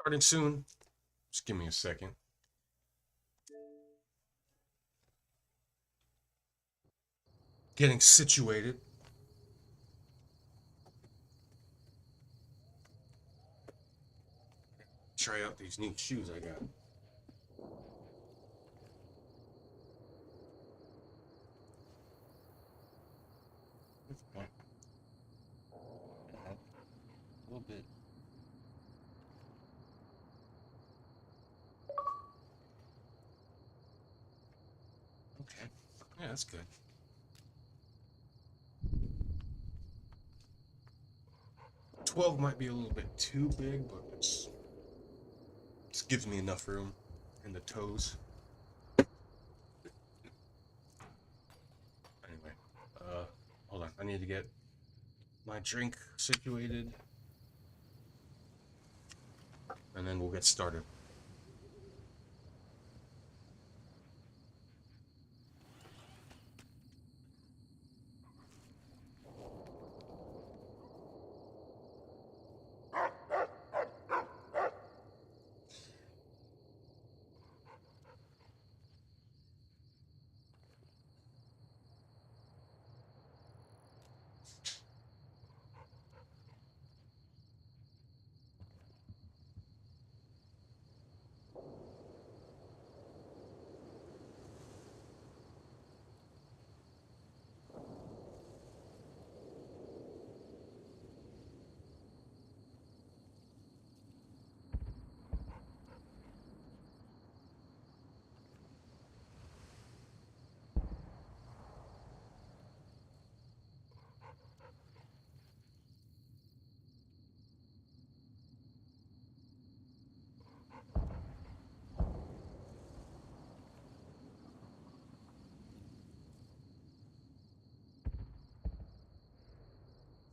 Starting soon. Just give me a second. Getting situated. Try out these new shoes I got. A little bit. Okay. Yeah, that's good. $12 might be a little bit too big, but this gives me enough room in the toes. Anyway, hold on. I need to get my drink situated, and then we'll get started.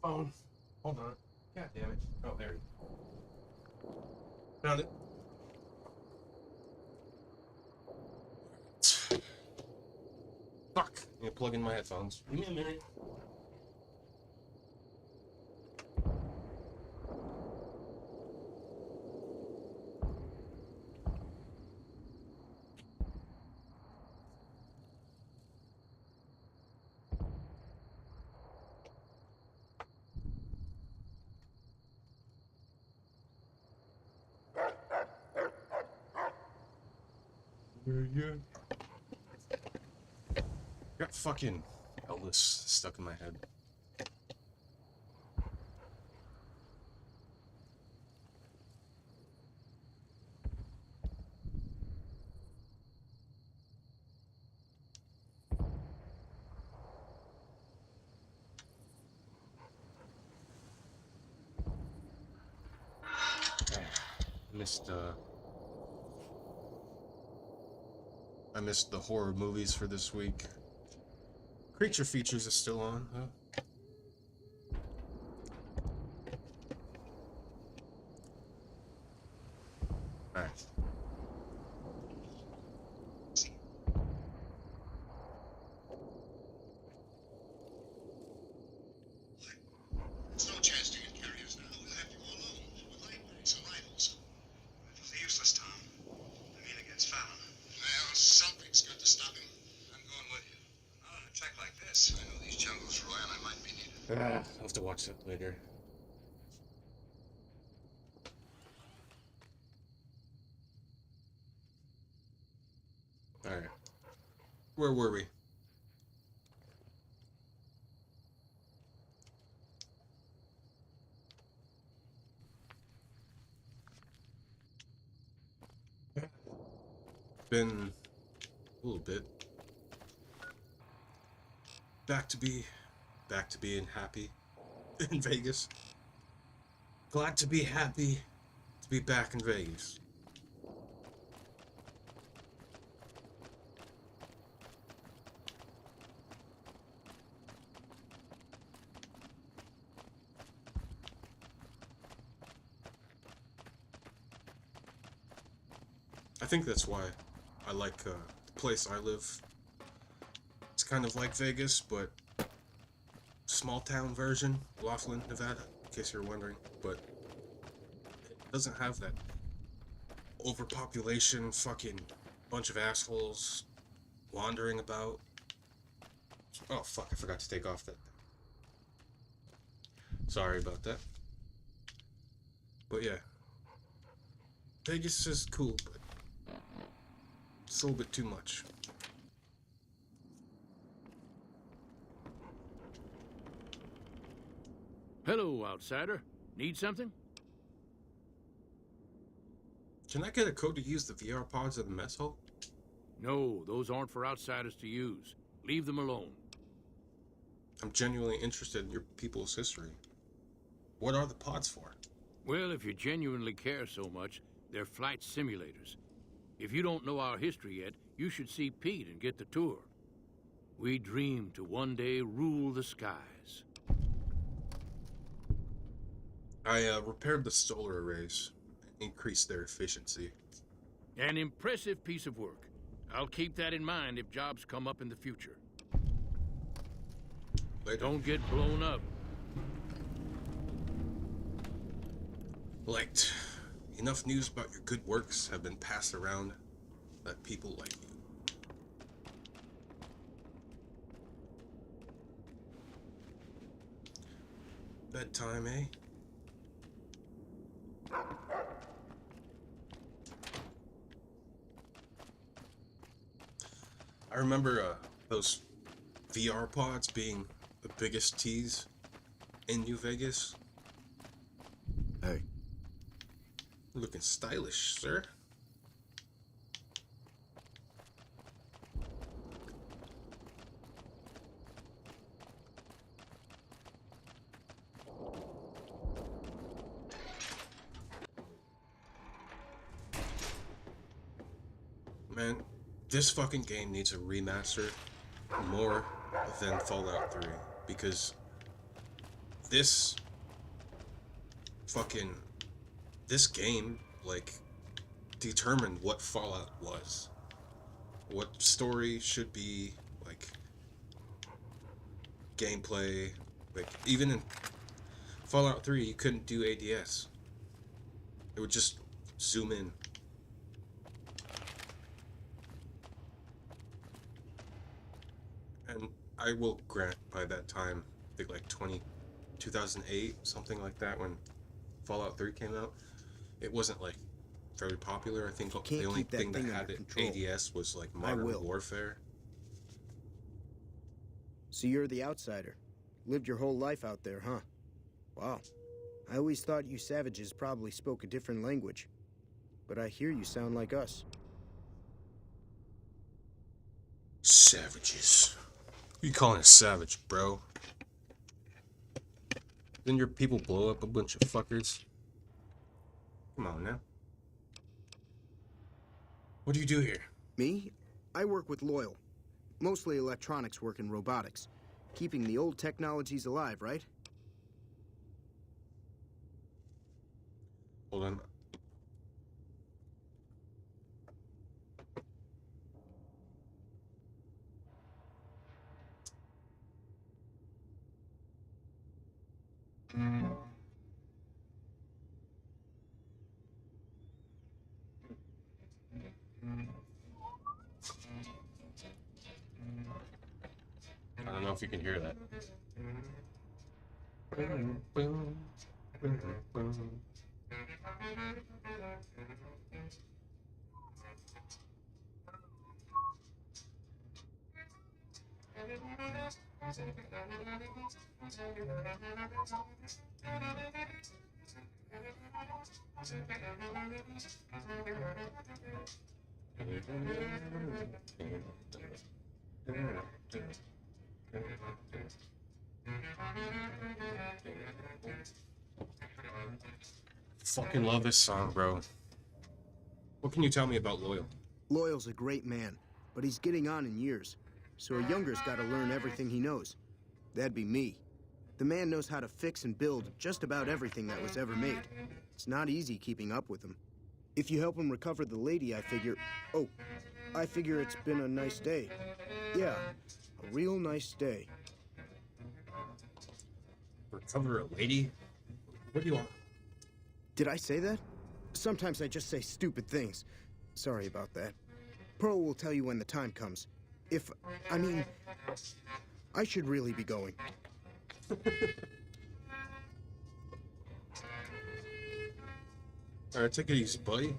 Phone. Hold on. God damn it. Oh, there. Found it. Fuck. I'm gonna plug in my headphones. Give me a minute. Yeah. Got fucking Elvis stuck in my head. Missed I missed the horror movies for this week. Creature Features is still on, huh? Alright. There's no chance to get carriers now. We'll have to go alone with lightweights and rifles. Rifles are useless, Tom. I mean, it gets found. Well, something's got to stop him. I'm going with you. Not on a trek like this. I know these jungles, Roy, and I might be needed. I'll have to watch that later. Alright. Where were we? Been a little bit. Back to being happy in Vegas. Glad to be happy to be back in Vegas. I think that's why I like the place I live. It's kind of like Vegas, but small town version, Laughlin, Nevada, in case you're wondering. But it doesn't have that overpopulation, fucking bunch of assholes wandering about. Oh fuck, I forgot to take off that. Sorry about that. But yeah, Vegas is cool, but it's a little bit too much. Hello, outsider. Need something? Can I get a code to use the VR pods in the mess hall? No, those aren't for outsiders to use. Leave them alone. I'm genuinely interested in your people's history. What are the pods for? Well, if you genuinely care so much, they're flight simulators. If you don't know our history yet, you should see Pete and get the tour. We dream to one day rule the skies. I repaired the solar arrays, increased their efficiency. An impressive piece of work. I'll keep that in mind if jobs come up in the future. Later. Don't get blown up. Liked. Enough news about your good works have been passed around that people like you. Bedtime, eh? I remember those VR pods being the biggest tease in New Vegas. Hey. Looking stylish, sir. Man, this fucking game needs a remaster more than Fallout 3, because this game, like, determined what Fallout was. What story should be, like, gameplay. Like, even in Fallout 3, you couldn't do ADS. It would just zoom in. And I will grant, by that time, I think like 2008, something like that, when Fallout 3 came out, it wasn't like very popular. I think the only thing that had it ADS was like Modern Warfare. So you're the outsider. Lived your whole life out there, huh? Wow. I always thought you savages probably spoke a different language. But I hear you sound like us. Savages. Who you calling a savage, bro? Didn't your people blow up a bunch of fuckers? Come on now. What do you do here? Me? I work with Loyal. Mostly electronics work and robotics. Keeping the old technologies alive, right? Hold on. I don't know if you can hear that. Fucking love this song, bro. What can you tell me about Loyal? Loyal's a great man, but he's getting on in years. So a younger's gotta learn everything he knows. That'd be me. The man knows how to fix and build just about everything that was ever made. It's not easy keeping up with him. If you help him recover the lady, I figure... Oh, I figure it's been a nice day. Yeah, a real nice day. Recover a lady? What do you want? Did I say that? Sometimes I just say stupid things. Sorry about that. Pearl will tell you when the time comes. I mean, I should really be going. Alright, take it easy, buddy.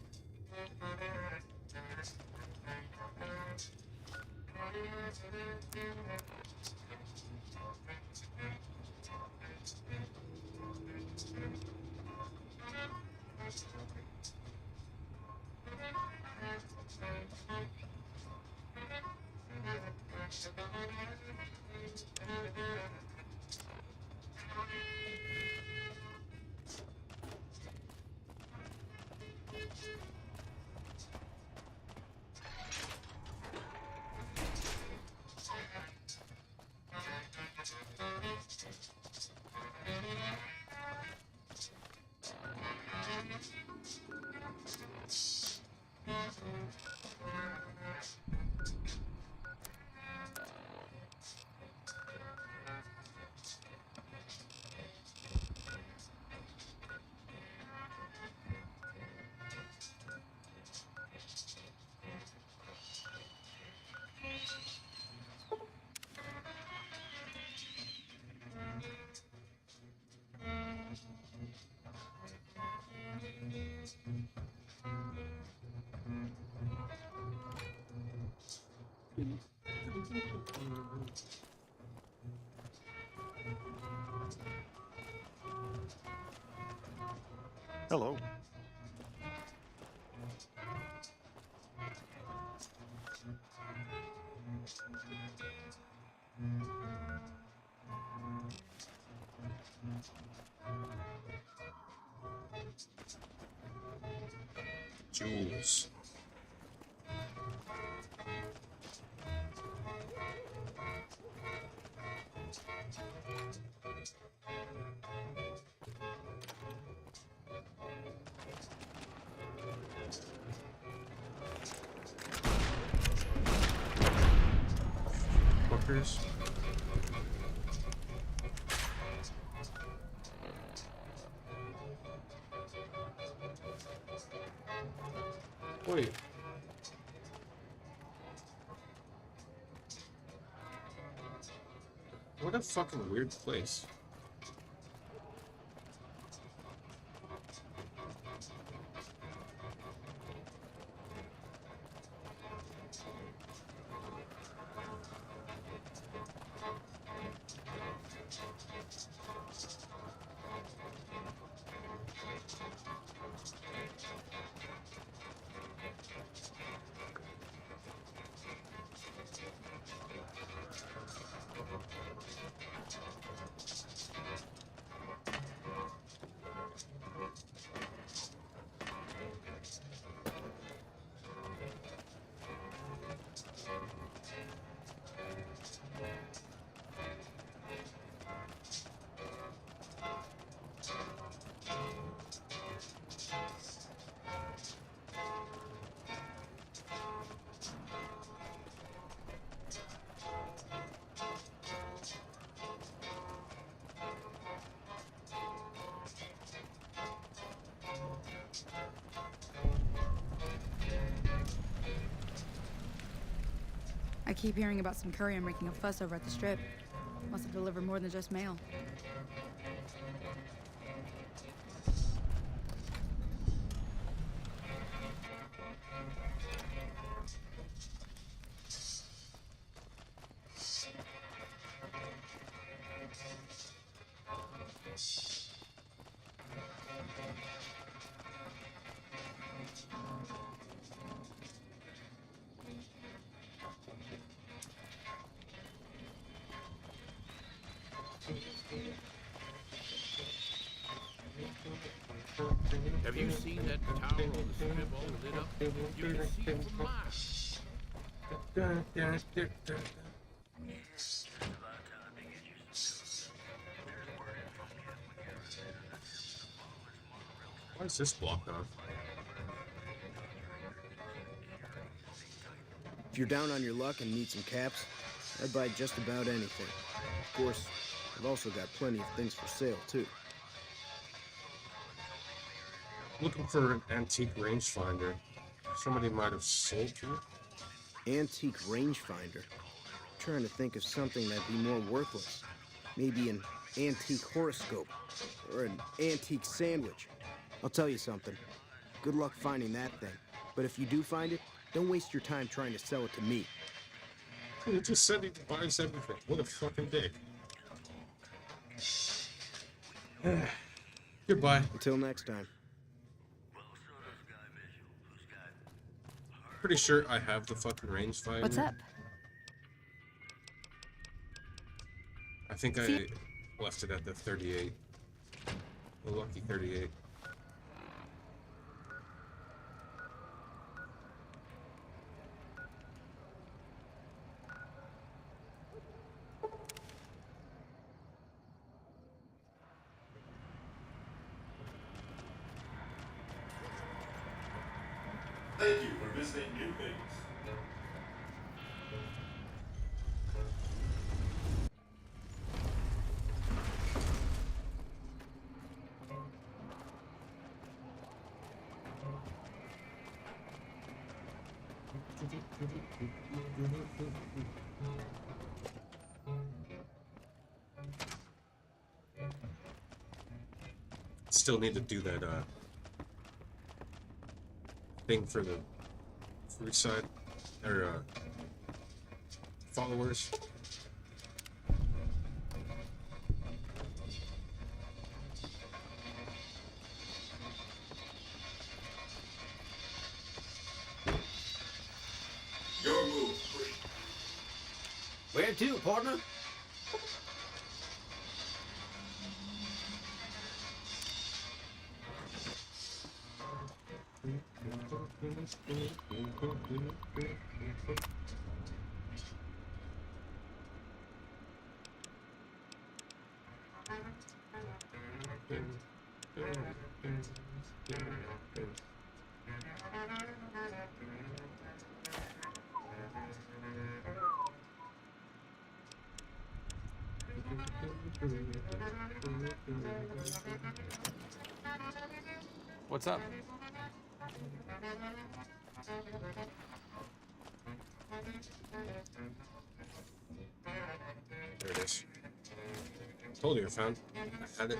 Hello. Jules. Fuckers. Wait. What a fucking weird place. I keep hearing about some courier making a fuss over at the Strip. Must have delivered more than just mail. Have you seen that tower on the Strip all lit up? You can see it from miles. Why is this blocked off? If you're down on your luck and need some caps, I'd buy just about anything. Of course, I've also got plenty of things for sale, too. Looking for an antique rangefinder. Somebody might have sold it. Antique rangefinder. Trying to think of something that'd be more worthless. Maybe an antique horoscope. Or an antique sandwich. I'll tell you something. Good luck finding that thing. But if you do find it, don't waste your time trying to sell it to me. He just said he buys everything. What a fucking dick. Goodbye. Until next time. Pretty sure I have the fucking rangefinder. What's up? I think I left it at the 38. The lucky 38. Thank you for visiting New Things. Still need to do that thing for the free side or followers. Your move, Bree. Where to, partner? What's up? There it is. Told you I found. I had it.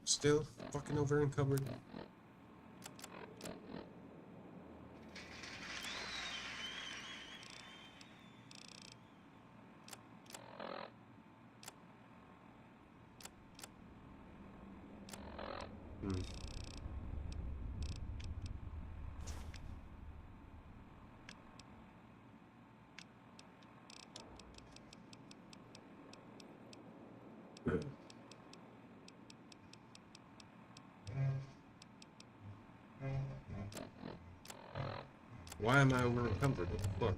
Still fucking over encumbered. Why am I over encumbered? What the fuck?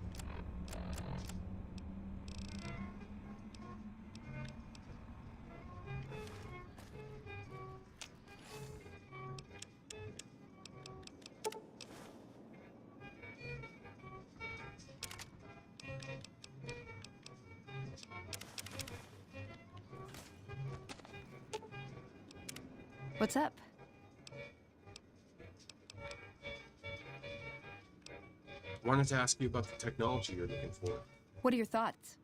What's up? Wanted to ask you about the technology you're looking for. What are your thoughts?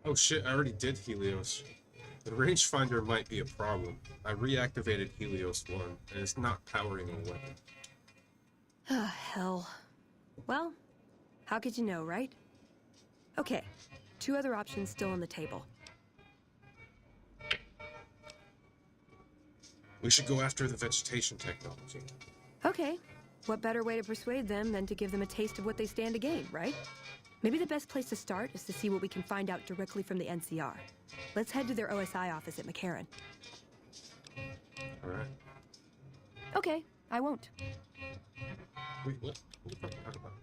Oh shit, I already did Helios. The rangefinder might be a problem. I reactivated Helios 1, and it's not powering a weapon. Oh, hell. Well, how could you know, right? Okay, 2 other options still on the table. We should go after the vegetation technology. Okay, what better way to persuade them than to give them a taste of what they stand to gain, right? Maybe the best place to start is to see what we can find out directly from the NCR. Let's head to their OSI office at McCarran. Alright. Okay, I won't. Wait, what? What the fuck are you talking about?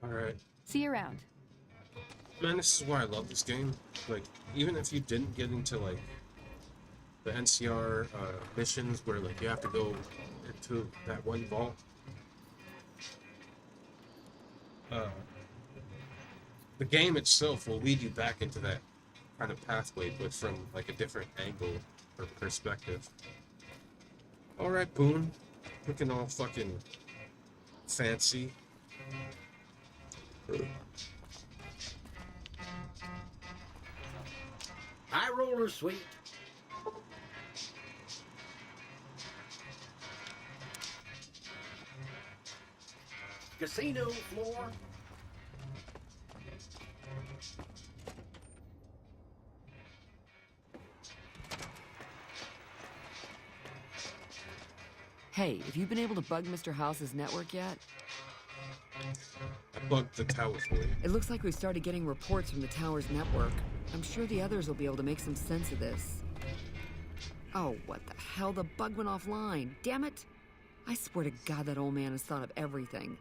Alright. See you around. Man, this is why I love this game. Like, even if you didn't get into, like, the NCR missions where, like, you have to go into that one vault, the game itself will lead you back into that kind of pathway, but from, like, a different angle or perspective. Alright, Boone. Looking all fucking fancy. High roller, sweet. Casino floor. Hey, have you been able to bug Mr. House's network yet? I bugged the tower for you. It looks like we've started getting reports from the tower's network. I'm sure the others will be able to make some sense of this. Oh, what the hell? The bug went offline. Damn it! I swear to God that old man has thought of everything.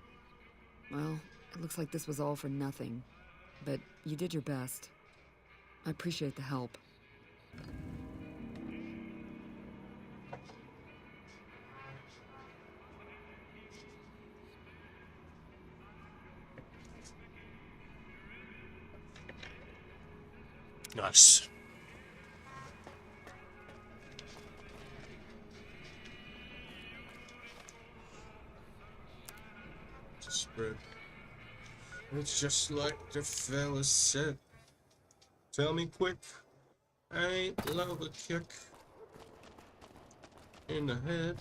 Well, it looks like this was all for nothing. But you did your best. I appreciate the help. Nice. Spread. It's just like the fella said. Tell me quick. I ain't love a kick in the head.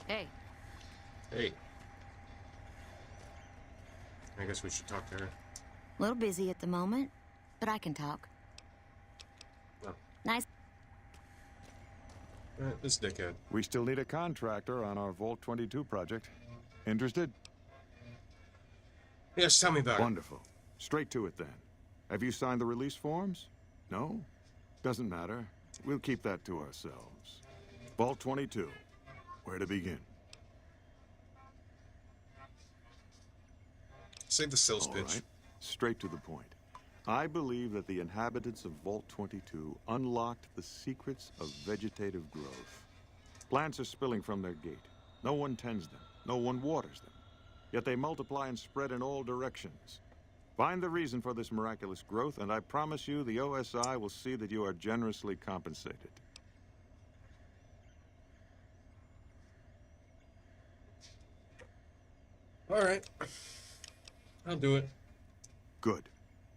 Hey. Hey. I guess we should talk to her. A little busy at the moment, but I can talk. Oh. Nice. This dickhead. We still need a contractor on our Vault 22 project. Interested? Yes, tell me about it. Wonderful. Straight to it then. Have you signed the release forms? No? Doesn't matter. We'll keep that to ourselves. Vault 22. Where to begin? Save the sales All pitch. right. Straight to the point. I believe that the inhabitants of Vault 22 unlocked the secrets of vegetative growth. Plants are spilling from their gate. No one tends them. No one waters them. Yet they multiply and spread in all directions. Find the reason for this miraculous growth, and I promise you the OSI will see that you are generously compensated. All right. I'll do it. Good.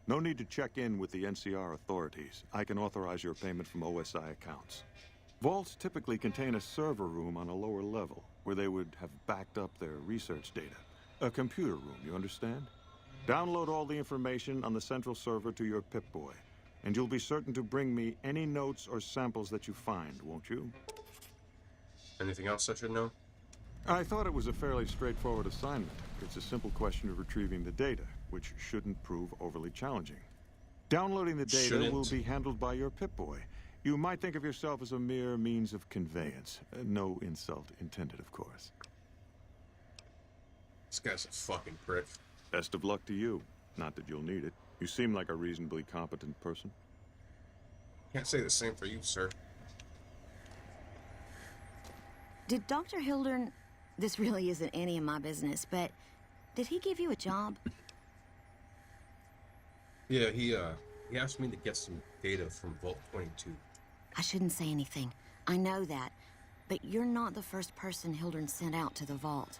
No need to check in with the NCR authorities. I can authorize your payment from OSI accounts. Vaults typically contain a server room on a lower level, where they would have backed up their research data. A computer room, you understand? Download all the information on the central server to your Pip-Boy, and you'll be certain to bring me any notes or samples that you find, won't you? Anything else I should know? I thought it was a fairly straightforward assignment. It's a simple question of retrieving the data, which shouldn't prove overly challenging. Downloading the data will be handled by your Pip-Boy. You might think of yourself as a mere means of conveyance. No insult intended, of course. This guy's a fucking prick. Best of luck to you. Not that you'll need it. You seem like a reasonably competent person. Can't say the same for you, sir. Did Dr. Hildern... This really isn't any of my business, but... Did he give you a job? Yeah, he asked me to get some data from Vault 22. I shouldn't say anything. I know that. But you're not the first person Hildern sent out to the vault.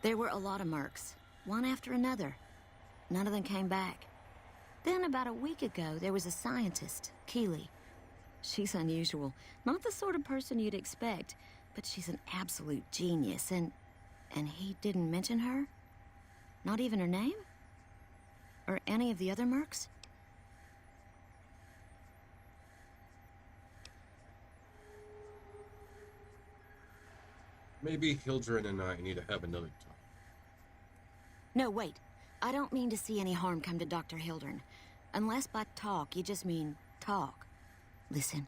There were a lot of mercs, one after another. None of them came back. Then about a week ago, there was a scientist, Keeley. She's unusual. Not the sort of person you'd expect, but she's an absolute genius, and he didn't mention her? Not even her name? Or any of the other mercs? Maybe Hildren and I need to have another talk. No, wait. I don't mean to see any harm come to Dr. Hildern. Unless by talk, you just mean talk. Listen,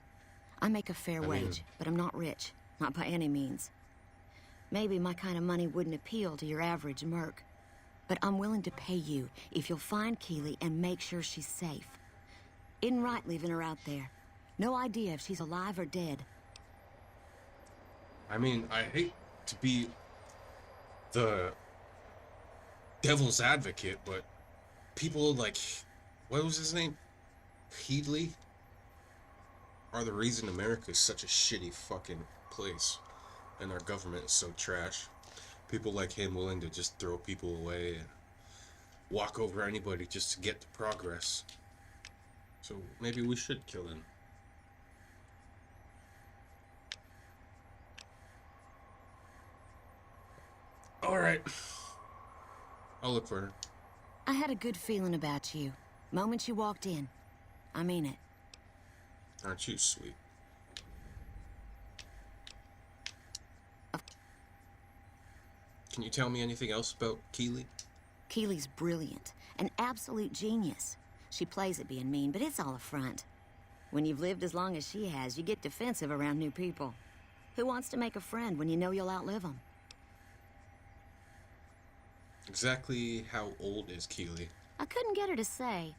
I make a fair wage, but I'm not rich. Not by any means. Maybe my kind of money wouldn't appeal to your average merc. But I'm willing to pay you if you'll find Keeley and make sure she's safe. Isn't right leaving her out there. No idea if she's alive or dead. I mean, I hate to be the devil's advocate, but people like, what was his name? Headley? Are the reason America is such a shitty fucking place. And our government is so trash. People like him willing to just throw people away and walk over anybody just to get to progress. So maybe we should kill him. Alright. I'll look for her. I had a good feeling about you. Moment you walked in. I mean it. Aren't you sweet? Can you tell me anything else about Keeley? Keeley's brilliant. An absolute genius. She plays at being mean, but it's all a front. When you've lived as long as she has, you get defensive around new people. Who wants to make a friend when you know you'll outlive them? Exactly how old is Keeley? I couldn't get her to say,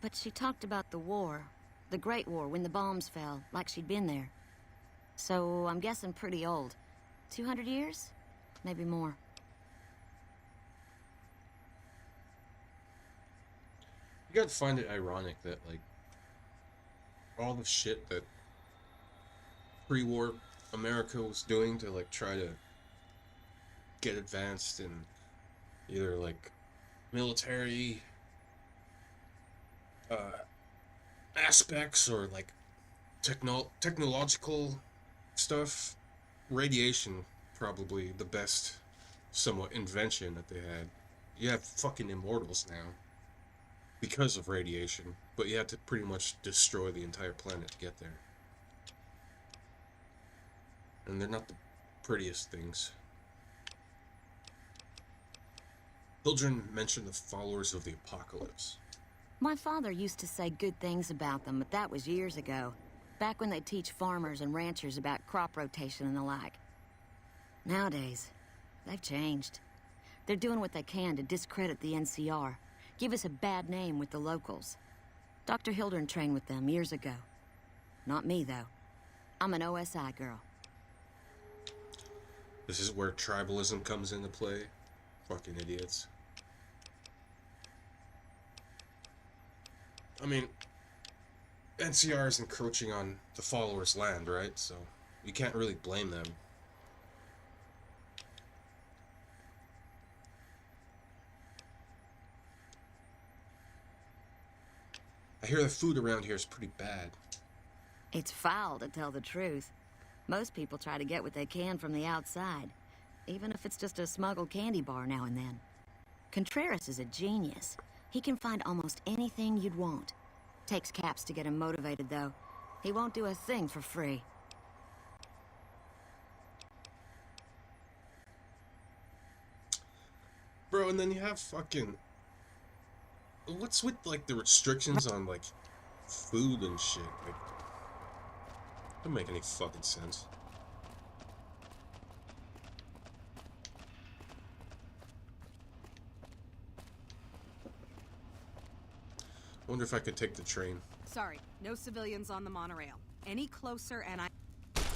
but she talked about the war. The Great War, when the bombs fell, like she'd been there. So I'm guessing pretty old. 200 years? Maybe more. You gotta find it ironic that, like, all the shit that pre-war America was doing to, like, try to get advanced in either, like, military aspects or, like, technological stuff. Radiation, probably the best somewhat invention that they had. You have fucking immortals now because of radiation, but you have to pretty much destroy the entire planet to get there. And they're not the prettiest things. Children mentioned the followers of the apocalypse. My father used to say good things about them, but that was years ago. Back when they'd teach farmers and ranchers about crop rotation and the like. Nowadays, they've changed. They're doing what they can to discredit the NCR. Give us a bad name with the locals. Dr. Hildern trained with them years ago. Not me, though. I'm an OSI girl. This is where tribalism comes into play. Fucking idiots. I mean, NCR is encroaching on the followers' land, right? So you can't really blame them. I hear the food around here is pretty bad. It's foul, to tell the truth. Most people try to get what they can from the outside, even if it's just a smuggled candy bar now and then. Contreras is a genius. He can find almost anything you'd want. Takes caps to get him motivated, though. He won't do a thing for free. Bro, and then you have fucking... What's with, like, the restrictions on, like, food and shit? Like, doesn't make any fucking sense. Wonder if I could take the train. Sorry, no civilians on the monorail. Any closer and I...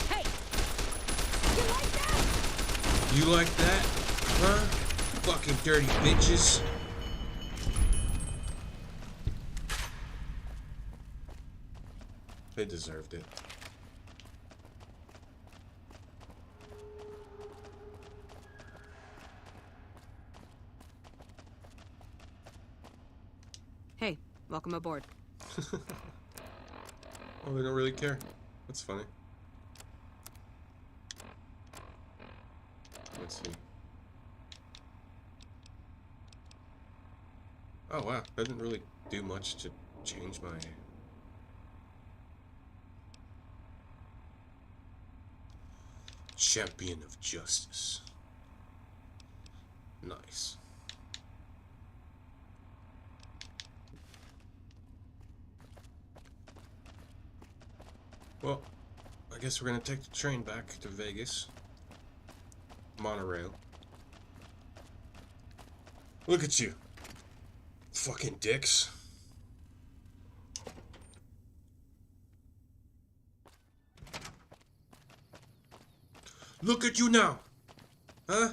Hey! You like that? You like that? Huh? Fucking dirty bitches. They deserved it. Hey, welcome aboard. Oh, they don't really care. That's funny. Let's see. Oh wow, that didn't really do much to change my... Champion of Justice. Nice. Well, I guess we're gonna take the train back to Vegas. Monorail. Look at you. Fucking dicks. Look at you now. Huh?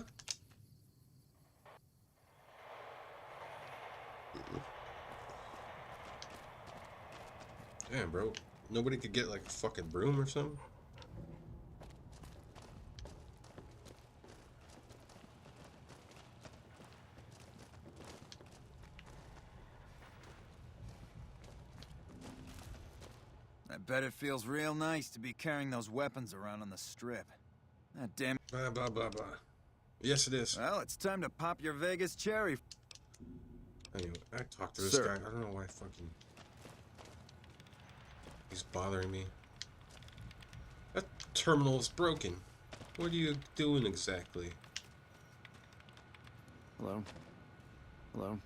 Damn, bro. Nobody could get like a fucking broom or something? I bet it feels real nice to be carrying those weapons around on the strip. That damn... Blah, blah, blah, blah. Yes, it is. Well, it's time to pop your Vegas cherry. Anyway, I talked to this Sir. guy. I don't know why fucking... He's bothering me. That terminal is broken. What are you doing exactly? Hello? Hello?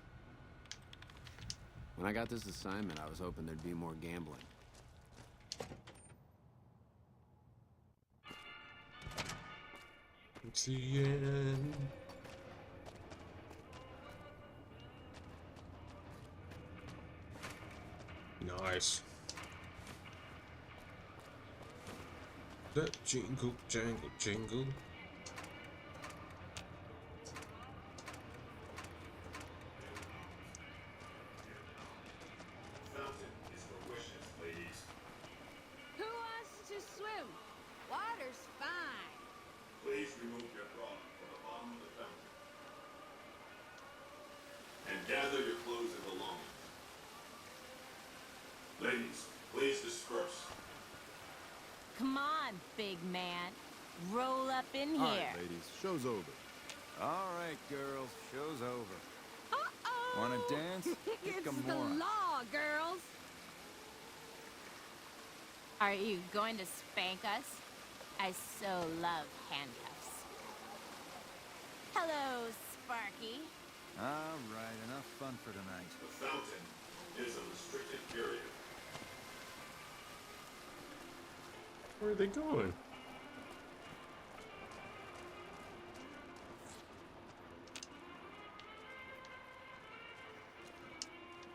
When I got this assignment, I was hoping there'd be more gambling. It's the end. Nice. That jingle, jangle, jingle. Fountain is for wishes, ladies. Who wants to swim? Water's fine. Please remove your bra from the bottom of the fountain. And gather your clothes and belongings. Ladies, please disperse. Come on, big man. Roll up in All here. right, ladies, show's over. All right, girls, show's over. Uh-oh! Wanna dance? It's Kick 'em the more. law, girls. Are you going to spank us? I so love handcuffs. Hello, Sparky. All right, enough fun for tonight. The fountain is a restricted area. Where are they going?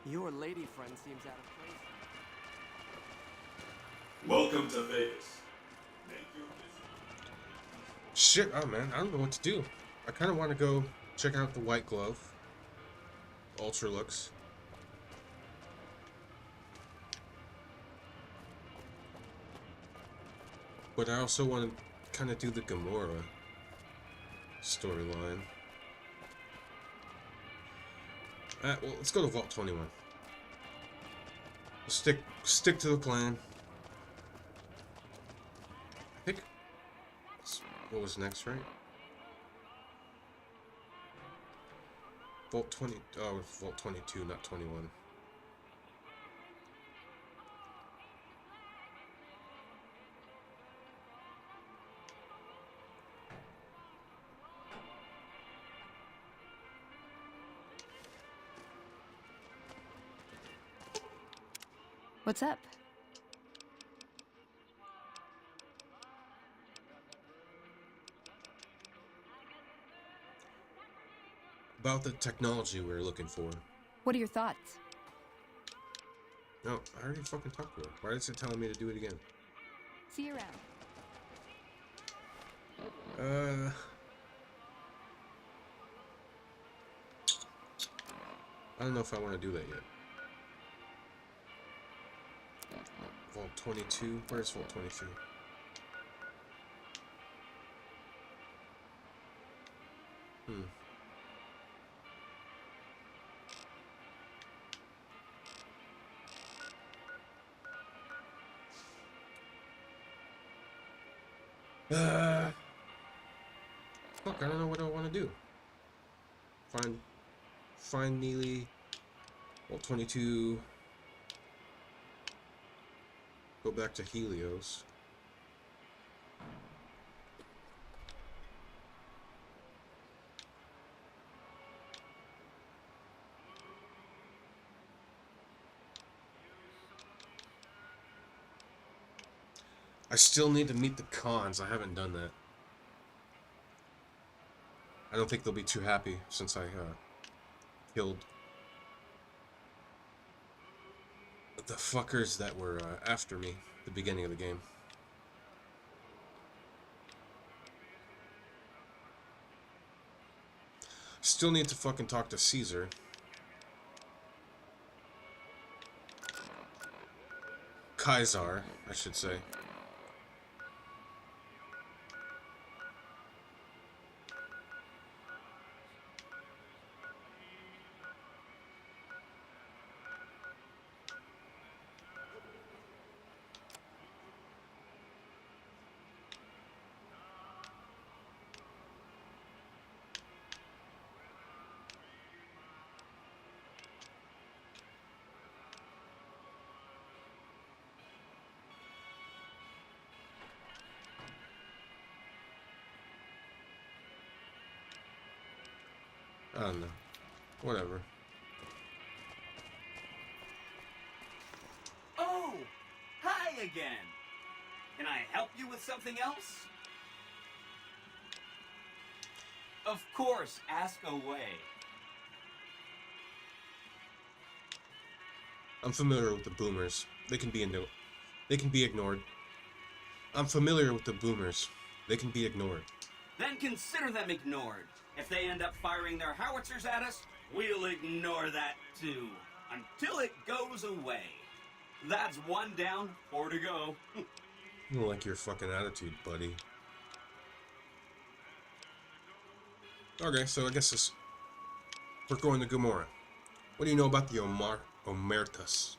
Your lady friend seems out of place. Welcome to Vegas. Make your visit. Shit, oh man, I don't know what to do. I kind of want to go check out the White Glove. Ultra looks. But I also want to kind of do the Gamora storyline. Well, let's go to Vault 21. We'll stick to the plan. I think what was next, right? Vault 20. Oh, Vault 22, not 21. What's up? About the technology we were looking for. What are your thoughts? No, I already fucking talked to her. Why is it telling me to do it again? See you around. I don't know if I want to do that yet. Vault 22. Where's Vault 22? Fuck, I don't know what I want to do. Find Neely. Vault 22. Go back to Helios. I still need to meet the cons. I haven't done that. I don't think they'll be too happy since I killed the fuckers that were after me at the beginning of the game. Still need to fucking talk to Caesar. Kaisar, I should say. I don't know. Whatever. Oh! Hi again! Can I help you with something else? Of course, ask away. I'm familiar with the boomers. They can be ignored. I'm familiar with the boomers. They can be ignored. Then consider them ignored. If they end up firing their howitzers at us, we'll ignore that too. Until it goes away. That's 1 down, 4 to go. I don't like your fucking attitude, buddy. Okay, so I guess we're going to Gomorrah. What do you know about the Omertas?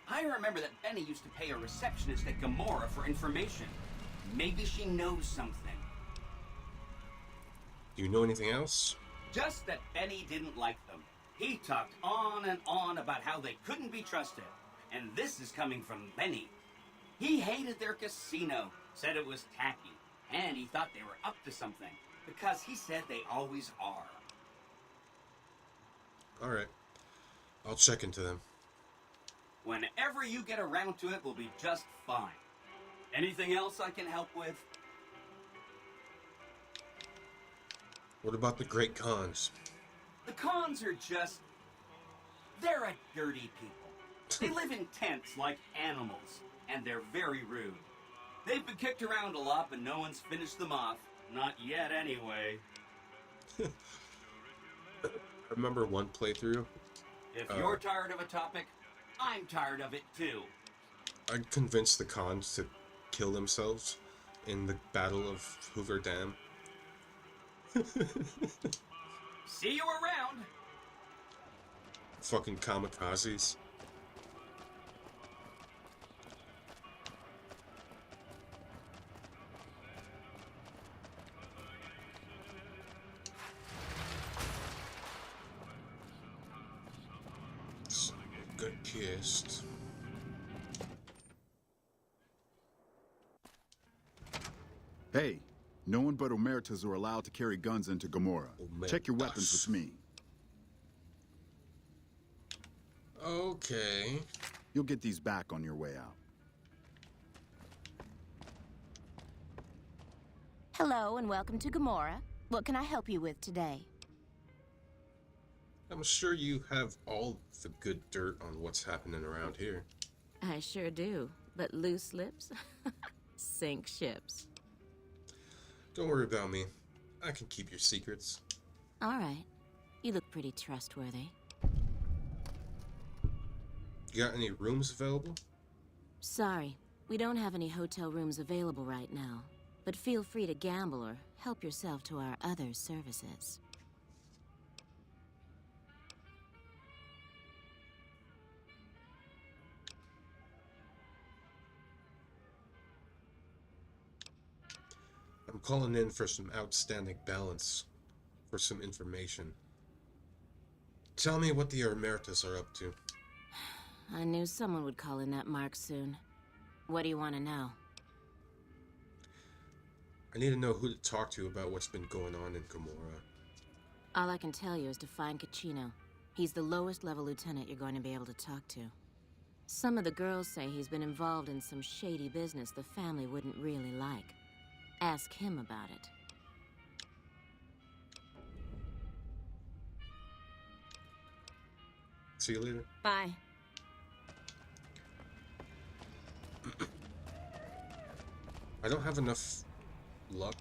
I remember that Benny used to pay a receptionist at Gomorrah for information. Maybe she knows something. Do you know anything else? Just that Benny didn't like them. He talked on and on about how they couldn't be trusted. And this is coming from Benny. He hated their casino, said it was tacky, and he thought they were up to something, because he said they always are. Alright. I'll check into them. Whenever you get around to it, we'll be just fine. Anything else I can help with? What about the Great Khans? The Khans are just... they're a dirty people. They live in tents like animals, and they're very rude. They've been kicked around a lot, but no one's finished them off. Not yet, anyway. I remember one playthrough. If you're tired of a topic, I'm tired of it too. I convinced the Khans to kill themselves in the Battle of Hoover Dam. See you around! Fucking kamikazes. Good kissed. Hey, no one but Omertas are allowed to carry guns into Gomorrah. Check your weapons with me. Okay. You'll get these back on your way out. Hello and welcome to Gomorrah. What can I help you with today? I'm sure you have all the good dirt on what's happening around here. I sure do, but loose lips sink ships. Don't worry about me. I can keep your secrets. All right. You look pretty trustworthy. You got any rooms available? Sorry, we don't have any hotel rooms available right now. But feel free to gamble or help yourself to our other services. I'm calling in for some outstanding balance, for some information. Tell me what the Emeritus are up to. I knew someone would call in that mark soon. What do you want to know? I need to know who to talk to about what's been going on in Gomorrah. All I can tell you is to find Caccino. He's the lowest level lieutenant you're going to be able to talk to. Some of the girls say he's been involved in some shady business the family wouldn't really like. Ask him about it. See you later. Bye. I don't have enough luck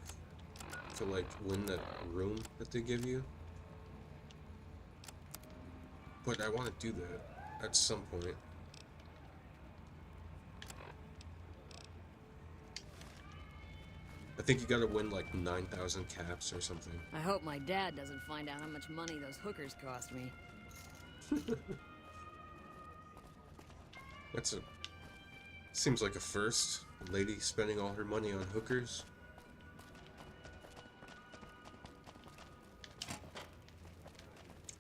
to, like, win that room that they give you. But I want to do that at some point. I think you gotta win like 9,000 caps or something. I hope my dad doesn't find out how much money those hookers cost me. That's a... Seems like a first. A lady spending all her money on hookers.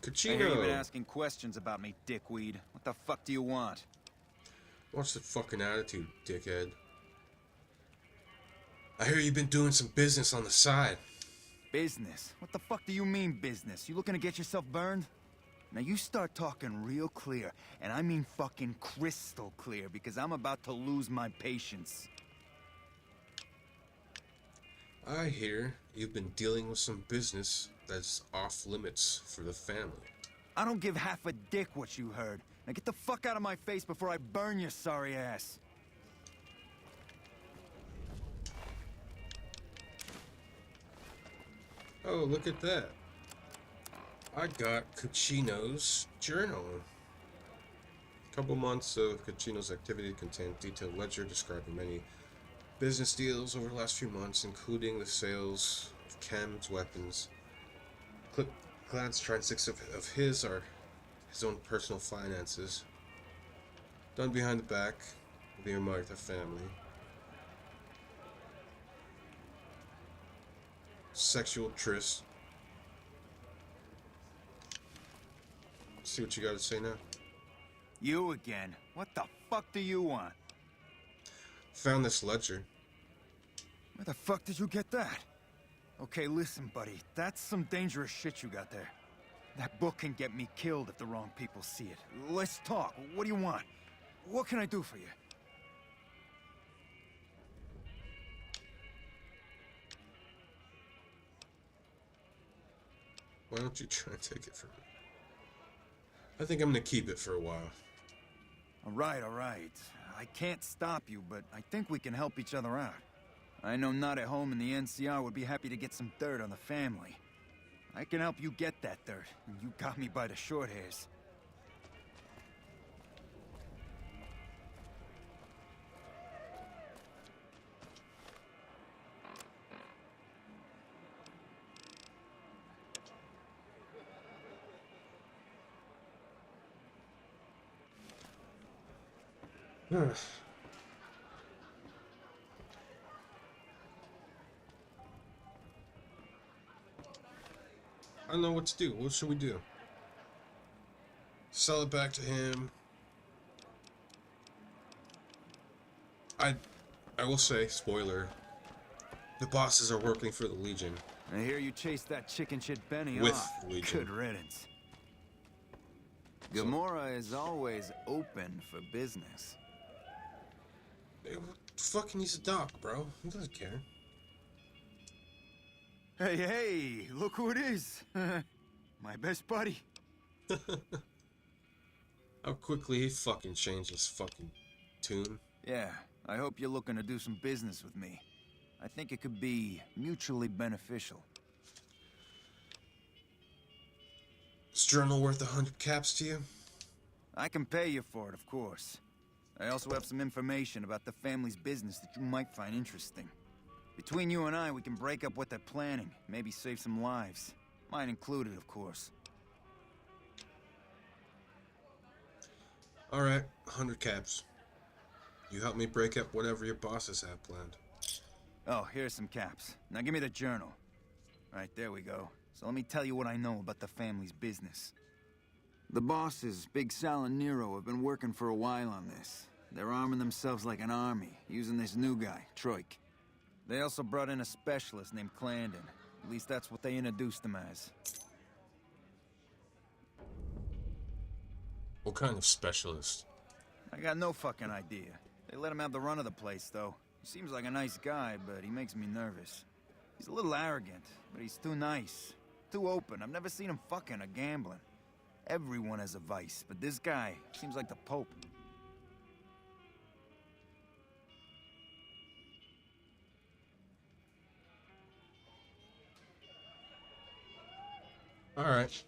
Caccino! I hear you've been asking questions about me, dickweed. What the fuck do you want? What's the fucking attitude, dickhead? I hear you've been doing some business on the side. Business? What the fuck do you mean business? You looking to get yourself burned? Now you start talking real clear, and I mean fucking crystal clear, because I'm about to lose my patience. I hear you've been dealing with some business that's off limits for the family. I don't give half a dick what you heard. Now get the fuck out of my face before I burn your sorry ass. Oh, look at that. I got Caccino's journal. A couple months of Caccino's activity contained detailed ledger describing many business deals over the last few months, including the sales of chems, weapons. Glance transcripts of his are his own personal finances, done behind the back of the Martha family. Sexual tryst. See what you got to say now. You again? What the fuck do you want? Found this ledger. Where the fuck did you get that? Okay, listen, buddy. That's some dangerous shit you got there. That book can get me killed if the wrong people see it. Let's talk. What do you want? What can I do for you? Why don't you try and take it from me? I think I'm gonna keep it for a while. All right, all right. I can't stop you, but I think we can help each other out. I know Not at Home and the NCR would be happy to get some dirt on the family. I can help you get that dirt, and you got me by the short hairs. I don't know what to do. What should we do? Sell it back to him. I will say, spoiler, the bosses are working for the Legion. I hear you chased that chicken shit Benny With off. Legion. Good riddance. Gomorrah is always open for business. Fucking he's a doc, bro. He doesn't care. Hey, hey, look who it is. My best buddy. How quickly he fucking changed his fucking tune. Yeah, I hope you're looking to do some business with me. I think it could be mutually beneficial. Is journal worth 100 caps to you? I can pay you for it, of course. I also have some information about the family's business that you might find interesting. Between you and I, we can break up what they're planning, maybe save some lives. Mine included, of course. Alright, 100 caps. You help me break up whatever your bosses have planned. Oh, here's some caps. Now give me the journal. Right, there we go. So let me tell you what I know about the family's business. The bosses, Big Sal and Nero, have been working for a while on this. They're arming themselves like an army, using this new guy, Troik. They also brought in a specialist named Clandon. At least that's what they introduced him as. What kind of specialist? I got no fucking idea. They let him have the run of the place, though. He seems like a nice guy, but he makes me nervous. He's a little arrogant, but he's too nice. Too open. I've never seen him fucking or gambling. Everyone has a vice, but this guy seems like the Pope. Alright.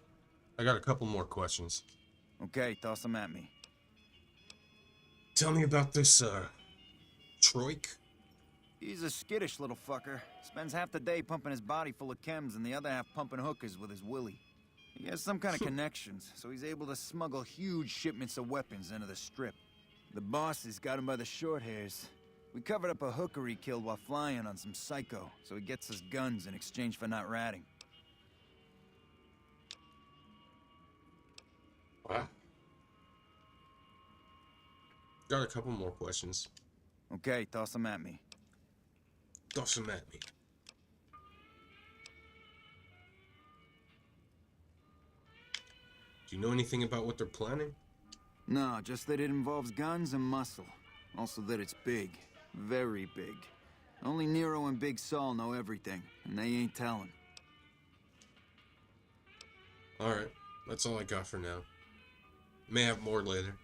I got a couple more questions. Okay, toss them at me. Tell me about this, Troik? He's a skittish little fucker. Spends half the day pumping his body full of chems and the other half pumping hookers with his willy. He has some kind of connections, so he's able to smuggle huge shipments of weapons into the Strip. The bosses got him by the short hairs. We covered up a hooker he killed while flying on some psycho, so he gets us guns in exchange for not ratting. Wow. Got a couple more questions. Okay, toss them at me. Toss them at me. Do you know anything about what they're planning? No, just that it involves guns and muscle. Also that it's big. Very big. Only Nero and Big Saul know everything, and they ain't telling. Alright, that's all I got for now. May have more later.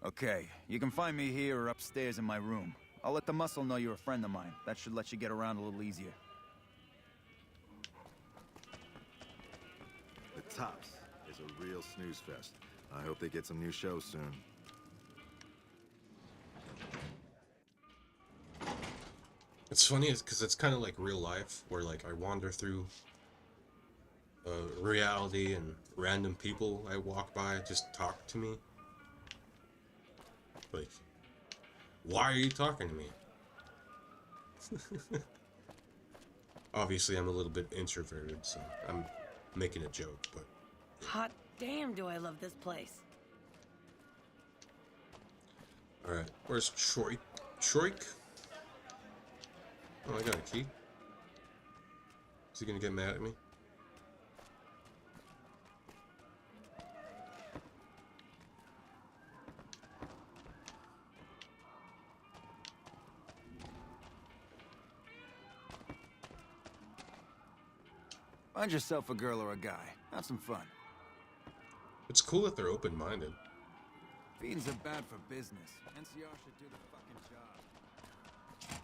Okay, you can find me here or upstairs in my room. I'll let the muscle know you're a friend of mine. That should let you get around a little easier. The Tops is a real snooze fest. I hope they get some new shows soon. It's funny because it's kind of like real life, where like I wander through reality and random people I walk by just talk to me. Like, why are you talking to me? Obviously, I'm a little bit introverted, so I'm making a joke, but... Hot damn, do I love this place. Alright, where's Troik? Troik? Oh, I got a key. Is he gonna get mad at me? Find yourself a girl or a guy. Have some fun. It's cool that they're open-minded. Fiends are bad for business. NCR should do the fucking job.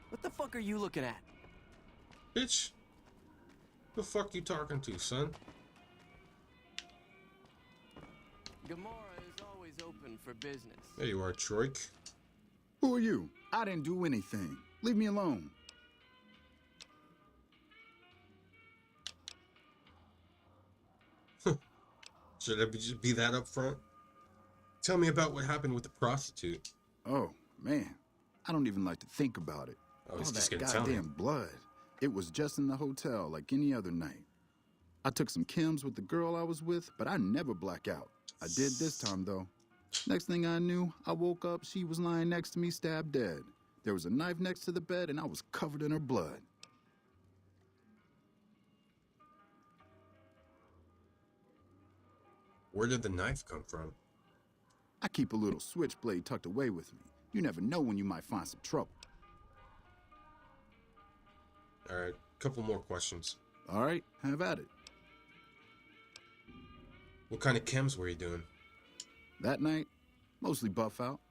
What the fuck are you looking at? Bitch. The fuck you talking to, son? Gomorrah is always open for business. There you are, Troik. Who are you? I didn't do anything. Leave me alone. Should I just be that up front? Tell me about what happened with the prostitute. Oh, man. I don't even like to think about it. Oh, he's All just that gonna tell me. goddamn blood. It was just in the hotel like any other night. I took some chems with the girl I was with, but I never black out. I did this time, though. Next thing I knew, I woke up, she was lying next to me, stabbed dead. There was a knife next to the bed, and I was covered in her blood. Where did the knife come from? I keep a little switchblade tucked away with me. You never know when you might find some trouble. Alright, couple more questions. Alright, have at it. What kind of chems were you doing? That night, mostly buff out.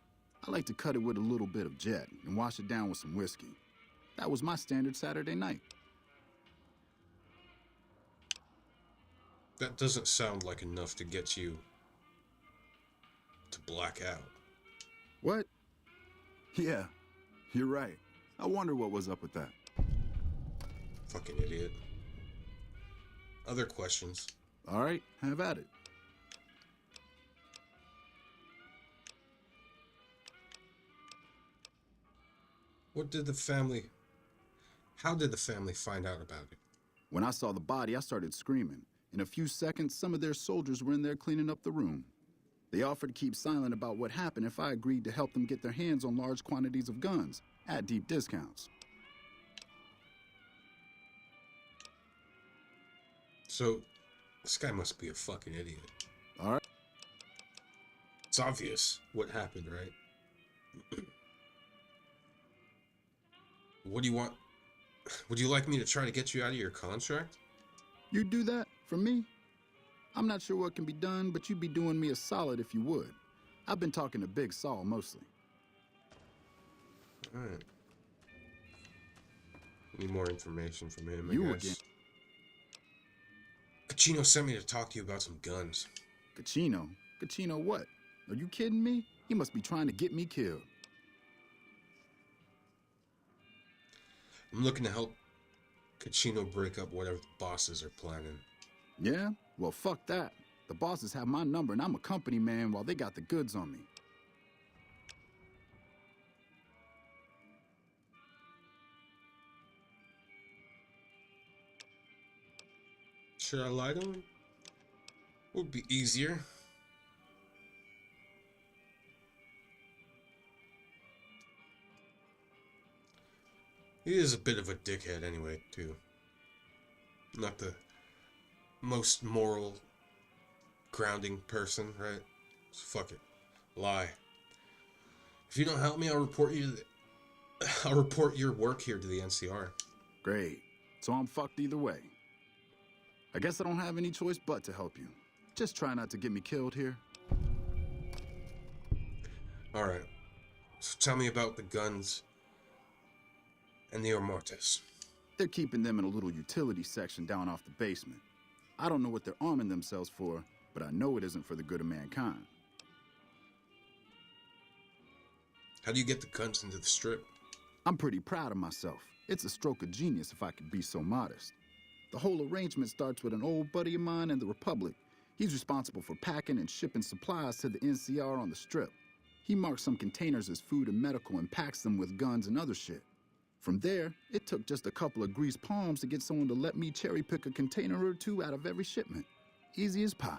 I like to cut it with a little bit of jet and wash it down with some whiskey. That was my standard Saturday night. That doesn't sound like enough to get you to black out. What? Yeah, you're right. I wonder what was up with that. Fucking idiot. Other questions? All right, have at it. How did the family find out about it? When I saw the body, I started screaming. In a few seconds, some of their soldiers were in there cleaning up the room. They offered to keep silent about what happened if I agreed to help them get their hands on large quantities of guns at deep discounts. So, this guy must be a fucking idiot. All right. It's obvious what happened, right? What do you want? Would you like me to try to get you out of your contract? You'd do that for me? I'm not sure what can be done, but you'd be doing me a solid if you would. I've been talking to Big Saul mostly. All right. Need more information from him, I guess. Again. Kachino sent me to talk to you about some guns. Kachino? Kachino what? Are you kidding me? He must be trying to get me killed. I'm looking to help Kachino break up whatever the bosses are planning. Yeah? Well, fuck that. The bosses have my number and I'm a company man while they got the goods on me. Should I lie to him? Would be easier. He is a bit of a dickhead anyway, too. Not the most moral, grounding person, right? So fuck it. Lie. If you don't help me, I'll report your work here to the NCR. Great. So I'm fucked either way. I guess I don't have any choice but to help you. Just try not to get me killed here. Alright. So tell me about the guns and the Amortes. They're keeping them in a little utility section down off the basement. I don't know what they're arming themselves for, but I know it isn't for the good of mankind. How do you get the guns into the strip? I'm pretty proud of myself. It's a stroke of genius if I could be so modest. The whole arrangement starts with an old buddy of mine in the Republic. He's responsible for packing and shipping supplies to the NCR on the strip. He marks some containers as food and medical and packs them with guns and other shit. From there, it took just a couple of greased palms to get someone to let me cherry pick a container or two out of every shipment. Easy as pie.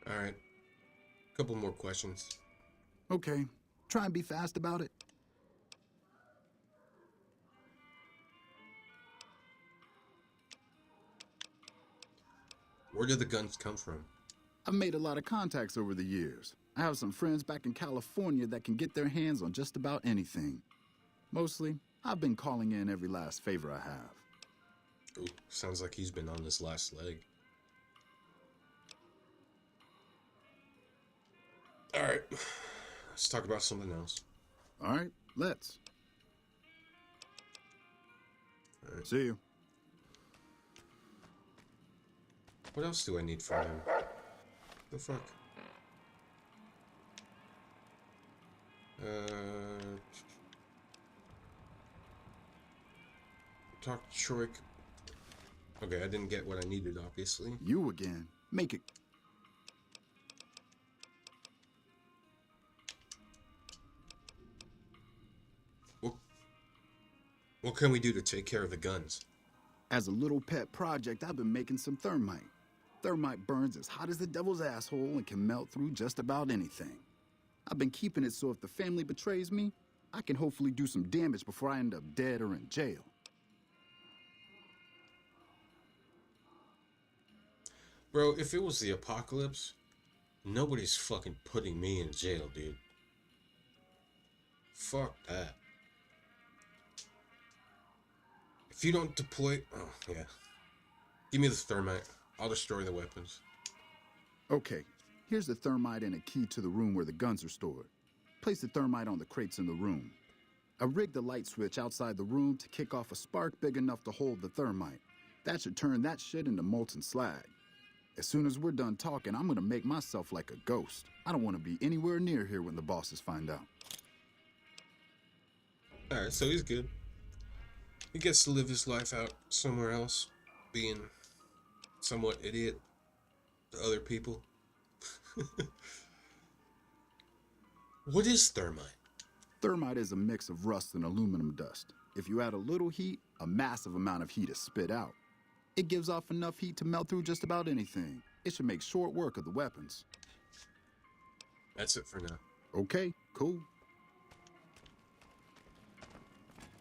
Alright. Couple more questions. Okay. Try and be fast about it. Where did the guns come from? I've made a lot of contacts over the years. I have some friends back in California that can get their hands on just about anything. Mostly, I've been calling in every last favor I have. Ooh, sounds like he's been on his last leg. Alright, let's talk about something else. All right, let's. All right. See you. What else do I need from him? The fuck? Talk to Troik. Okay, I didn't get what I needed, obviously. You again. Make it. What can we do to take care of the guns? As a little pet project, I've been making some thermite. Thermite burns as hot as the devil's asshole and can melt through just about anything. I've been keeping it so if the family betrays me, I can hopefully do some damage before I end up dead or in jail. Bro, if it was the apocalypse, nobody's fucking putting me in jail, dude. Fuck that. If you don't deploy... Oh, yeah. Give me the thermite. I'll destroy the weapons. Okay, here's the thermite and a key to the room where the guns are stored. Place the thermite on the crates in the room. I rigged the light switch outside the room to kick off a spark big enough to hold the thermite. That should turn that shit into molten slag. As soon as we're done talking, I'm gonna make myself like a ghost. I don't want to be anywhere near here when the bosses find out. Alright, so he's good. He gets to live his life out somewhere else, being somewhat idiot to other people. What is thermite? Thermite is a mix of rust and aluminum dust. If you add a little heat, a massive amount of heat is spit out. It gives off enough heat to melt through just about anything. It should make short work of the weapons. That's it for now. Okay, cool.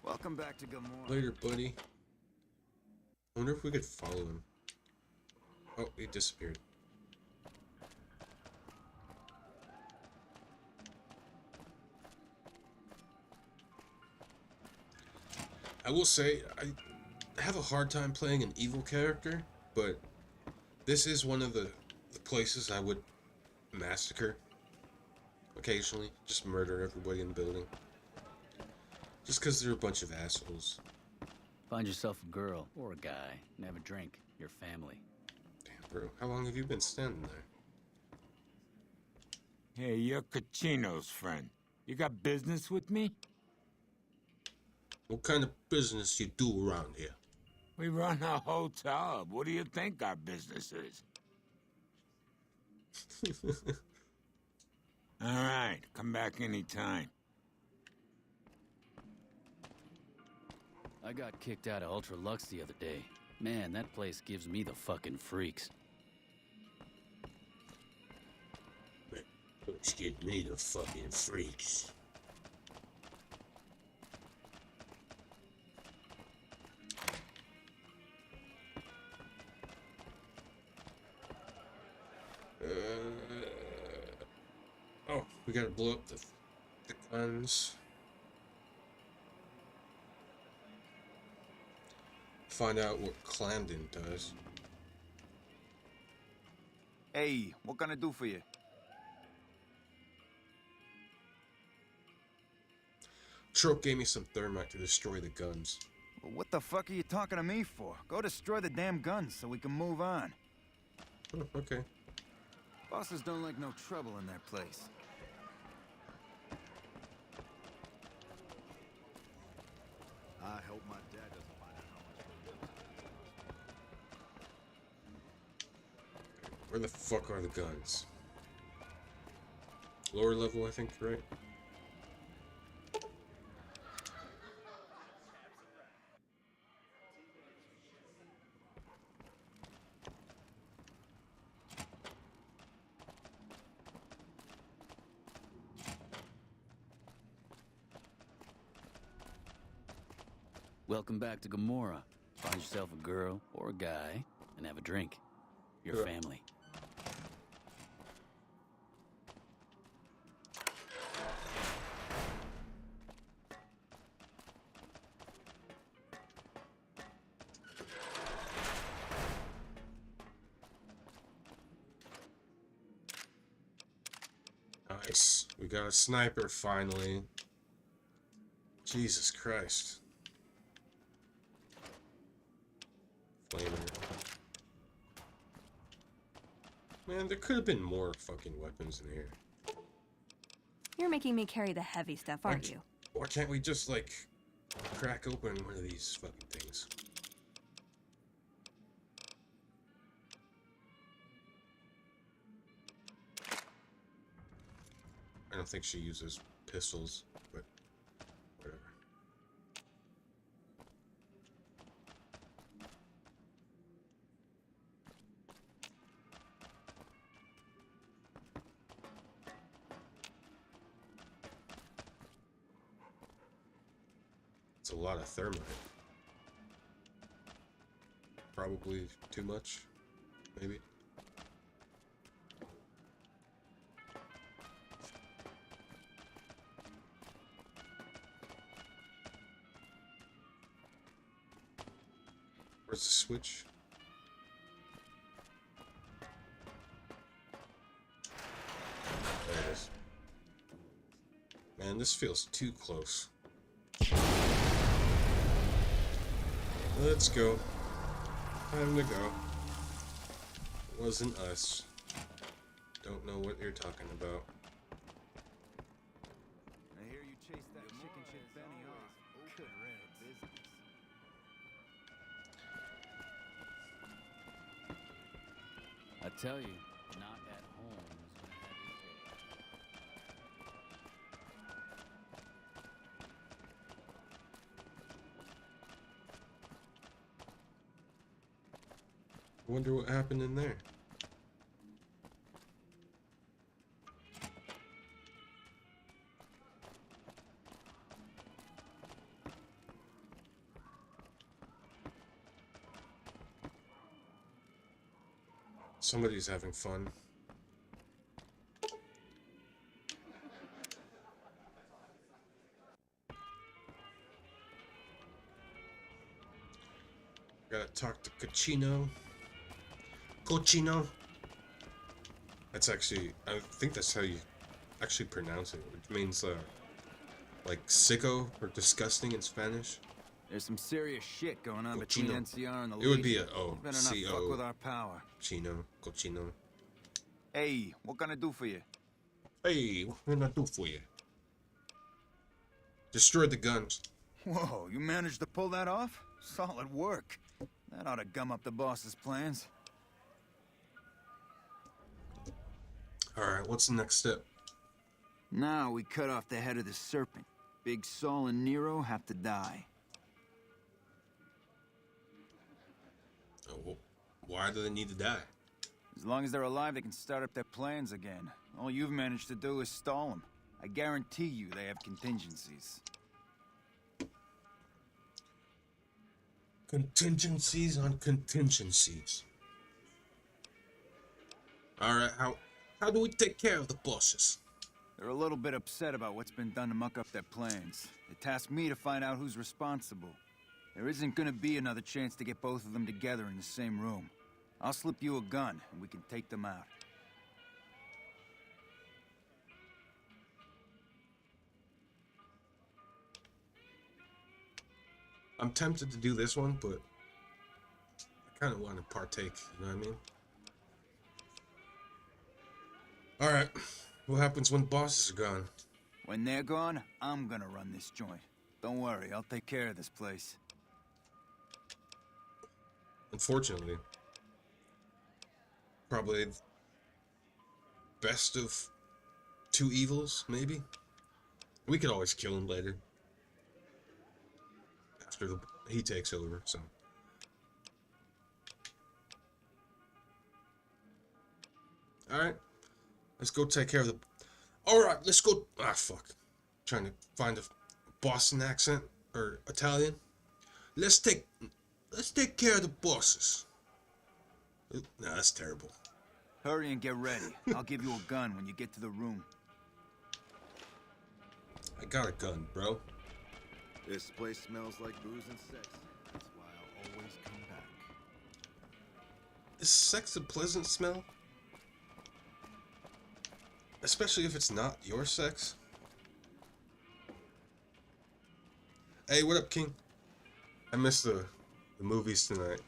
Welcome back to Gomorrah. Later, buddy. I wonder if we could follow him. Oh, he disappeared. I will say, I have a hard time playing an evil character, but this is one of the places I would massacre occasionally. Just murder everybody in the building. Just because they're a bunch of assholes. Find yourself a girl or a guy and have a drink. Your family. Damn, bro. How long have you been standing there? Hey, you're Kachino's friend. You got business with me? What kind of business you do around here? We run a hotel. What do you think our business is? All right, come back anytime. I got kicked out of Ultra Lux the other day. Man, that place gives me the fucking freaks. Let's get me the fucking freaks. Oh, we gotta blow up the guns. Find out what Clandon does. Hey, what can I do for you? Trope gave me some thermite to destroy the guns. Well, what the fuck are you talking to me for? Go destroy the damn guns so we can move on. Oh, okay. Bosses don't like no trouble in their place. I hope my dad doesn't find out how much we're living. Where the fuck are the guns? Lower level, I think, right? Welcome back to Gomorrah. Find yourself a girl or a guy and have a drink. Your Yeah. family. Nice. We got a sniper finally. Jesus Christ. Flamer. Man, there could have been more fucking weapons in here. You're making me carry the heavy stuff, aren't you? Why can't we just, like, crack open one of these fucking things? I don't think she uses pistols, but whatever. It's a lot of thermite. Probably too much, maybe. Where's the switch? There it is. Man, this feels too close. Let's go. Time to go. Wasn't us. Don't know what you're talking about. I hear you chased that chicken shit Benny off. Good business. I tell you, not at home is gonna have his Wonder what happened in there. Somebody's having fun. Gotta talk to Cochino. Cochino. That's actually, I think that's how you actually pronounce it. It means like sicko or disgusting in Spanish. There's some serious shit going on Cochino. between NCR and the It would be Legion. a O. Better not C-O. fuck with our power. Chino. Cochino. Hey, what can I do for you? Hey, what can I do for you? Destroyed the guns. Whoa, you managed to pull that off? Solid work. That ought to gum up the boss's plans. Alright, what's the next step? Now we cut off the head of the serpent. Big Saul and Nero have to die. Oh, why do they need to die? As long as they're alive, they can start up their plans again. All you've managed to do is stall them. I guarantee you they have contingencies. Contingencies on contingencies. Alright, how do we take care of the bosses? They're a little bit upset about what's been done to muck up their plans. They tasked me to find out who's responsible. There isn't gonna be another chance to get both of them together in the same room. I'll slip you a gun, and we can take them out. I'm tempted to do this one, but I kind of want to partake, you know what I mean? Alright, what happens when the bosses are gone? When they're gone, I'm gonna run this joint. Don't worry, I'll take care of this place. Unfortunately. Probably best of two evils, maybe? We could always kill him later. After he takes over, so. Alright. Let's go take care of the... Alright, let's go... Ah, fuck. Trying to find a Boston accent, or Italian. Let's take care of the bosses. Nah, that's terrible. Hurry and get ready. I'll give you a gun when you get to the room. I got a gun, bro. This place smells like booze and sex. That's why I'll always come back. Is sex a pleasant smell? Especially if it's not your sex. Hey, what up, King? I missed the movies tonight.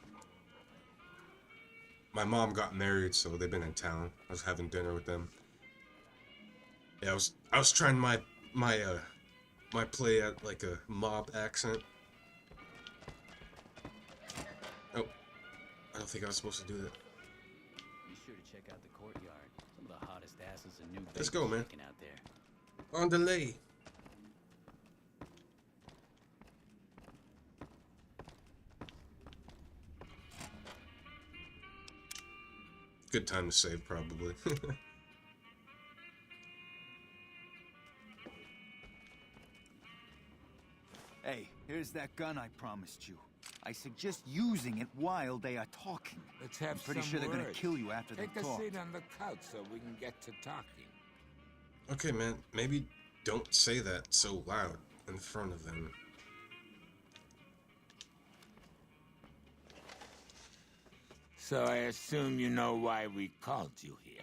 My mom got married, so they've been in town. I was having dinner with them. Yeah, I was trying my play at like a mob accent. Oh, I don't think I was supposed to do that. Be sure to check out the courtyard. Some of the hottest asses and new Let's go, man. out there. On delay. Good time to save, probably. Hey, here's that gun I promised you. I suggest using it while they are talking. Let's have I'm pretty some sure they're gonna words. kill you after Take they a talk. seat on the couch so we can get to talking. Okay, man, maybe don't say that so loud in front of them. So I assume you know why we called you here.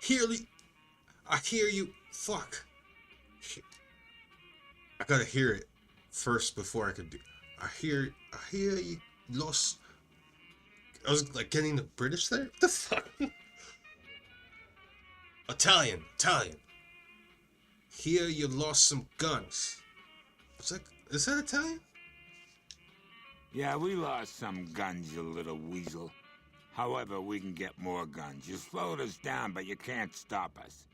Healy, I hear you. Fuck. I gotta hear it first before I could do. I hear you lost. I was like getting the British there. What the fuck? Italian. Hear you lost some guns. What's that? Is that Italian? Yeah, we lost some guns, you little weasel. However, we can get more guns. You slowed us down, but you can't stop us.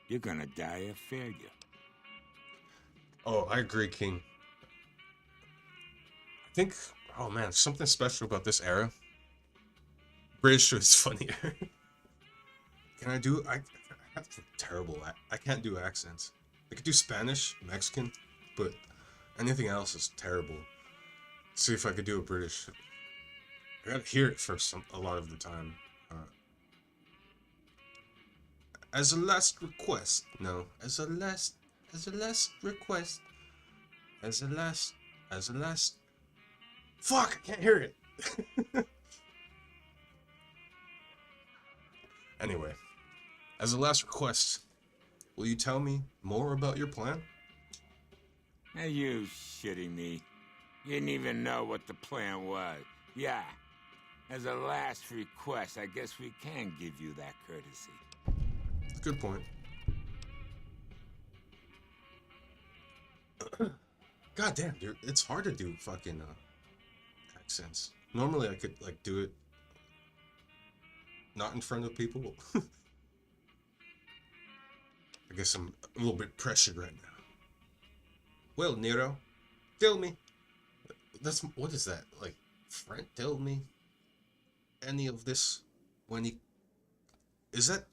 You're gonna die of failure. Oh, I agree, King. I think, oh man, something special about this era. British was funnier. Can I do? I have terrible. I can't do accents. I could do Spanish, Mexican, but anything else is terrible. See if I could do a British. I gotta hear it first a lot of the time. As a last request, no. As a last request. As a last. Fuck! I can't hear it. Anyway, as a last request, will you tell me more about your plan? Are you shitting me? You didn't even know what the plan was. Yeah. As a last request, I guess we can give you that courtesy. Good point. God damn, dude, it's hard to do fucking accents. Normally I could like do it not in front of people. I guess I'm a little bit pressured right now. Well, Nero, tell me. What is that? Like, friend, tell me any of this when he... Is that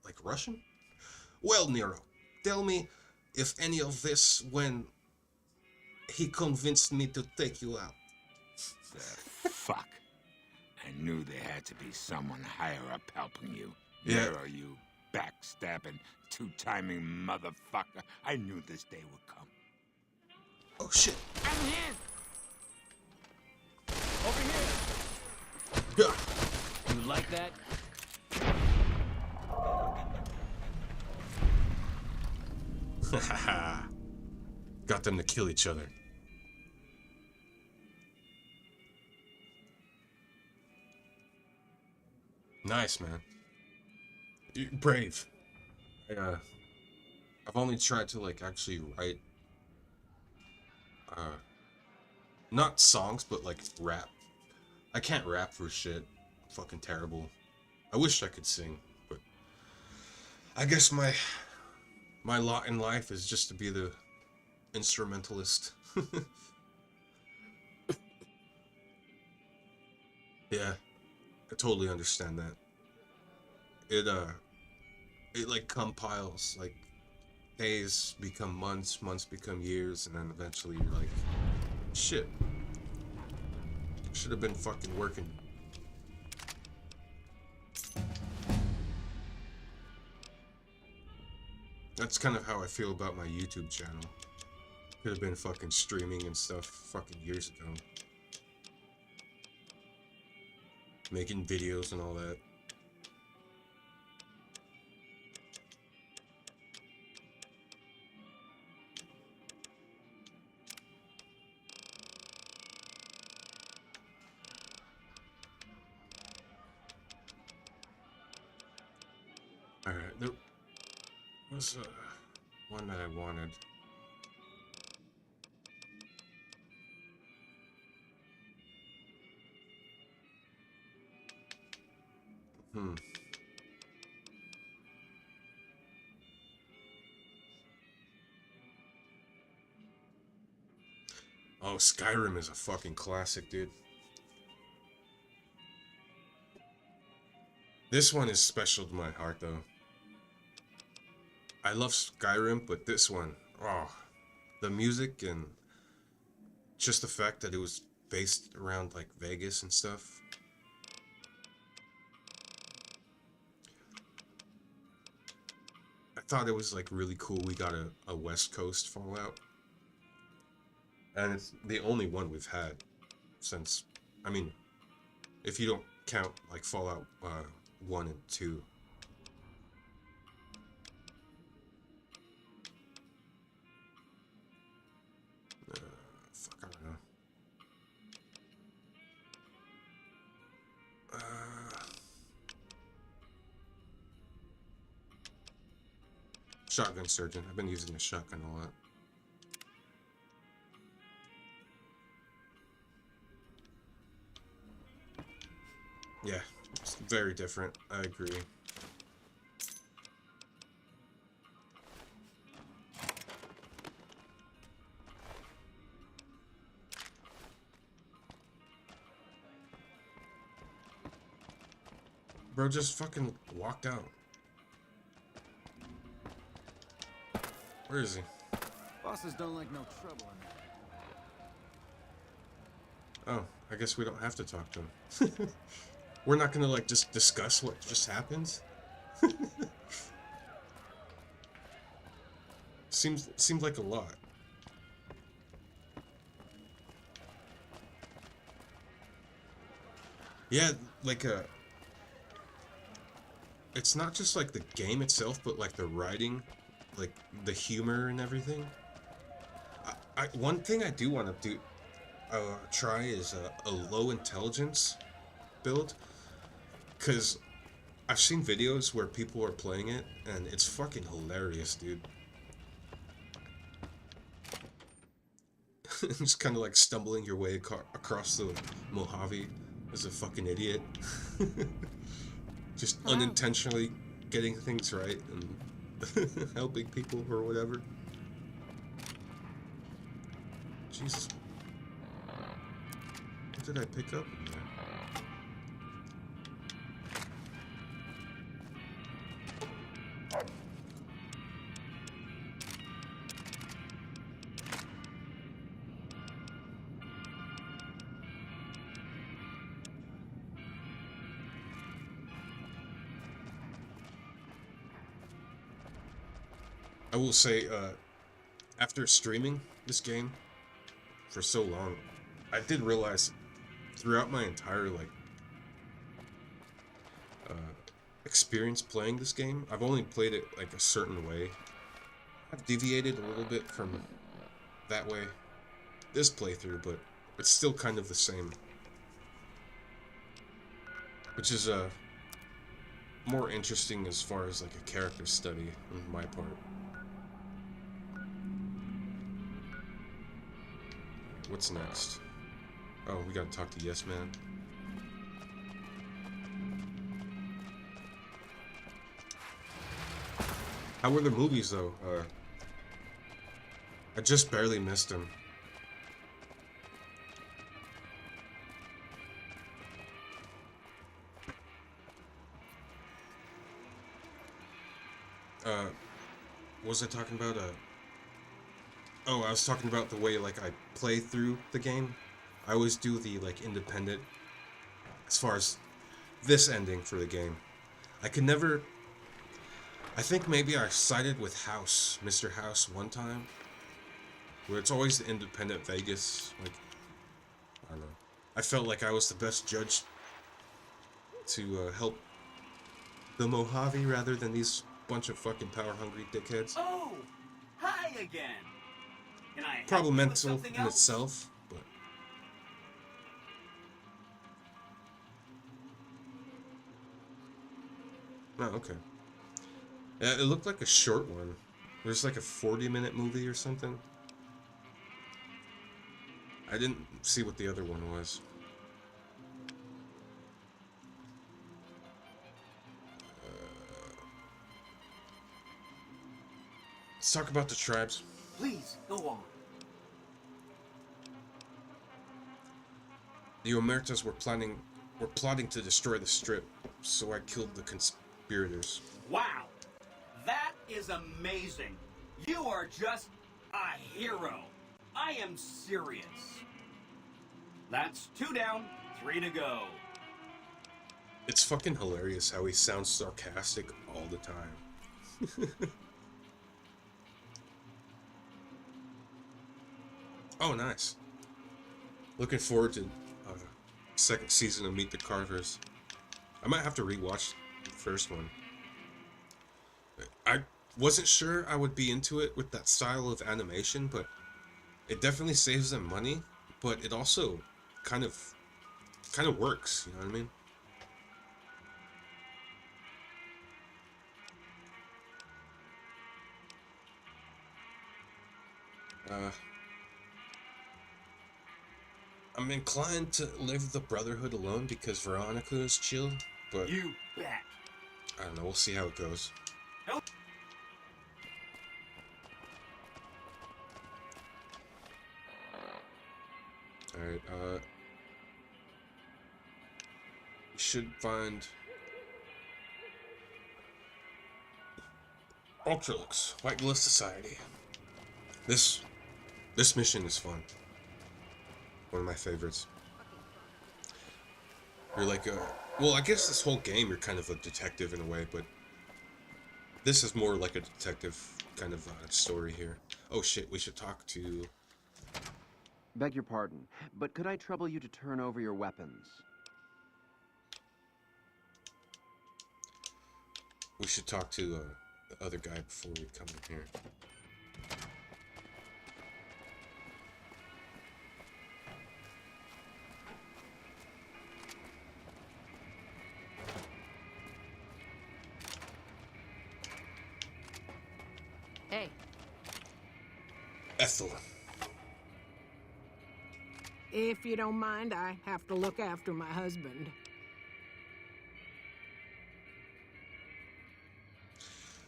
like Russian? Well, Nero, tell me if any of this when he convinced me to take you out. The fuck? I knew there had to be someone higher up helping you. Yeah. Nero, you backstabbing, two-timing motherfucker. I knew this day would come. Oh shit. I'm here! Over here! Yeah. You like that? Got them to kill each other. Nice, man. You're brave. I've only tried to like actually write not songs but like rap. I can't rap for shit. Fucking terrible. I wish I could sing, but I guess my lot in life is just to be the instrumentalist. Yeah, I totally understand that. It like compiles, like days become months, months become years, and then eventually you're like, shit, should have been fucking working. That's kind of how I feel about my YouTube channel. Could have been fucking streaming and stuff fucking years ago. Making videos and all that. Alright, there was one that I wanted. Oh, Skyrim is a fucking classic, dude. This one is special to my heart, though. I love Skyrim, but this one, oh, the music and just the fact that it was based around like Vegas and stuff. I thought it was like really cool. We got a West Coast Fallout. And it's the only one we've had since, I mean, if you don't count like Fallout 1 and 2. Shotgun surgeon. I've been using the shotgun a lot. Yeah, it's very different. I agree. Bro just fucking walked out. Where is he? Bosses don't like no trouble in there. Oh, I guess we don't have to talk to him. We're not gonna like just discuss what just happened. Seems like a lot. Yeah, like it's not just like the game itself, but like the writing, like the humor and everything. One thing I do want to try is a low intelligence build, because I've seen videos where people are playing it and it's fucking hilarious, dude. Just kind of like stumbling your way across the Mojave as a fucking idiot. Just unintentionally getting things right and helping people or whatever. Jesus. What did I pick up in there? I will say, after streaming this game for so long, I did realize throughout my entire experience playing this game, I've only played it like a certain way. I've deviated a little bit from that way this playthrough, but it's still kind of the same, which is more interesting as far as like a character study on my part. What's next? Oh, we gotta talk to Yes Man. How were the movies, though? I just barely missed them. What was I talking about? Oh, I was talking about the way, like, I play through the game. I always do the, like, independent, as far as this ending for the game. I could never... I think maybe I sided with House, Mr. House, one time, where it's always the independent Vegas, like, I don't know. I felt like I was the best judge to help the Mojave rather than these bunch of fucking power-hungry dickheads. Oh, hi again. Can I help you with Problematic something in else? itself, but... Oh, okay. Yeah, it looked like a short one. There's like a 40-minute movie or something. I didn't see what the other one was. Let's talk about the tribes. Please, go on. The Omertas were plotting to destroy the strip, so I killed the conspirators. Wow, that is amazing. You are just a hero. I am serious. That's 2 down, 3 to go. It's fucking hilarious how he sounds sarcastic all the time. Oh, nice. Looking forward to second season of Meet the Carvers. I might have to rewatch the first one. I wasn't sure I would be into it with that style of animation, but it definitely saves them money, but it also kind of works, you know what I mean? I'm inclined to leave the Brotherhood alone because Veronica is chill, but You bet. I don't know. We'll see how it goes. Nope. All right. You should find Ultralux, Whitelist Society. This mission is fun. One of my favorites. You're like well, I guess this whole game you're kind of a detective in a way, but this is more like a detective kind of story here. Oh shit, we should talk to... Beg your pardon, but could I trouble you to turn over your weapons? We should talk to the other guy before we come in here. Hey. Ethel. If you don't mind, I have to look after my husband.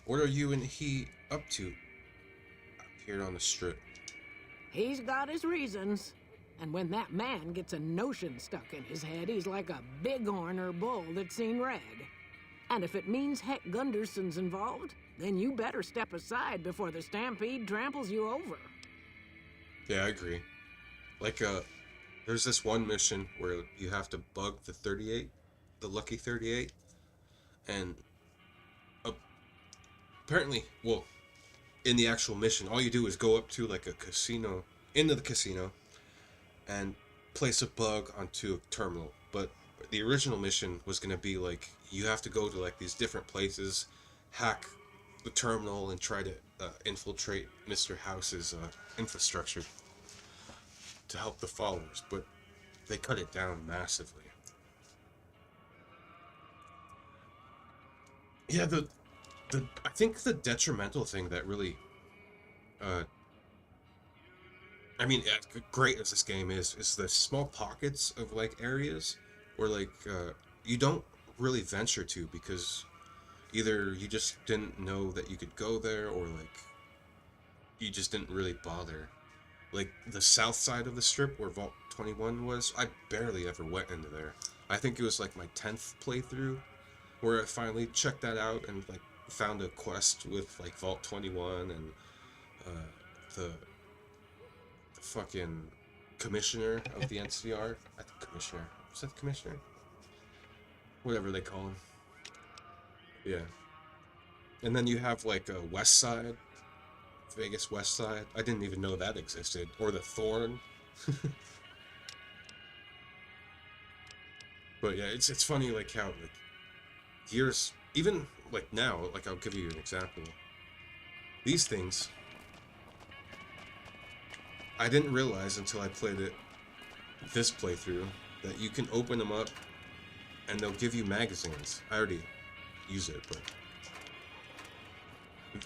What are you and he up to out here on the strip? He's got his reasons. And when that man gets a notion stuck in his head, he's like a bighorn or bull that's seen red. And if it means Heck Gunderson's involved, then you better step aside before the stampede tramples you over. Yeah, I agree. Like, there's this one mission where you have to bug the 38, the Lucky 38, and apparently, well, in the actual mission, all you do is go up to like a casino, into the casino, and place a bug onto a terminal. But the original mission was going to be like, you have to go to like these different places, hack the terminal, and try to infiltrate Mr. House's infrastructure to help the followers, but they cut it down massively. Yeah, I think the detrimental thing that really, I mean, as great as this game is the small pockets of like areas where like you don't really venture to because either you just didn't know that you could go there, or like you just didn't really bother. Like the south side of the strip where Vault 21 was, I barely ever went into there. I think it was like my 10th playthrough where I finally checked that out and like found a quest with like Vault 21 and the fucking commissioner of the NCR. I think commissioner. Was that the commissioner? Whatever they call him. Yeah. And then you have like a West Side. Vegas West Side. I didn't even know that existed. Or the Thorn. But yeah, it's funny like how like years, even like now, like I'll give you an example. These things I didn't realize until I played it this playthrough that you can open them up and they'll give you magazines. I already use it, but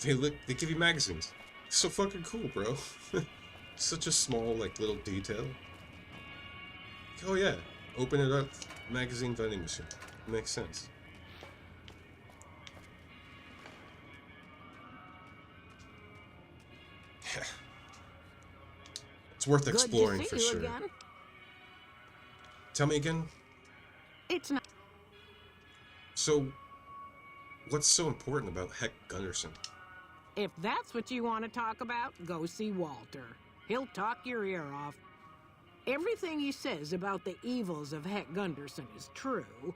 they give you magazines. So fucking cool, bro. Such a small, like, little detail. Oh yeah, open it up, magazine vending machine. Makes sense. Yeah. It's worth exploring for sure. Again. Tell me again. It's not. So, what's so important about Heck Gunderson? If that's what you want to talk about, go see Walter. He'll talk your ear off. Everything he says about the evils of Heck Gunderson is true,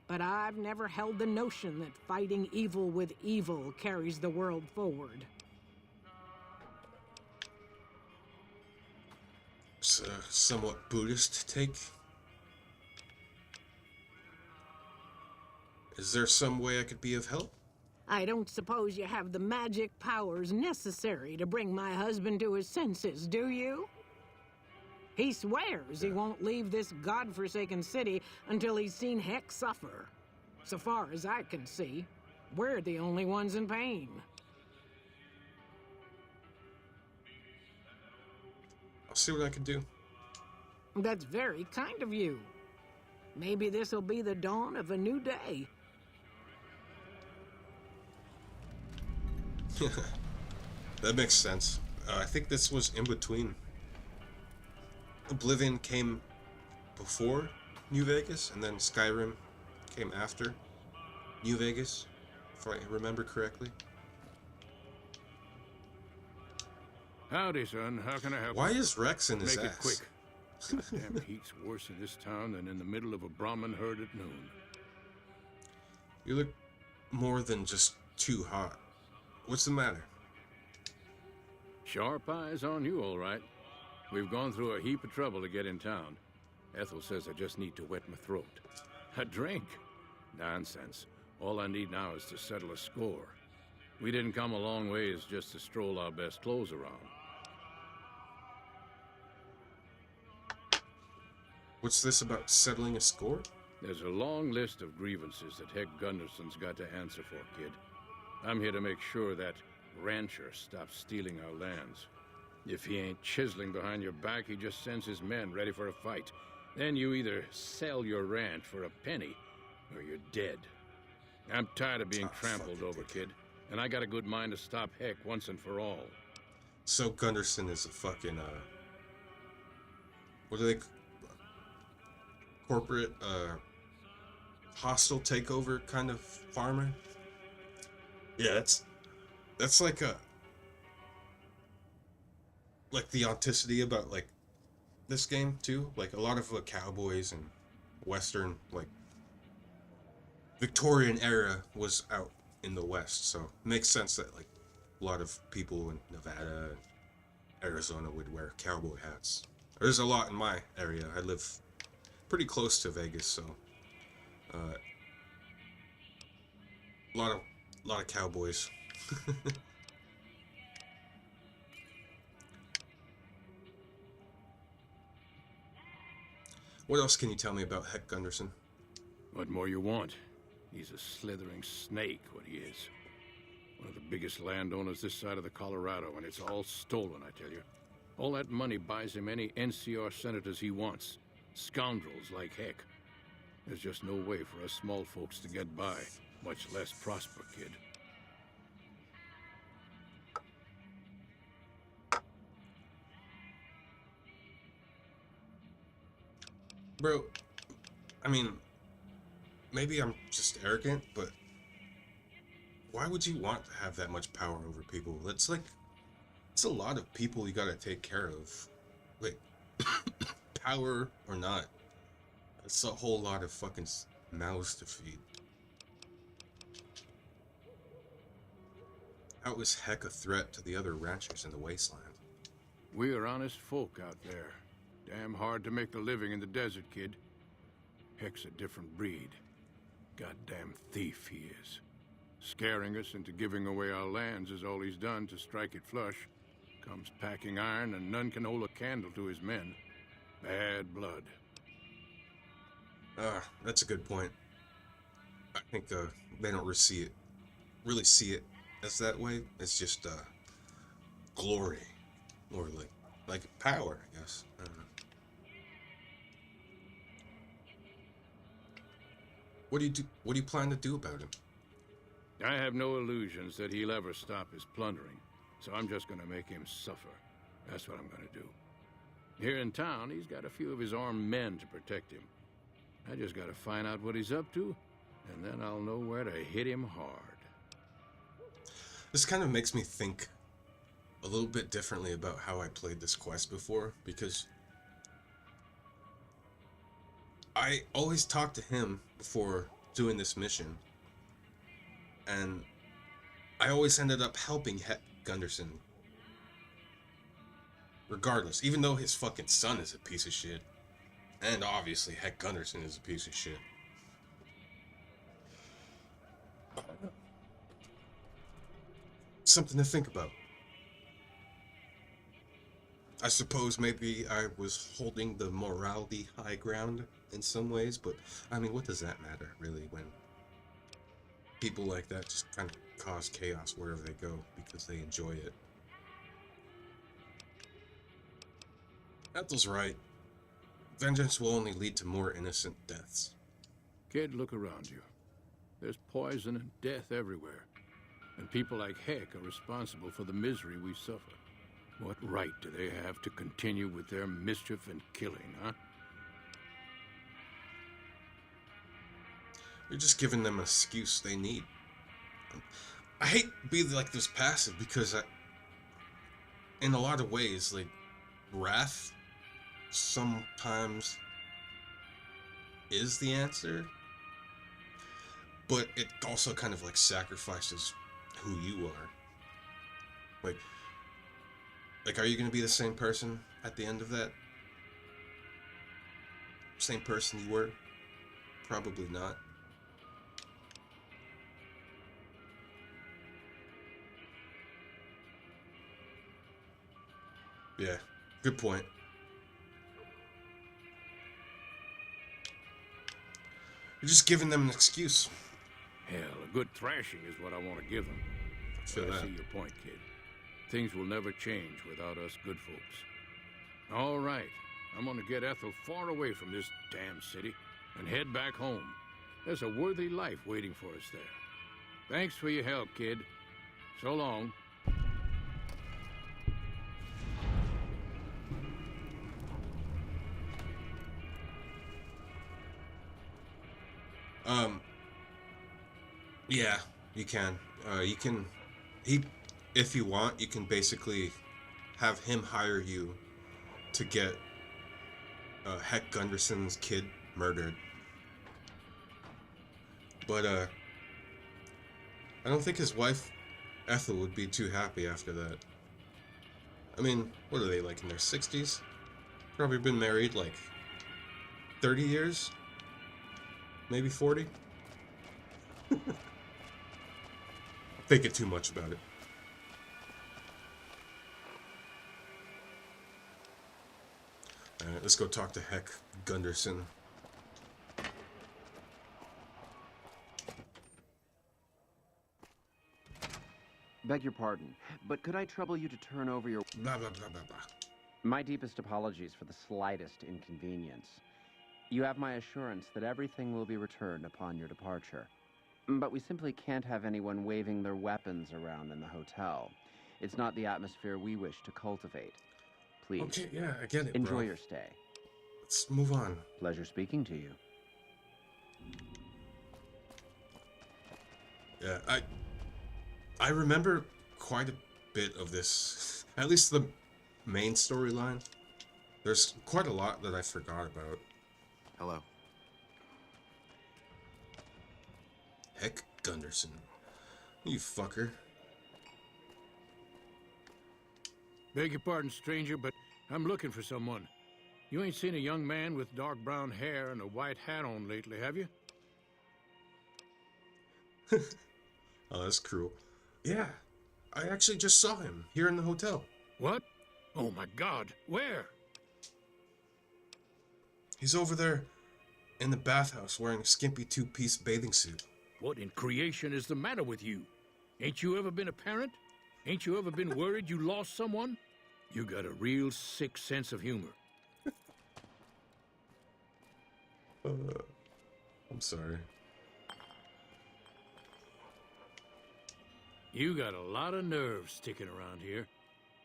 but I've never held the notion that fighting evil with evil carries the world forward. It's a somewhat Buddhist take. Is there some way I could be of help? I don't suppose you have the magic powers necessary to bring my husband to his senses, do you? He swears he won't leave this godforsaken city until he's seen Heck suffer. So far as I can see, we're the only ones in pain. see what I can do. That's very kind of you. Maybe this'll be the dawn of a new day. That makes sense. I think this was in between. Oblivion came before New Vegas, and then Skyrim came after New Vegas, if I remember correctly. Howdy, son. How can I help you? Why is Rex in his Make ass? it quick. Goddamn heat's worse in this town than in the middle of a Brahmin herd at noon. You look more than just too hot. What's the matter? Sharp eyes on you, all right. We've gone through a heap of trouble to get in town. Ethel says I just need to wet my throat. A drink? Nonsense. All I need now is to settle a score. We didn't come a long ways just to stroll our best clothes around. What's this about settling a score? There's a long list of grievances that Heck Gunderson's got to answer for, kid. I'm here to make sure that rancher stops stealing our lands. If he ain't chiseling behind your back, he just sends his men ready for a fight. Then you either sell your ranch for a penny, or you're dead. I'm tired of being trampled over, kid. And I got a good mind to stop Heck once and for all. So Gunderson is a fucking, what are they? Corporate, hostile takeover kind of farmer? Yeah, that's like the authenticity about, like, this game, too. Like, a lot of cowboys and Western, like, Victorian era was out in the West, so it makes sense that, like, a lot of people in Nevada and Arizona would wear cowboy hats. There's a lot in my area. I live pretty close to Vegas, so a lot of cowboys. What else can you tell me about Heck Gunderson? What more you want? He's a slithering snake, what he is. One of the biggest landowners this side of the Colorado, and it's all stolen, I tell you. All that money buys him any NCR senators he wants. Scoundrels like Heck. There's just no way for us small folks to get by, much less prosper, kid. Bro, I mean, maybe I'm just arrogant, but why would you want to have that much power over people? It's like, it's a lot of people you gotta take care of. Like, power or not, it's a whole lot of fucking mouths to feed. How is Heck a threat to the other ranchers in the wasteland? We are honest folk out there. Damn hard to make a living in the desert, kid. Heck's a different breed. Goddamn thief he is. Scaring us into giving away our lands is all he's done to strike it flush. Comes packing iron and none can hold a candle to his men. Bad blood. That's a good point. I think they don't really see it as that way. It's just glory, or like power, I guess. I don't know. What do you plan to do about him? I have no illusions that he'll ever stop his plundering, so I'm just gonna make him suffer. That's what I'm gonna do. Here in town, he's got a few of his armed men to protect him. I just gotta find out what he's up to, and then I'll know where to hit him hard. This kind of makes me think a little bit differently about how I played this quest before, because I always talked to him before doing this mission, and I always ended up helping Heck Gunderson. Regardless, even though his fucking son is a piece of shit. And obviously Heck Gunderson is a piece of shit. Something to think about. I suppose maybe I was holding the morality high ground in some ways, but I mean, what does that matter, really, when people like that just kind of cause chaos wherever they go because they enjoy it? Ethel's right. Vengeance will only lead to more innocent deaths. Kid, look around you. There's poison and death everywhere. And people like Heck are responsible for the misery we suffer. What right do they have to continue with their mischief and killing, huh? You're just giving them an excuse they need. I hate being like this passive because in a lot of ways, like, wrath sometimes is the answer, but it also kind of like sacrifices who you are. Like, are you going to be the same person at the end of that? Same person you were? Probably not. Yeah, good point. You're just giving them an excuse. Hell, a good thrashing is what I want to give them. But I see your point, kid. Things will never change without us good folks. All right, I'm gonna get Ethel far away from this damn city and head back home. There's a worthy life waiting for us there. Thanks for your help, kid. So long. Yeah, you can. If you want, you can basically have him hire you to get Heck Gunderson's kid murdered. But, I don't think his wife, Ethel, would be too happy after that. I mean, what are they, like, in their 60s? Probably been married, like, 30 years? Maybe 40? Thinking too much about it. Alright, let's go talk to Heck Gunderson. Beg your pardon, but could I trouble you to turn over your... Blah, blah, blah, blah, blah. My deepest apologies for the slightest inconvenience. You have my assurance that everything will be returned upon your departure. But we simply can't have anyone waving their weapons around in the hotel. It's not the atmosphere we wish to cultivate. Please. Okay, yeah, I get it, Enjoy bro. your stay. Let's move on. Pleasure speaking to you. Yeah, I remember quite a bit of this, at least the main storyline. There's quite a lot that I forgot about. Hello. Heck Gunderson. You fucker. Beg your pardon, stranger, but I'm looking for someone. You ain't seen a young man with dark brown hair and a white hat on lately, have you? Oh, that's cruel. Yeah, I actually just saw him here in the hotel. What? Oh my God, where? He's over there in the bathhouse wearing a skimpy two-piece bathing suit. What in creation is the matter with you? Ain't you ever been a parent? Ain't you ever been worried you lost someone? You got a real sick sense of humor. I'm sorry. You got a lot of nerve sticking around here.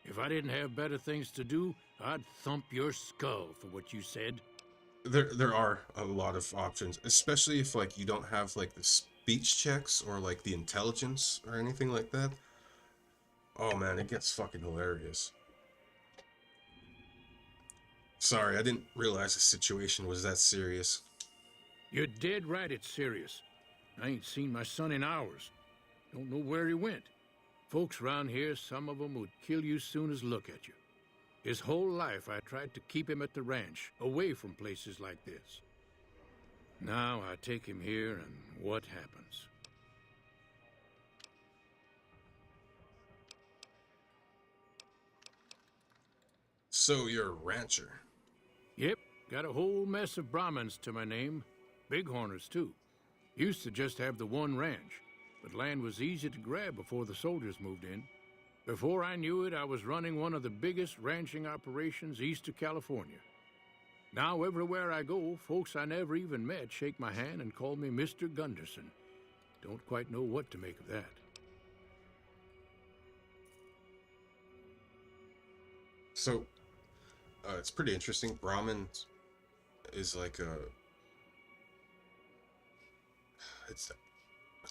If I didn't have better things to do, I'd thump your skull for what you said. There are a lot of options, especially if, like, you don't have, like, the speech checks or, like, the intelligence or anything like that. Oh, man, it gets fucking hilarious. Sorry, I didn't realize the situation was that serious. You're dead right, it's serious. I ain't seen my son in hours. Don't know where he went. Folks around here, some of them would kill you soon as look at you. His whole life I tried to keep him at the ranch, away from places like this. Now I take him here, and what happens? So you're a rancher? Yep, got a whole mess of Brahmins to my name. Bighorners, too. Used to just have the one ranch, but land was easy to grab before the soldiers moved in. Before I knew it, I was running one of the biggest ranching operations east of California. Now, everywhere I go, folks I never even met shake my hand and call me Mr. Gunderson. Don't quite know what to make of that. So, it's pretty interesting. Brahmin is like a... It's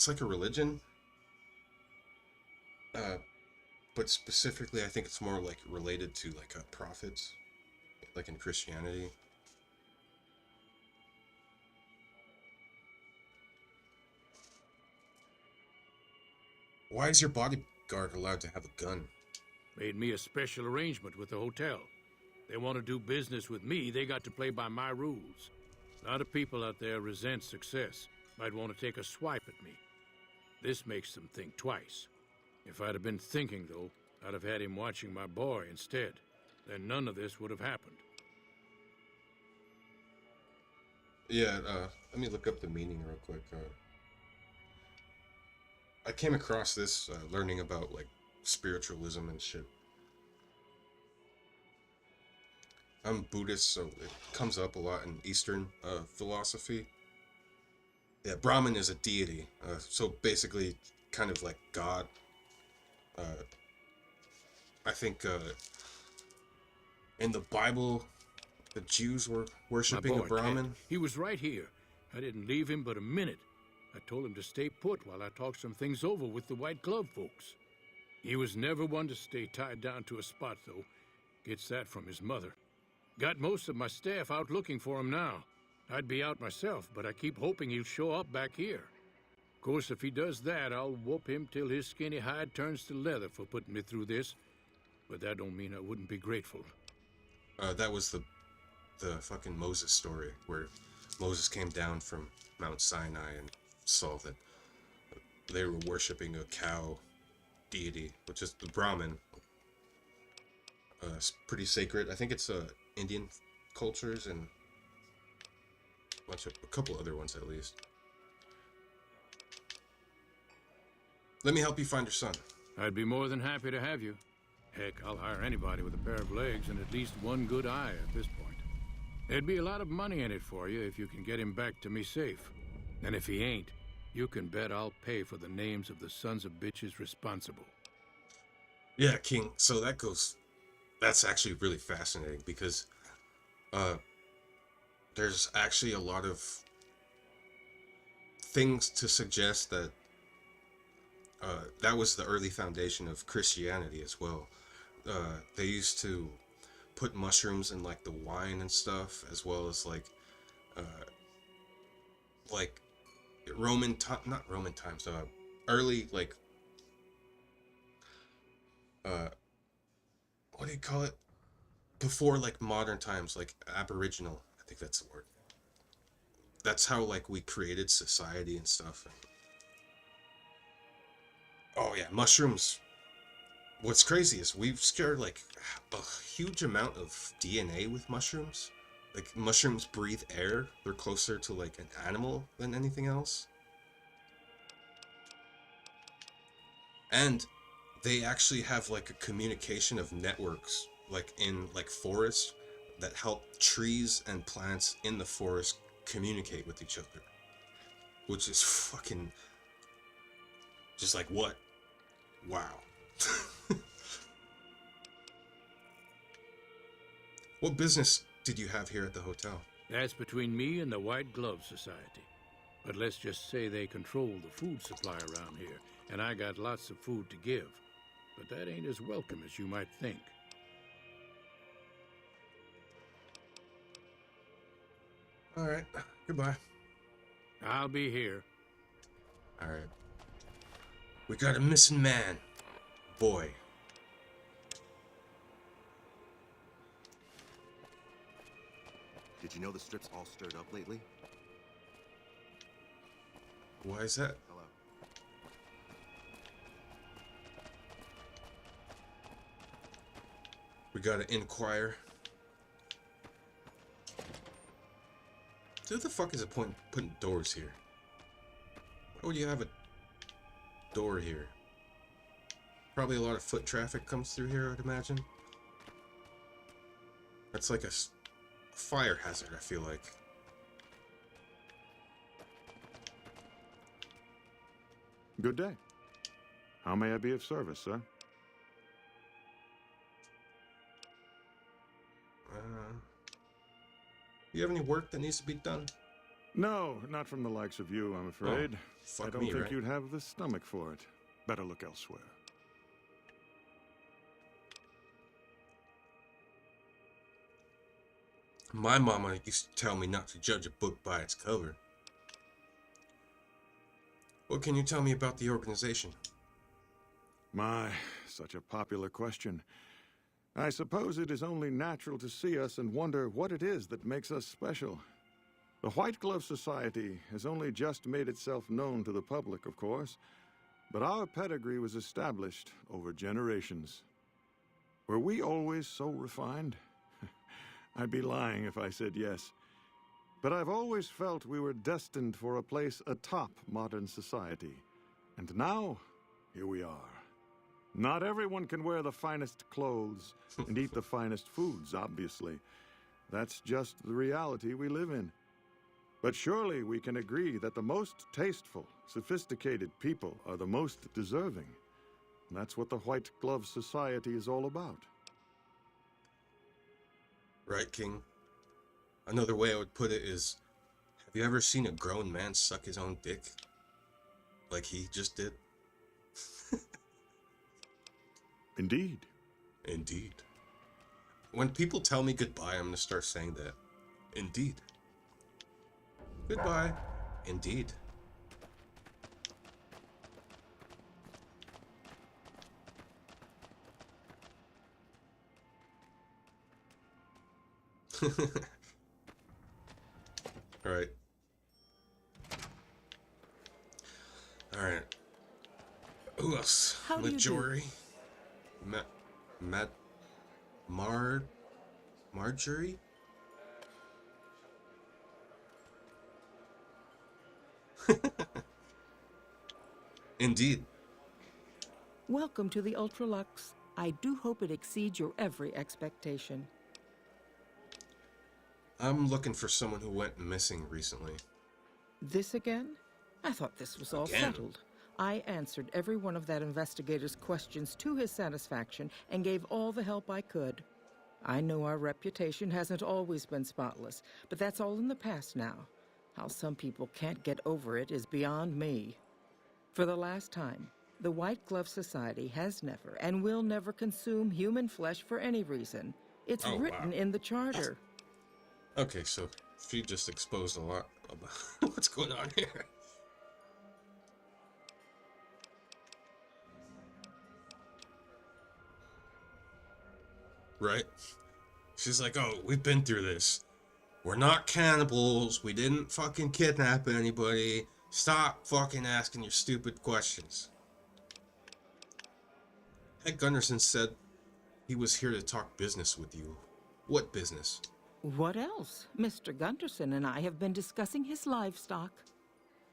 like a religion. But specifically, I think it's more like related to like prophets, like in Christianity. Why is your bodyguard allowed to have a gun? Made me a special arrangement with the hotel. They want to do business with me, they got to play by my rules. A lot of people out there resent success. Might want to take a swipe at me. This makes them think twice. If I'd have been thinking, though, I'd have had him watching my boy instead. Then none of this would have happened. Yeah, let me look up the meaning real quick. I came across this learning about like spiritualism and shit. I'm Buddhist, so it comes up a lot in Eastern philosophy. Yeah, Brahman is a deity, so basically kind of like God. I think in the Bible, the Jews were worshipping a Brahmin. Ted, he was right here. I didn't leave him but a minute. I told him to stay put while I talked some things over with the White Glove folks. He was never one to stay tied down to a spot, though. Gets that from his mother. Got most of my staff out looking for him now. I'd be out myself, but I keep hoping he'll show up back here. Of course, if he does that, I'll whoop him till his skinny hide turns to leather for putting me through this. But that don't mean I wouldn't be grateful. That was the fucking Moses story, where Moses came down from Mount Sinai and saw that they were worshipping a cow deity, which is the Brahmin. It's pretty sacred. I think it's Indian cultures and a couple other ones at least. Let me help you find your son. I'd be more than happy to have you. Heck, I'll hire anybody with a pair of legs and at least one good eye at this point. There'd be a lot of money in it for you if you can get him back to me safe. And if he ain't, you can bet I'll pay for the names of the sons of bitches responsible. Yeah, King. So that's actually really fascinating because there's actually a lot of things to suggest that that was the early foundation of Christianity as well. They used to put mushrooms in like the wine and stuff, as well as like not Roman times, early like what do you call it? Before like modern times, like Aboriginal, I think that's the word. That's how like we created society and stuff. Oh yeah, mushrooms. What's crazy is we've scared like a huge amount of DNA with mushrooms. Like mushrooms breathe air. They're closer to like an animal than anything else. And they actually have like a communication of networks, like in like forests, that help trees and plants in the forest communicate with each other. Which is fucking just like what? Wow. What business did you have here at the hotel? That's between me and the White Glove Society. But let's just say they control the food supply around here, and I got lots of food to give. But that ain't as welcome as you might think. All right. Goodbye. I'll be here. All right. We got a missing man. Boy. Did you know the strip's all stirred up lately? Why is that? Hello. We gotta inquire. Who the fuck is the point putting doors here? Why would you have a door here? Probably a lot of foot traffic comes through here, I'd imagine. That's like a fire hazard, I feel like. Good day. How may I be of service, sir? You have any work that needs to be done? No, not from the likes of you, I'm afraid. Fuck I don't me, think right? you'd have the stomach for it. Better look elsewhere. My mama used to tell me not to judge a book by its cover. What can you tell me about the organization? My, such a popular question. I suppose it is only natural to see us and wonder what it is that makes us special. The White Glove Society has only just made itself known to the public, of course, but our pedigree was established over generations. Were we always so refined? I'd be lying if I said yes. But I've always felt we were destined for a place atop modern society. And now, here we are. Not everyone can wear the finest clothes and eat the finest foods, obviously. That's just the reality we live in. But surely we can agree that the most tasteful, sophisticated people are the most deserving. And that's what the White Glove Society is all about. Right, King? Another way I would put it is, have you ever seen a grown man suck his own dick? Like he just did? Indeed. Indeed. When people tell me goodbye, I'm gonna start saying that. Indeed. Goodbye. Indeed. Alright. Alright. Who else? How do you do? Marjorie? Marjorie? Indeed. Welcome to the Ultralux. I do hope it exceeds your every expectation. I'm looking for someone who went missing recently. This again? I thought this was all Again? settled. I answered every one of that investigator's questions to his satisfaction and gave all the help I could. I know our reputation hasn't always been spotless, but that's all in the past now. How some people can't get over it is beyond me. For the last time, the White Glove Society has never and will never consume human flesh for any reason. It's written in the charter. Okay, so she just exposed a lot about what's going on here. Right? She's like, oh, we've been through this. We're not cannibals. We didn't fucking kidnap anybody. Stop fucking asking your stupid questions. Ed Gunderson said he was here to talk business with you. What business? What else? Mr. Gunderson and I have been discussing his livestock.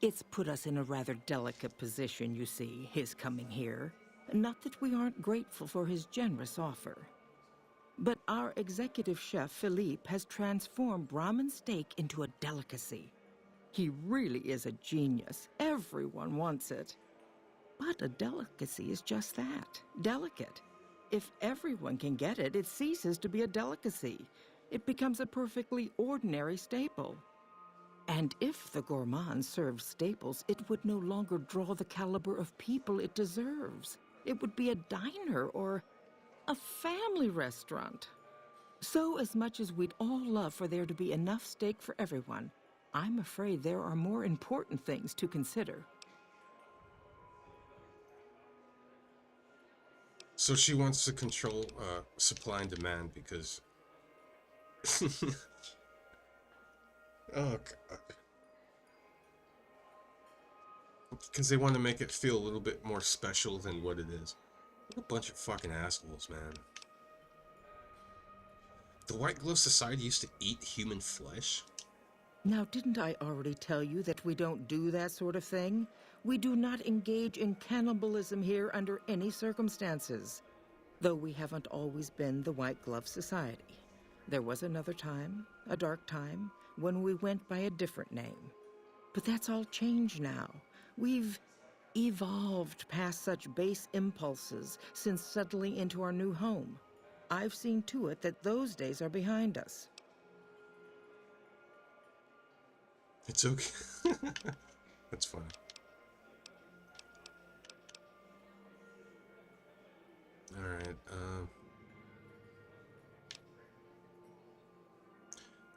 It's put us in a rather delicate position, you see, his coming here. Not that we aren't grateful for his generous offer. But our executive chef, Philippe, has transformed Brahmin steak into a delicacy. He really is a genius. Everyone wants it. But a delicacy is just that, delicate. If everyone can get it, it ceases to be a delicacy. It becomes a perfectly ordinary staple. And if the gourmand served staples, it would no longer draw the caliber of people it deserves. It would be a diner or a family restaurant. So as much as we'd all love for there to be enough steak for everyone, I'm afraid there are more important things to consider. So she wants to control supply and demand because... oh, God. Because they want to make it feel a little bit more special than what it is. What a bunch of fucking assholes, man. The White Glove Society used to eat human flesh? Now, didn't I already tell you that we don't do that sort of thing? We do not engage in cannibalism here under any circumstances. Though we haven't always been the White Glove Society. There was another time, a dark time, when we went by a different name. But that's all changed now. We've evolved past such base impulses since settling into our new home. I've seen to it that those days are behind us. It's okay. That's funny. Alright,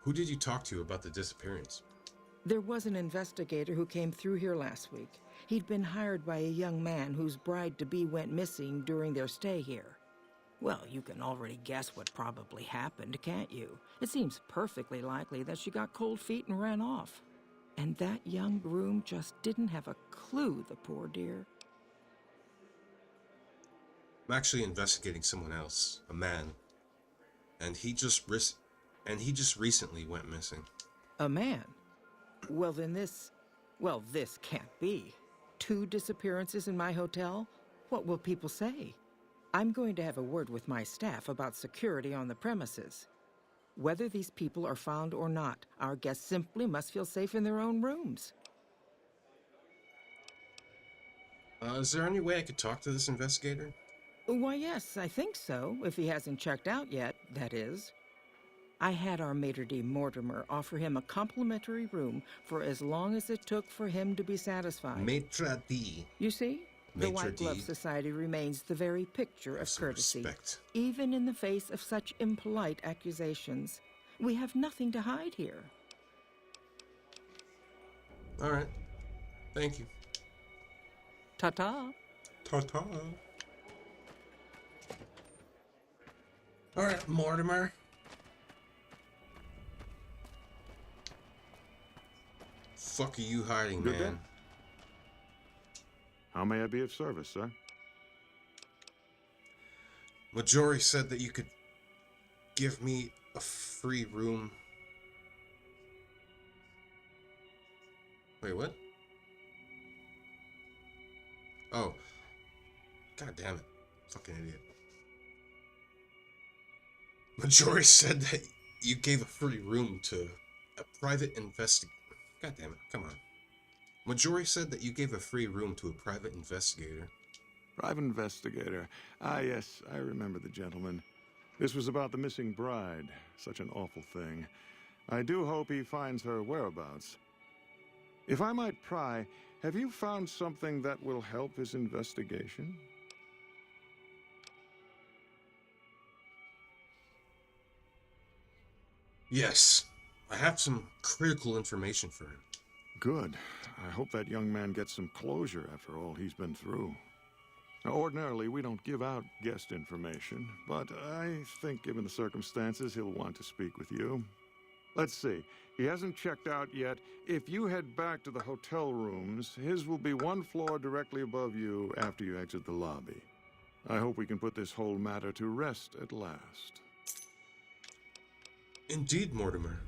who did you talk to about the disappearance? There was an investigator who came through here last week. He'd been hired by a young man whose bride-to-be went missing during their stay here. Well, you can already guess what probably happened, can't you? It seems perfectly likely that she got cold feet and ran off. And that young groom just didn't have a clue, the poor dear. I'm actually investigating someone else, a man, and he just recently went missing. A man? Well, then this can't be. 2 disappearances in my hotel? What will people say? I'm going to have a word with my staff about security on the premises. Whether these people are found or not, our guests simply must feel safe in their own rooms. Is there any way I could talk to this investigator? Why, yes, I think so, if he hasn't checked out yet, that is. I had our maitre d' Mortimer offer him a complimentary room for as long as it took for him to be satisfied. Maitre d'. You see? The Maitre White Glove d'. Society remains the very picture of courtesy, respect. even in the face of such impolite accusations. We have nothing to hide here. All right. Thank you. Ta-ta. Ta-ta. All right, Mortimer. Fuck are you hiding, Good man? day. How may I be of service, sir? Majori said that you could give me a free room. Wait, what? Oh. God damn it. Fucking idiot. Majori said that you gave a free room to a private investigator. God damn it. Come on. Majori said that you gave a free room to a private investigator. Private investigator. Ah, yes, I remember the gentleman. This was about the missing bride. Such an awful thing. I do hope he finds her whereabouts. If I might pry, have you found something that will help his investigation? Yes. I have some critical information for him. Good. I hope that young man gets some closure after all he's been through. Now, ordinarily, we don't give out guest information, but I think given the circumstances, he'll want to speak with you. Let's see. He hasn't checked out yet. If you head back to the hotel rooms, his will be 1 floor directly above you after you exit the lobby. I hope we can put this whole matter to rest at last. Indeed, Mortimer.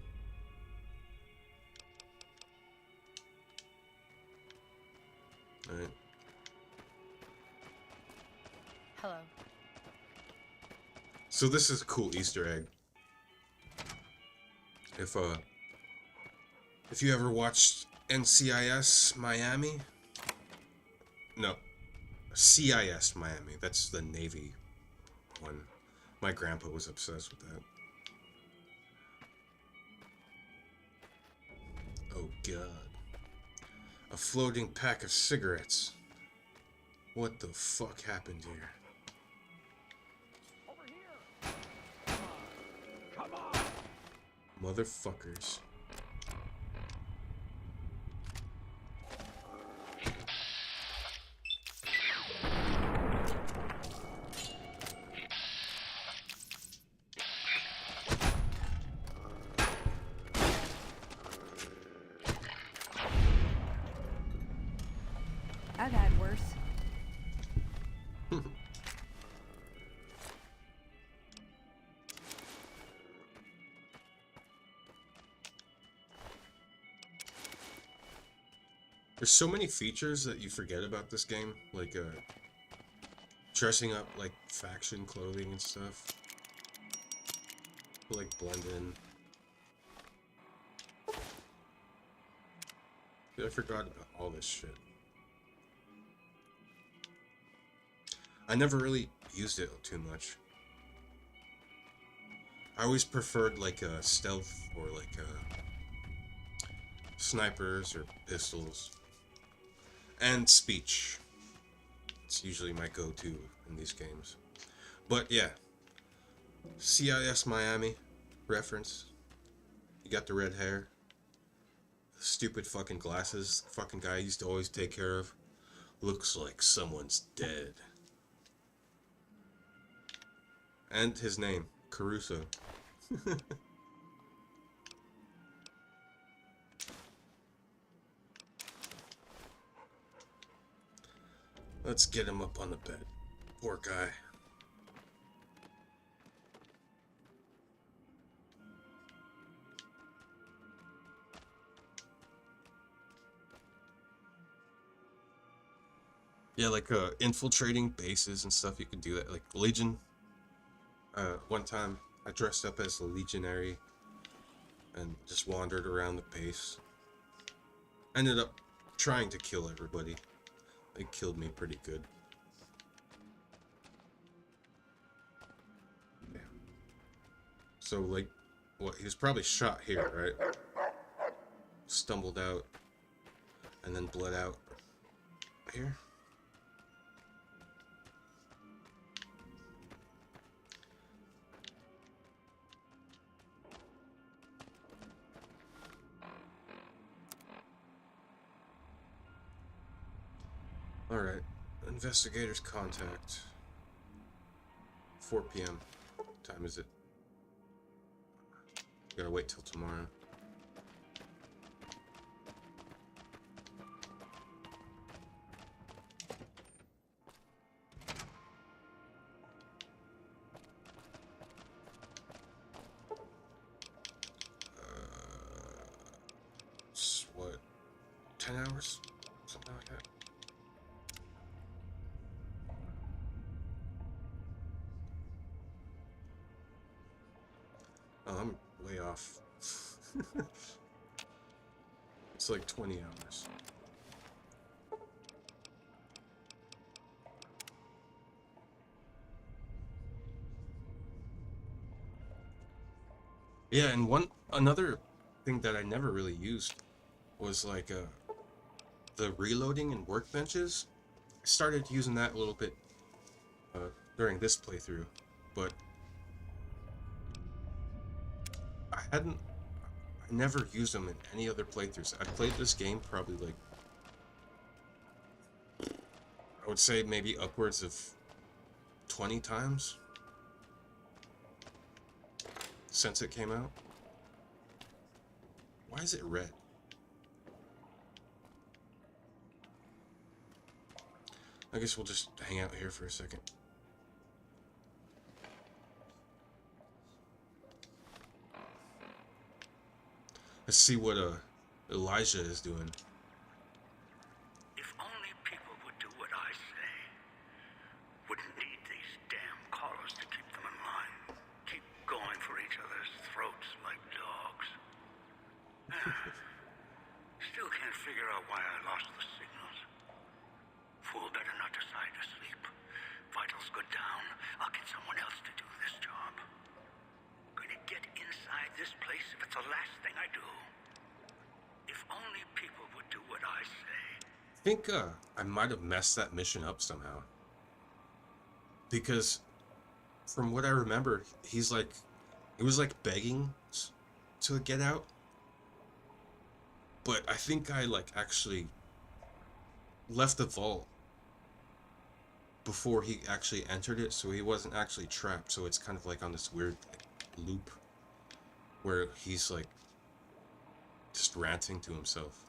All right. Hello. So this is a cool Easter egg. If you ever watched NCIS Miami, no, CIS Miami. That's the Navy one. My grandpa was obsessed with that. Oh God. A floating pack of cigarettes. What the fuck happened here? Motherfuckers. I've had worse. There's so many features that you forget about this game, like dressing up like faction clothing and stuff. Like blend in. I forgot about all this shit. I never really used it too much. I always preferred like stealth or like snipers or pistols. And speech. It's usually my go-to in these games. But yeah. CIS Miami reference. You got the red hair. Stupid fucking glasses. Fucking guy I used to always take care of. Looks like someone's dead. And his name, Caruso. Let's get him up on the bed. Poor guy. Yeah, like infiltrating bases and stuff, you can do that. Like Legion. One time I dressed up as a legionary and just wandered around the base. Ended up trying to kill everybody. They killed me pretty good. Yeah. So like, what, he was probably shot here, right? Stumbled out and then bled out here. Alright, investigators contact. 4 p.m. What time is it? Gotta wait till tomorrow. It's what? 10 hours? Something like that. Oh, I'm way off. It's like 20 hours. Yeah, and another thing that I never really used was like the reloading and workbenches. I started using that a little bit during this playthrough, but I never used them in any other playthroughs. I played this game probably like, I would say maybe upwards of 20 times since it came out. Why is it red? I guess we'll just hang out here for a second. Let's see what Elijah is doing. If only people would do what I say. Wouldn't need these damn collars to keep them in line. Keep going for each other's throats like dogs. Still can't figure out why I lost the signals. Fool better not decide to sleep. Vitals go down. I'll get someone else to do this job. Gonna get inside this place if it's the last thing I do. If only people would do what I say. I think I might have messed that mission up somehow. Because from what I remember, he was like begging to get out. But I think I like actually left the vault before he actually entered it, so he wasn't actually trapped. So it's kind of like on this weird loop where he's like just ranting to himself.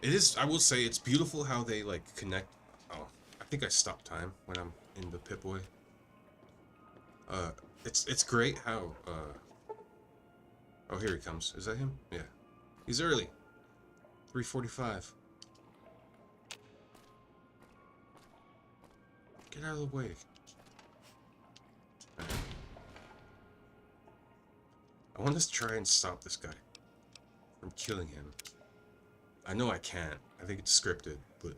It is, I will say, it's beautiful how they like connect. Oh, I think I stopped time when I'm in the Pip-Boy. It's great how oh, here he comes. Is that him? Yeah. He's early. 3:45. Get out of the way. Right. I want to try and stop this guy from killing him. I know I can't. I think it's scripted, but...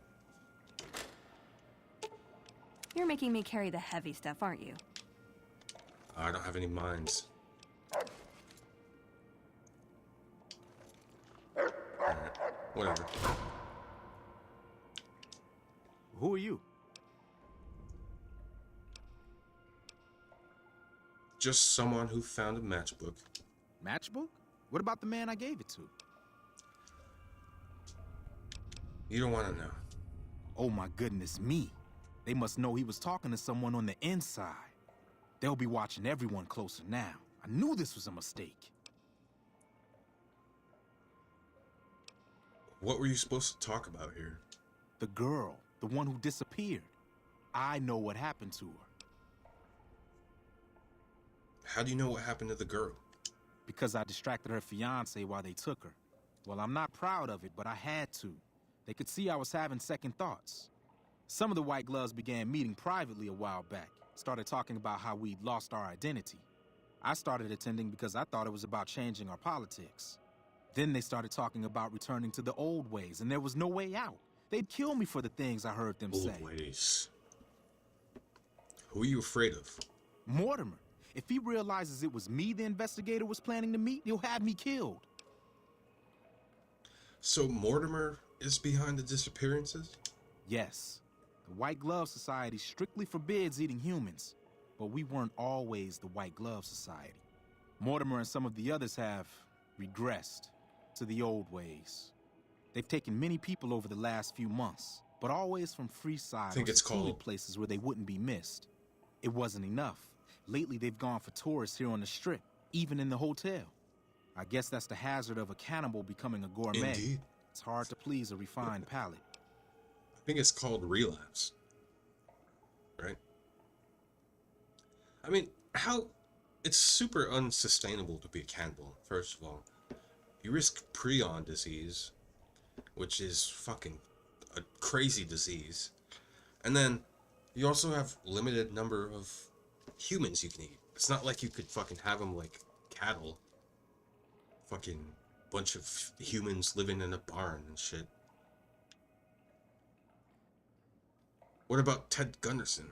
You're making me carry the heavy stuff, aren't you? I don't have any mines. Alright, whatever. Who are you? Just someone who found a matchbook. Matchbook? What about the man I gave it to? You don't want to know. Oh my goodness me. They must know he was talking to someone on the inside. They'll be watching everyone closer now. I knew this was a mistake. What were you supposed to talk about here? The girl, the one who disappeared. I know what happened to her. How do you know what happened to the girl? Because I distracted her fiancé while they took her. Well, I'm not proud of it, but I had to. They could see I was having second thoughts. Some of the White Gloves began meeting privately a while back. Started talking about how we'd lost our identity. I started attending because I thought it was about changing our politics. Then they started talking about returning to the old ways, and there was no way out. They'd kill me for the things I heard them say. Old ways. Who are you afraid of? Mortimer. If he realizes it was me the investigator was planning to meet, he'll have me killed. So Mortimer is behind the disappearances? Yes. The White Glove Society strictly forbids eating humans, but we weren't always the White Glove Society. Mortimer and some of the others have regressed to the old ways. They've taken many people over the last few months, but always from Freeside or secluded places where they wouldn't be missed. It wasn't enough. Lately, they've gone for tourists here on the Strip, even in the hotel. I guess that's the hazard of a cannibal becoming a gourmet. Indeed. It's hard to please a refined palate. I think it's called relapse. Right? I mean, how... It's super unsustainable to be a cannibal, first of all. You risk prion disease, which is fucking a crazy disease. And then, you also have limited number of humans you can eat. It's not like you could fucking have them like cattle. Fucking bunch of humans living in a barn and shit. What about Ted Gunderson?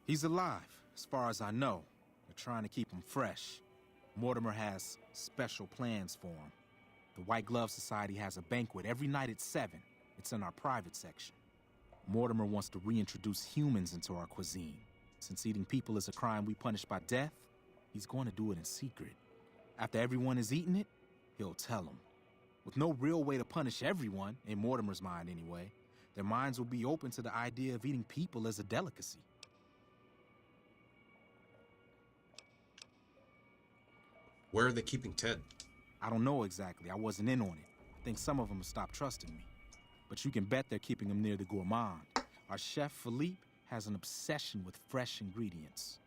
He's alive, as far as I know. They're trying to keep him fresh. Mortimer has special plans for him. The White Glove Society has a banquet every night at 7. It's in our private section. Mortimer wants to reintroduce humans into our cuisine. Since eating people is a crime we punish by death, he's going to do it in secret. After everyone has eaten it, he'll tell them. With no real way to punish everyone, in Mortimer's mind anyway, their minds will be open to the idea of eating people as a delicacy. Where are they keeping Ted? I don't know exactly. I wasn't in on it. I think some of them have stopped trusting me. But you can bet they're keeping him near the gourmand. Our chef, Philippe, has an obsession with fresh ingredients.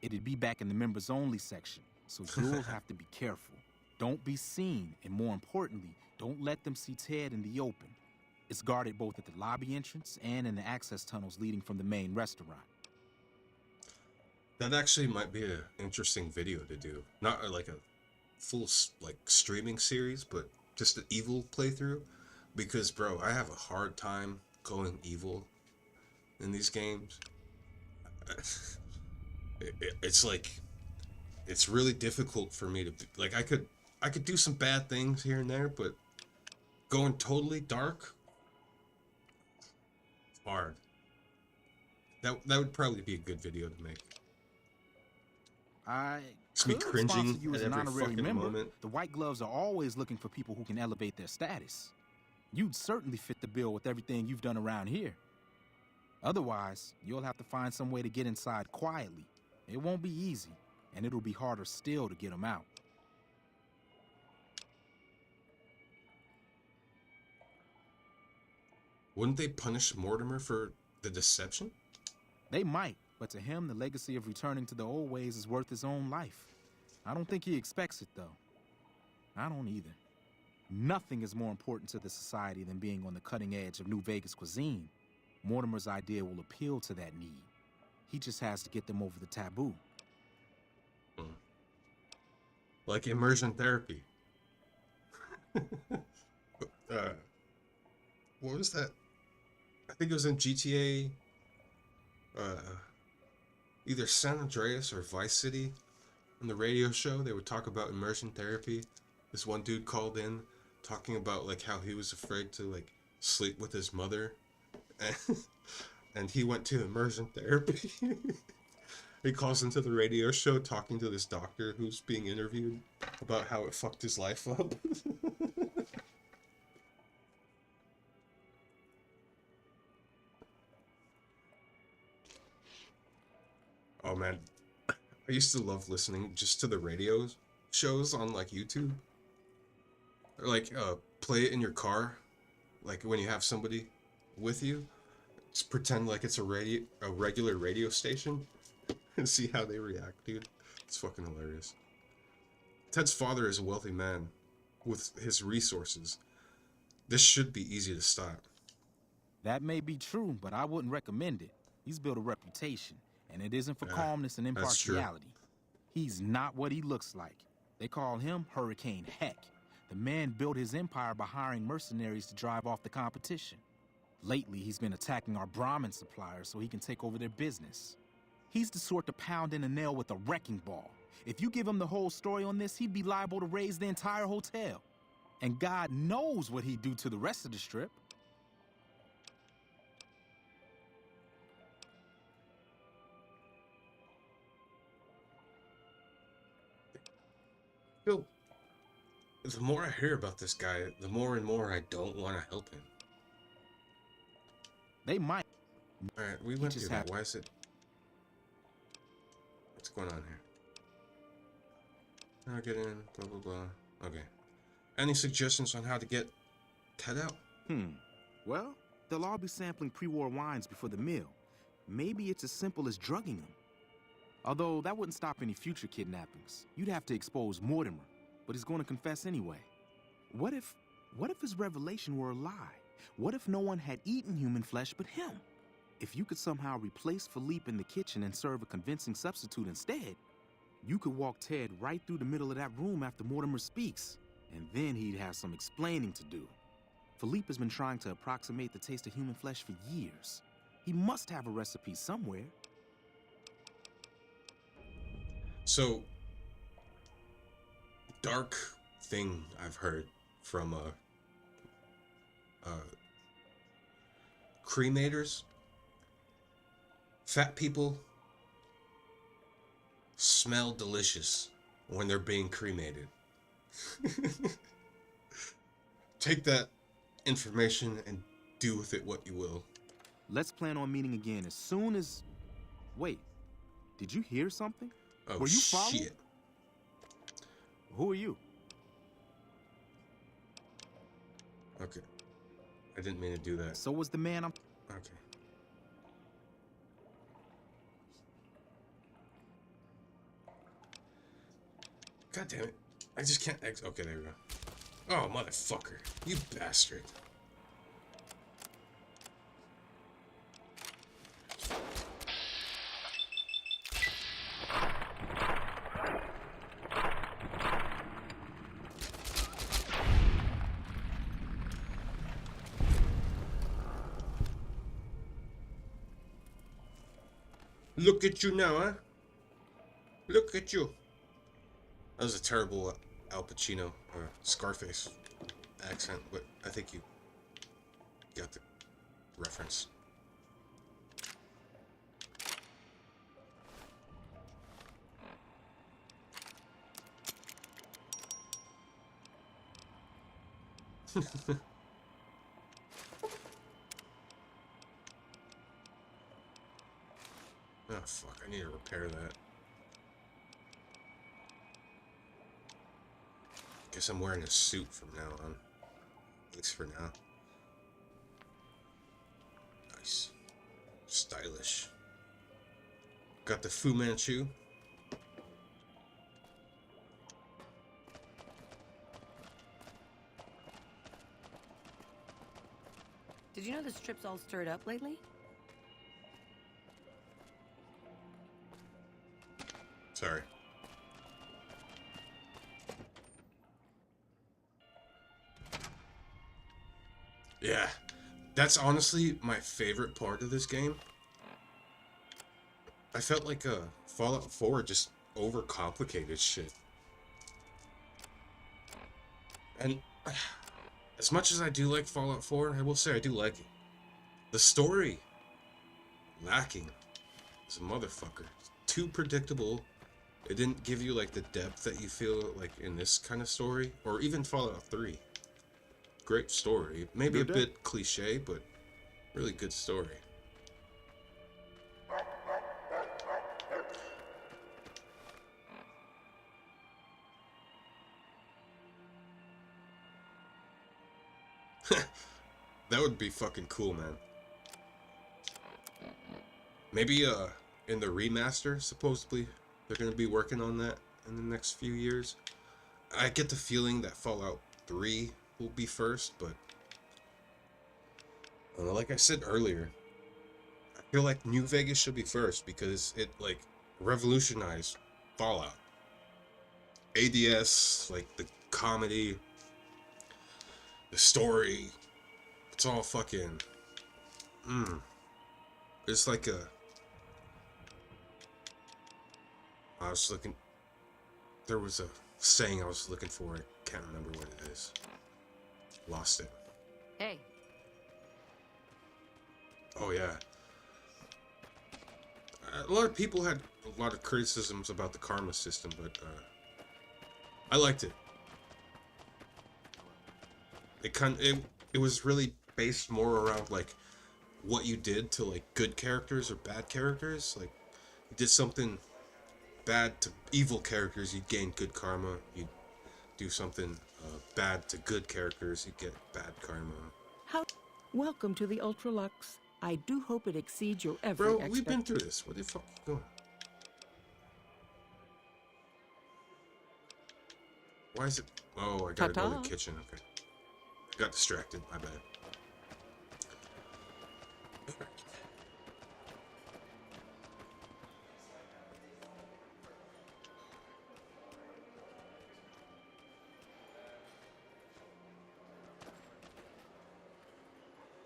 It'd be back in the members-only section, so you'll have to be careful. Don't be seen, and more importantly, don't let them see Ted in the open. It's guarded both at the lobby entrance and in the access tunnels leading from the main restaurant. That actually might be an interesting video to do. Not like a full like streaming series, but just an evil playthrough. Because, bro, I have a hard time going evil in these games. It's like, it's really difficult for me to be, like, I could do some bad things here and there, but going totally dark, it's hard. That would probably be a good video to make. It's me cringing You at as an every honorary fucking member. moment. The White Gloves are always looking for people who can elevate their status. You'd certainly fit the bill with everything you've done around here. Otherwise, you'll have to find some way to get inside quietly. It won't be easy, and it'll be harder still to get them out. Wouldn't they punish Mortimer for the deception? They might, But to him, the legacy of returning to the old ways is worth his own life. I don't think he expects it, though. I don't either. Nothing is more important to the society than being on the cutting edge of New Vegas cuisine. Mortimer's idea will appeal to that need. He just has to get them over the taboo. Like immersion therapy. What was that? I think it was in GTA, either San Andreas or Vice City. On the radio show, they would talk about immersion therapy. This one dude called in talking about like how he was afraid to like sleep with his mother, and he went to immersion therapy. He calls into the radio show talking to this doctor who's being interviewed about how it fucked his life up. Oh man, I used to love listening just to the radio shows on like YouTube. Or like play it in your car, like when you have somebody with you. Just pretend like it's a regular radio station and see how they react, dude. It's fucking hilarious. Ted's father is a wealthy man with his resources. This should be easy to stop. That may be true, but I wouldn't recommend it. He's built a reputation, and it isn't for calmness and impartiality. He's not what he looks like. They call him Hurricane Heck. The man built his empire by hiring mercenaries to drive off the competition. Lately, he's been attacking our Brahmin suppliers so he can take over their business. He's the sort to pound in a nail with a wrecking ball. If you give him the whole story on this, he'd be liable to raise the entire hotel. And God knows what he'd do to the rest of the strip. Yo, the more I hear about this guy, the more and more I don't want to help him. They might. Alright, we went through that. Why is it? What's going on here? Now get in, blah, blah, blah. Okay. Any suggestions on how to get Ted out? Well, they'll all be sampling pre-war wines before the meal. Maybe it's as simple as drugging them. Although that wouldn't stop any future kidnappings. You'd have to expose Mortimer, but he's going to confess anyway. What if his revelation were a lie? What if no one had eaten human flesh but him? If you could somehow replace Philippe in the kitchen and serve a convincing substitute instead, you could walk Ted right through the middle of that room after Mortimer speaks, and then he'd have some explaining to do. Philippe has been trying to approximate the taste of human flesh for years. He must have a recipe somewhere. So, dark thing I've heard from cremators. Fat people smell delicious when they're being cremated. Take that information and do with it what you will. Let's plan on meeting again as soon as... Wait, did you hear something? Oh, were you followed? shit. Who are you? Okay. I didn't mean to do that. So was the man I'm... Okay. God damn it. I just can't okay, there we go. Oh, motherfucker. You bastard. Look at you now, huh? Look at you. That was a terrible Al Pacino or Scarface accent, but I think you got the reference. Oh fuck, I need to repair that. Guess I'm wearing a suit from now on. At least for now. Nice. Stylish. Got the Fu Manchu. Did you know the strip's all stirred up lately? Sorry. Yeah, that's honestly my favorite part of this game. I felt like Fallout 4 just overcomplicated shit. And as much as I do like Fallout 4, I will say I do like it. The story, lacking as a motherfucker. Too predictable. It didn't give you like the depth that you feel like in this kind of story, or even Fallout 3. Great story, maybe a bit cliche, but really good story. That would be fucking cool, man. Maybe in the remaster, supposedly they're gonna be working on that in the next few years. I get the feeling that Fallout 3 will be first, but like I said earlier, I feel like New Vegas should be first because it like revolutionized Fallout. ADS, like the comedy, the story, it's all fucking it's like I was looking, there was a saying I was looking for, I can't remember what it is. Lost it. Hey. Oh yeah. A lot of people had a lot of criticisms about the karma system, but I liked it. It was really based more around like what you did to like good characters or bad characters. Like you did something bad to evil characters, you'd gain good karma. You'd do something bad to good characters, you'd get bad karma. Welcome to the Ultralux. I do hope it exceeds your every Bro, expectation. we've been through this. Where the fuck you going? Why is it? Oh, I gotta go to the kitchen. Okay. I got distracted. My bad.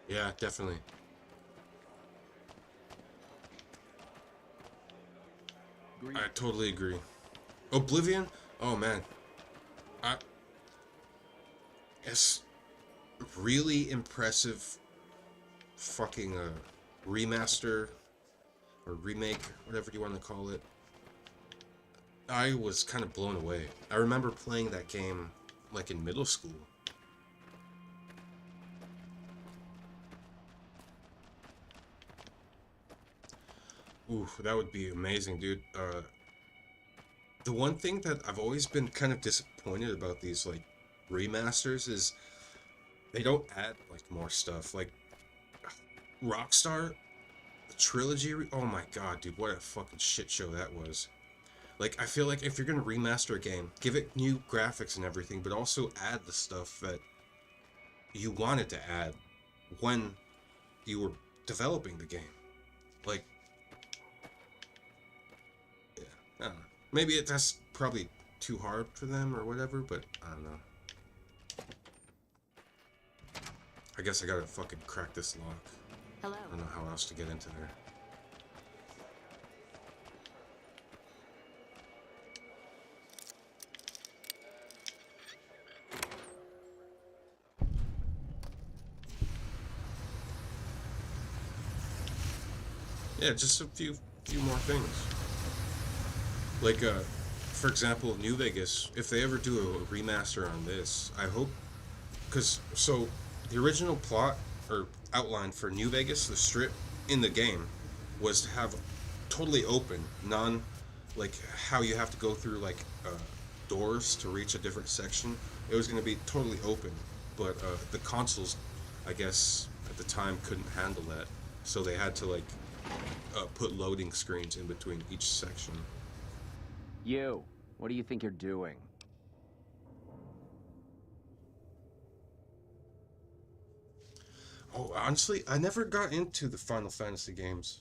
Yeah, definitely. I totally agree. Oblivion? Oh man. It's really impressive fucking remaster or remake, whatever you want to call it. I was kind of blown away. I remember playing that game like in middle school. Ooh, that would be amazing, dude. The one thing that I've always been kind of disappointed about these like remasters is they don't add like more stuff. Like Rockstar, the trilogy. Oh my god, dude, what a fucking shit show that was. Like, I feel like if you're gonna remaster a game, give it new graphics and everything, but also add the stuff that you wanted to add when you were developing the game. Like, yeah, I don't know. Maybe that's probably too hard for them or whatever, but I don't know. I guess I gotta fucking crack this lock. Hello. I don't know how else to get into there. Yeah, just a few more things. Like, for example, New Vegas, if they ever do a remaster on this, I hope, because, so, the original plot, or outline for New Vegas, the strip, in the game, was to have totally open, like, how you have to go through, like, doors to reach a different section. It was going to be totally open, but, the consoles, I guess, at the time couldn't handle that, so they had to, like, put loading screens in between each section. You, what do you think you're doing? Oh, honestly, I never got into the Final Fantasy games.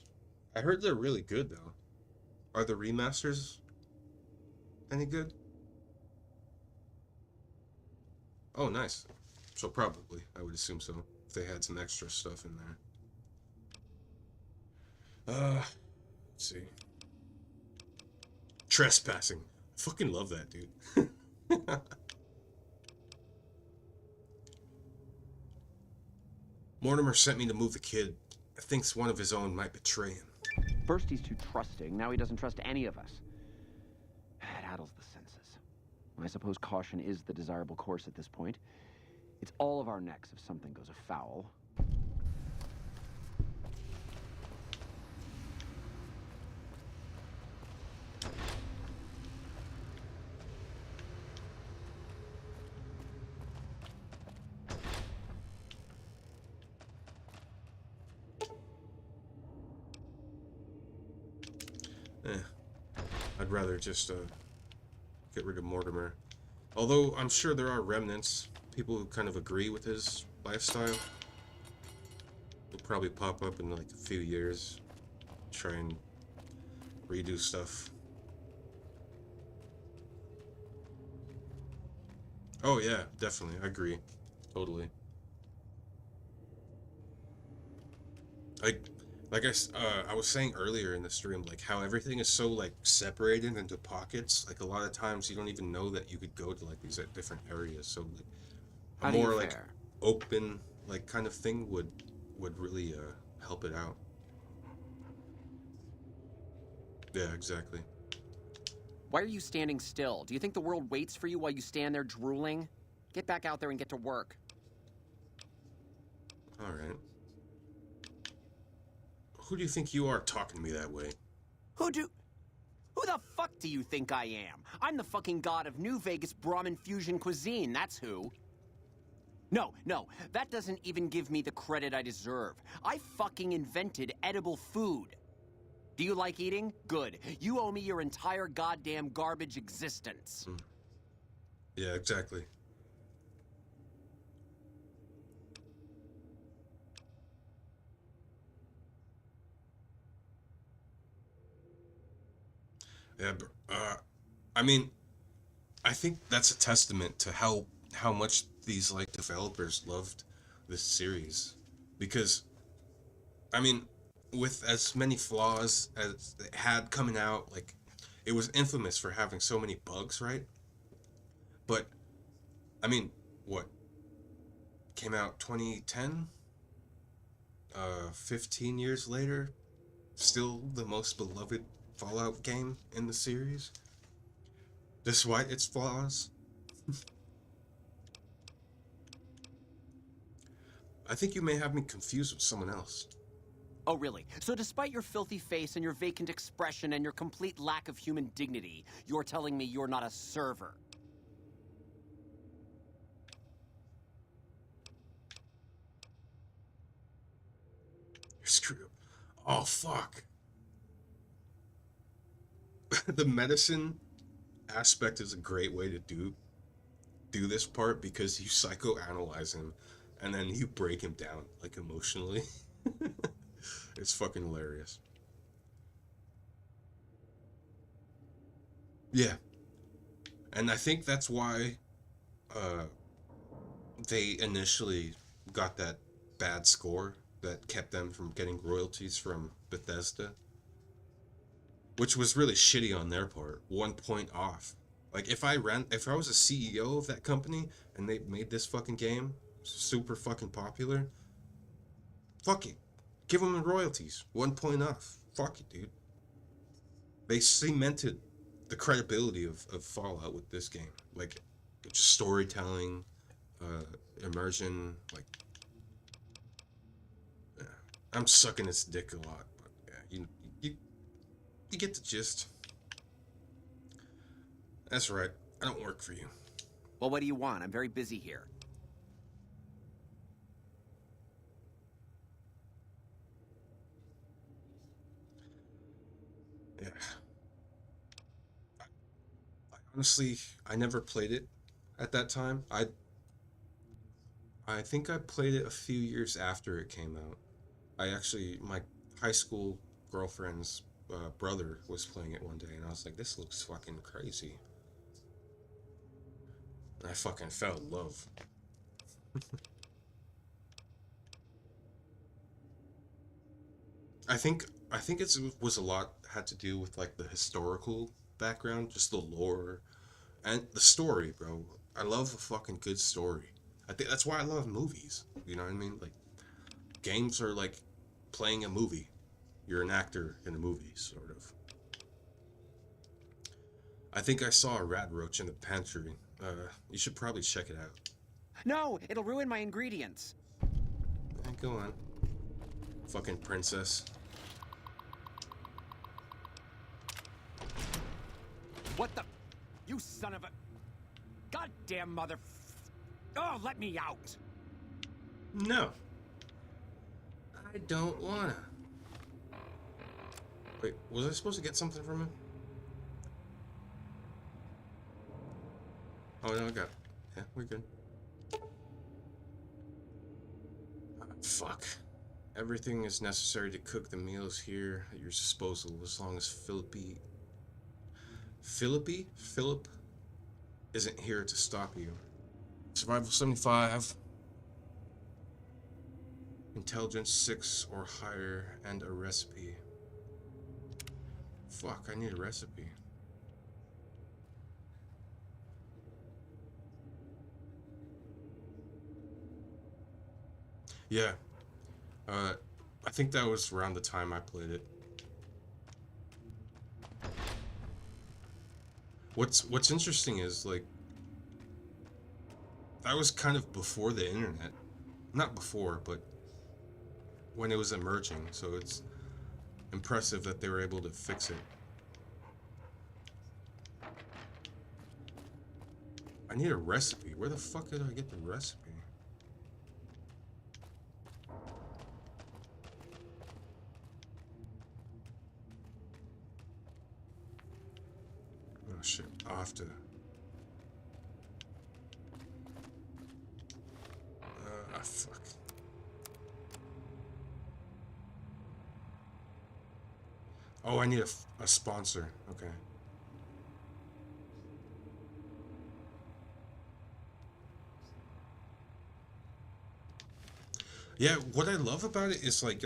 I heard they're really good, though. Are the remasters any good? Oh, nice. So probably, I would assume so. If they had some extra stuff in there. Let's see. Trespassing. I fucking love that, dude. Mortimer sent me to move the kid. Thinks one of his own might betray him. First he's too trusting, now he doesn't trust any of us. It addles the senses. I suppose caution is the desirable course at this point. It's all of our necks if something goes afoul. I'd rather just get rid of Mortimer. Although I'm sure there are remnants, people who kind of agree with his lifestyle. Will probably pop up in like a few years, try and redo stuff. Oh yeah, definitely, I agree, totally. Like I was saying earlier in the stream, like how everything is so like separated into pockets. Like a lot of times you don't even know that you could go to like these different areas. So like a more like open like kind of thing would really help it out. Yeah, exactly. Why are you standing still? Do you think the world waits for you while you stand there drooling? Get back out there and get to work. All right. Who do you think you are talking to me that way? Who the fuck do you think I am? I'm the fucking god of New Vegas Brahmin fusion cuisine, that's who. No, that doesn't even give me the credit I deserve. I fucking invented edible food. Do you like eating? Good. You owe me your entire goddamn garbage existence. Yeah, exactly. Yeah, I mean, I think that's a testament to how much these like developers loved this series, because I mean, with as many flaws as it had coming out, like it was infamous for having so many bugs, right? But I mean, what came out 2010? 15 years later, still the most beloved Fallout game in the series, despite its flaws. I think you may have me confused with someone else. Oh, really? So despite your filthy face and your vacant expression and your complete lack of human dignity, you're telling me you're not a server? You're screwed up. Oh, fuck. The medicine aspect is a great way to do this part, because you psychoanalyze him and then you break him down like emotionally. It's fucking hilarious. Yeah, and I think that's why they initially got that bad score that kept them from getting royalties from Bethesda, which was really shitty on their part. 1 point off. Like if I was a CEO of that company and they made this fucking game super fucking popular, fuck it, give them the royalties. 1 point off. Fuck it, dude. They cemented the credibility of Fallout with this game, like just storytelling, immersion. Like, yeah. I'm sucking its dick a lot, but yeah, you get the gist. That's right. I don't work for you. Well, what do you want? I'm very busy here. Honestly, I never played it at that time. I think I played it a few years after it came out. My high school girlfriend's brother was playing it one day, and I was like, this looks fucking crazy. And I fucking fell in love. I think it was a lot had to do with like the historical background, just the lore and the story, bro. I love a fucking good story. I think that's why I love movies. You know what I mean? Like games are like playing a movie. You're an actor in a movie, sort of. I think I saw a rat roach in the pantry. You should probably check it out. No, it'll ruin my ingredients. Go on. Fucking princess. What the? You son of a... Goddamn mother... Oh, let me out! No. I don't wanna. Wait, was I supposed to get something from him? Oh, no, I got it. Yeah, we're good. Fuck. Everything is necessary to cook the meals here at your disposal as long as Philip isn't here to stop you. Survival 75. Intelligence 6 or higher, and a recipe. Fuck, I need a recipe. Yeah. I think that was around the time I played it. What's interesting is, like, that was kind of before the internet. Not before, but when it was emerging, so it's impressive that they were able to fix it. I need a recipe. Where the fuck did I get the recipe? Oh shit, I'll have to... fuck. Oh, I need a sponsor. Okay. Yeah, what I love about it is like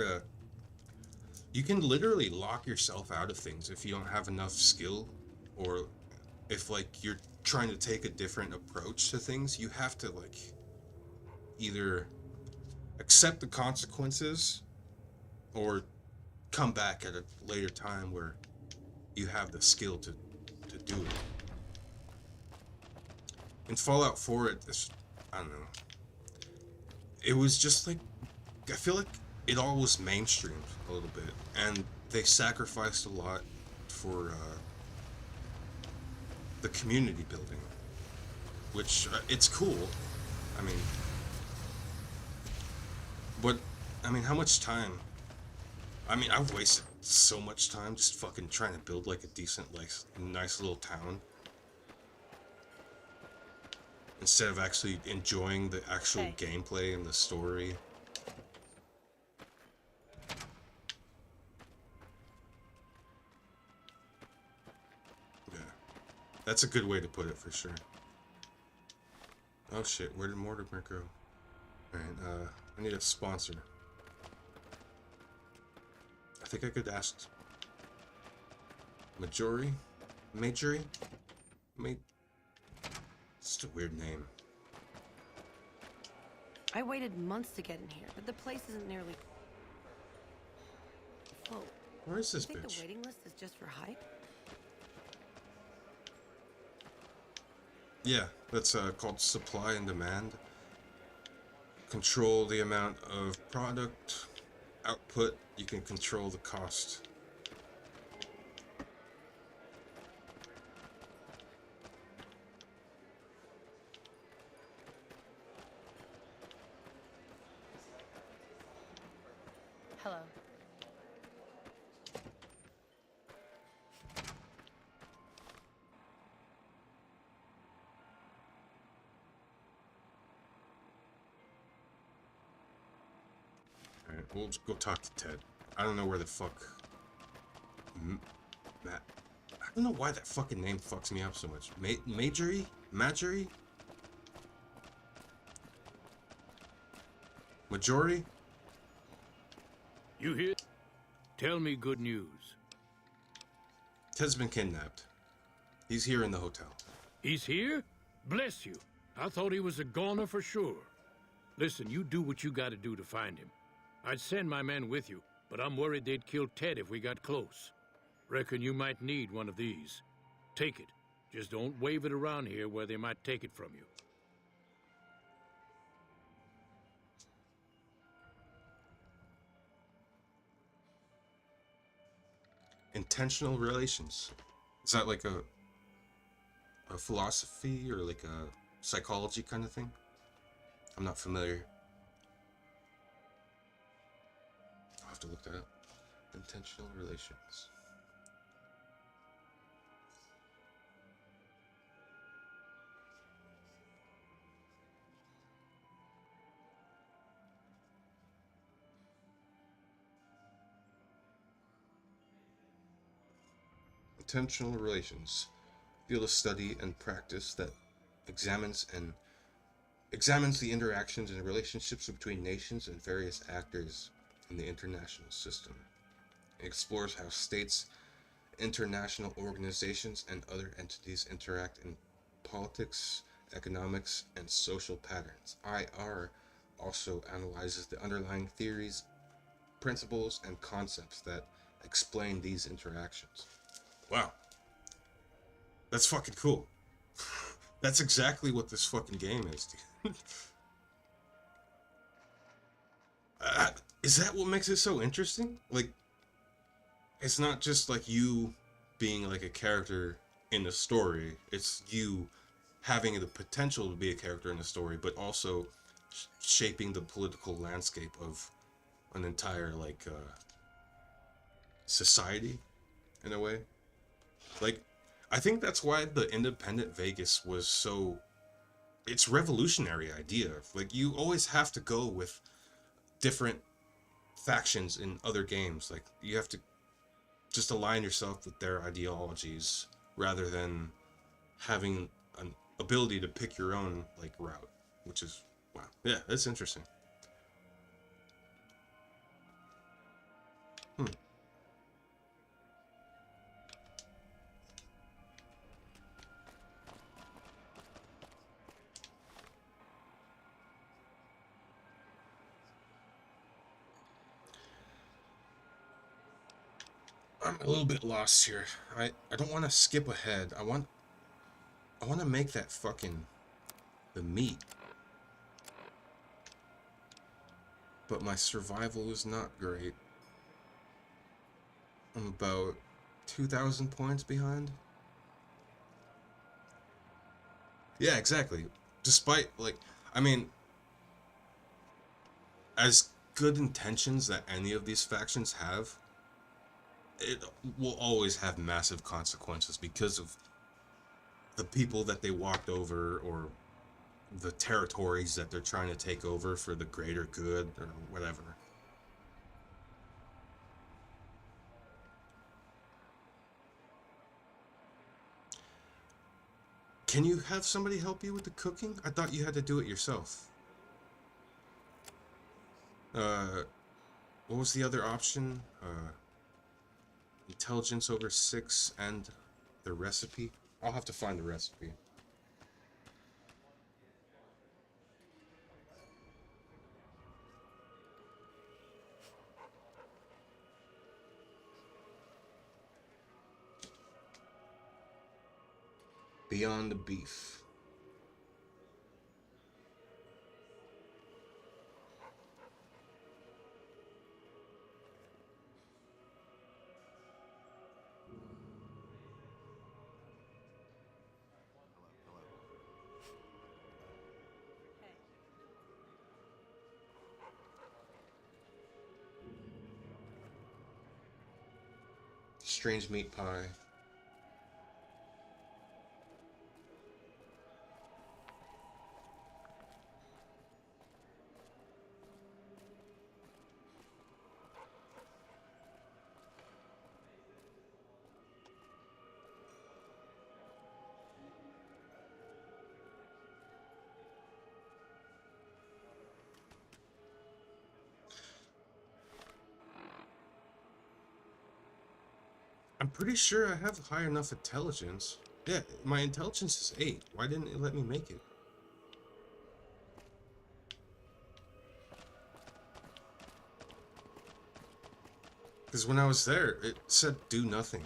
you can literally lock yourself out of things if you don't have enough skill, or if like you're trying to take a different approach to things. You have to like either accept the consequences or come back at a later time where you have the skill to do it. In Fallout 4, I don't know. It was just like, I feel like it all was mainstreamed a little bit, and they sacrificed a lot for the community building, which it's cool. I mean, but I mean, how much time? I mean, I've wasted so much time just fucking trying to build like a decent, like, nice little town, instead of actually enjoying the actual gameplay and the story. Yeah, that's a good way to put it for sure. Oh shit, where did Mortimer go? Alright, I need a sponsor. I think I could ask Majory? It's a weird name. I waited months to get in here, but the place isn't nearly full. Where is this You think bitch? the waiting list is just for hype? Yeah, that's called supply and demand. Control the amount of product output. You can control the cost. Hello. We'll just go talk to Ted. I don't know where the fuck... Matt... I don't know why that fucking name fucks me up so much. Majorie? Majority? You hear? Tell me good news. Ted's been kidnapped. He's here in the hotel. He's here? Bless you. I thought he was a goner for sure. Listen, you do what you gotta do to find him. I'd send my men with you, but I'm worried they'd kill Ted if we got close. Reckon you might need one of these. Take it. Just don't wave it around here where they might take it from you. Intentional relations. Is that like a philosophy or like a psychology kind of thing? I'm not familiar. I'll have to look that up. Intentional relations. Intentional relations. Field of study and practice that examines the interactions and relationships between nations and various actors in the international system. It explores how states, international organizations, and other entities interact in politics, economics, and social patterns. IR also analyzes the underlying theories, principles, and concepts that explain these interactions. Wow. That's fucking cool. That's exactly what this fucking game is, dude. Is that what makes it so interesting? Like, it's not just like you being like a character in the story. It's you having the potential to be a character in the story, but also shaping the political landscape of an entire, like, society, in a way. Like, I think that's why the independent Vegas was so... It's a revolutionary idea. Like, you always have to go with different factions in other games. Like, you have to just align yourself with their ideologies rather than having an ability to pick your own, like, route. Which is... Wow. Yeah, that's interesting. I'm a little bit lost here. I don't want to skip ahead. I want to make that fucking... the meat. But my survival is not great. I'm about 2,000 points behind. Yeah, exactly. Despite, like, I mean, as good intentions that any of these factions have, it will always have massive consequences because of the people that they walked over or the territories that they're trying to take over for the greater good or whatever. Can you have somebody help you with the cooking? I thought you had to do it yourself. What was the other option? Intelligence over 6 and the recipe? I'll have to find the recipe. Beyond the beef. Strange meat pie. pretty sure I have high enough intelligence. Yeah, my intelligence is 8. Why didn't it let me make it? Because when I was there, it said do nothing.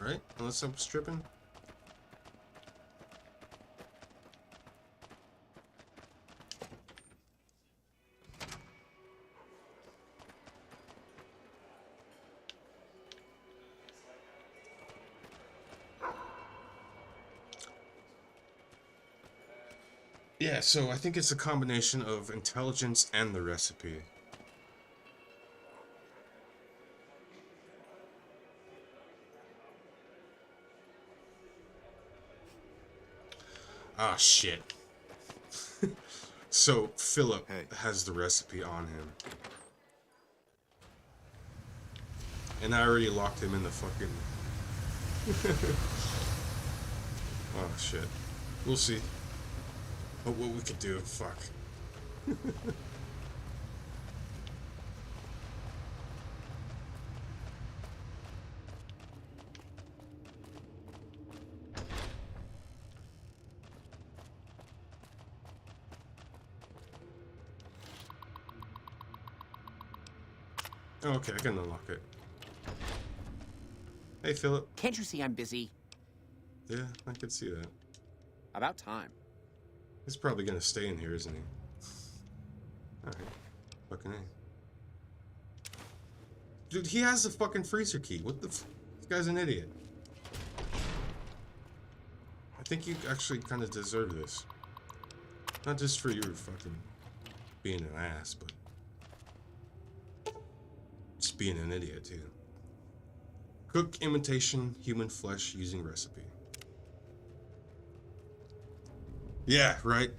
Right? Unless I'm stripping. Yeah, so I think it's a combination of intelligence and the recipe. Ah, shit. So, Philip has the recipe on him. And I already locked him in the fucking... Oh, shit. We'll see. What we could do, fuck. Okay, I can unlock it. Hey, Philip. Can't you see I'm busy? Yeah, I can see that. About time. He's probably gonna stay in here, isn't he? Alright. Fucking A. Dude, he has the fucking freezer key. What the f... This guy's an idiot. I think you actually kind of deserve this. Not just for your fucking being an ass, but... just being an idiot, too. Cook imitation human flesh using recipe. Yeah, right.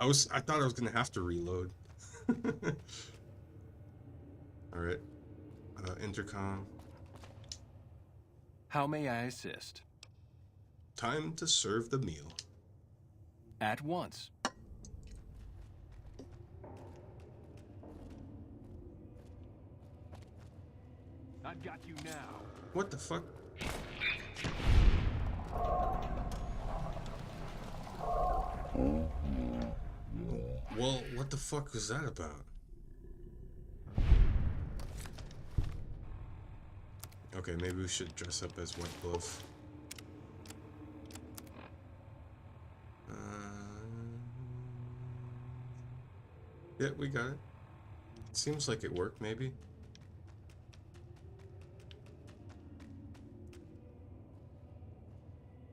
I thought I was gonna have to reload. Alright. Intercom. How may I assist? Time to serve the meal. At once. I've got you now. What the fuck? Well, what the fuck was that about? Okay, maybe we should dress up as White Glove. Yeah, we got it. Seems like it worked, maybe.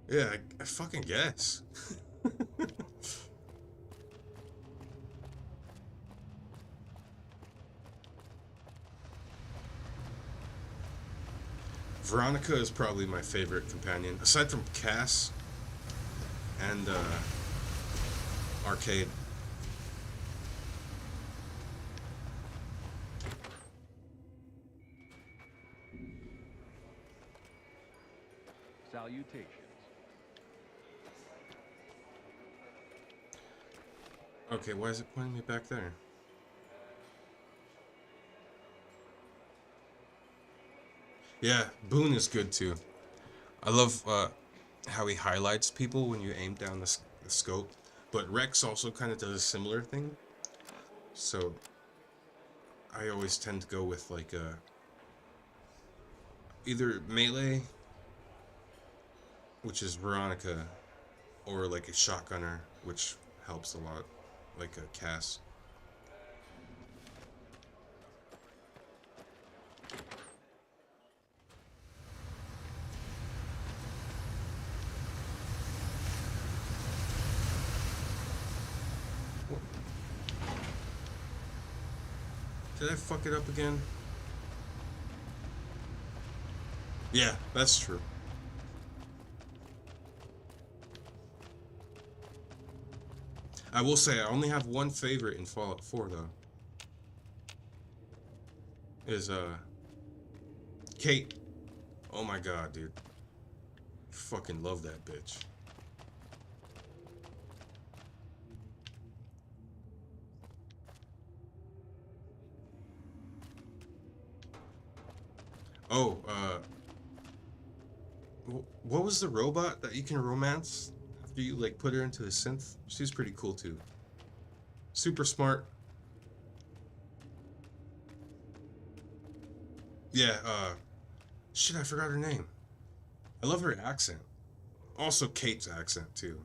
Yeah, I fucking guess. Veronica is probably my favorite companion, aside from Cass and Arcade. Salutations. Okay, why is it pointing me back there? Yeah, Boone is good too. I love how he highlights people when you aim down the scope. But Rex also kind of does a similar thing. So I always tend to go with like either melee, which is Veronica, or like a shotgunner, which helps a lot, like a Cass. Did I fuck it up again? Yeah, that's true. I will say I only have one favorite in Fallout 4 though. Is Kate. Oh my god, dude. Fucking love that bitch. Oh, what was the robot that you can romance after you like put her into the synth? She's pretty cool too. Super smart. Yeah, shit, I forgot her name. I love her accent. Also Kate's accent too.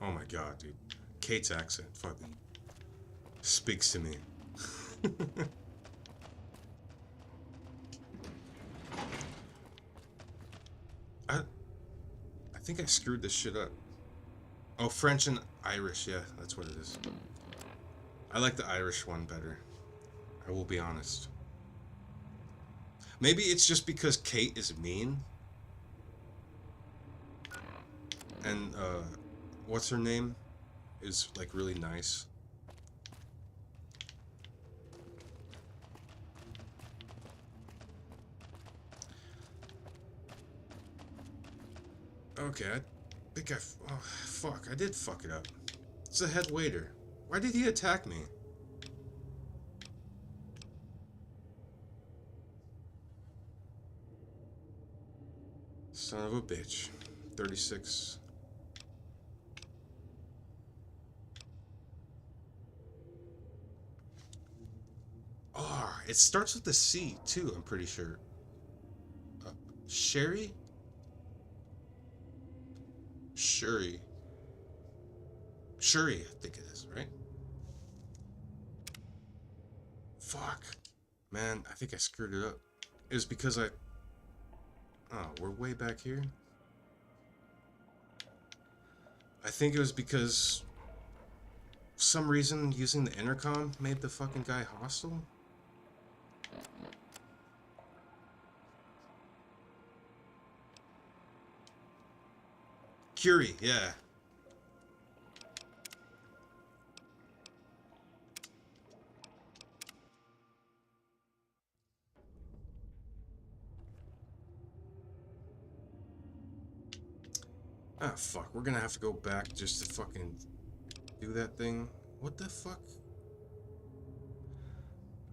Oh my god, dude. Kate's accent fucking speaks to me. I think I screwed this shit up. Oh, French and Irish, yeah, that's what it is. I like the Irish one better. I will be honest. Maybe it's just because Kate is mean. And, what's her name? Is, like, really nice. Okay, I think oh, fuck, I did fuck it up. It's the head waiter. Why did he attack me? Son of a bitch. 36. Oh, it starts with the C, too, I'm pretty sure. Sherry? Shuri, I think it is, right? Fuck. Man, I think I screwed it up. It was because I... Oh, we're way back here? I think it was because... For some reason, using the intercom made the fucking guy hostile? Curie, yeah. Ah, fuck. We're gonna have to go back just to fucking do that thing. What the fuck?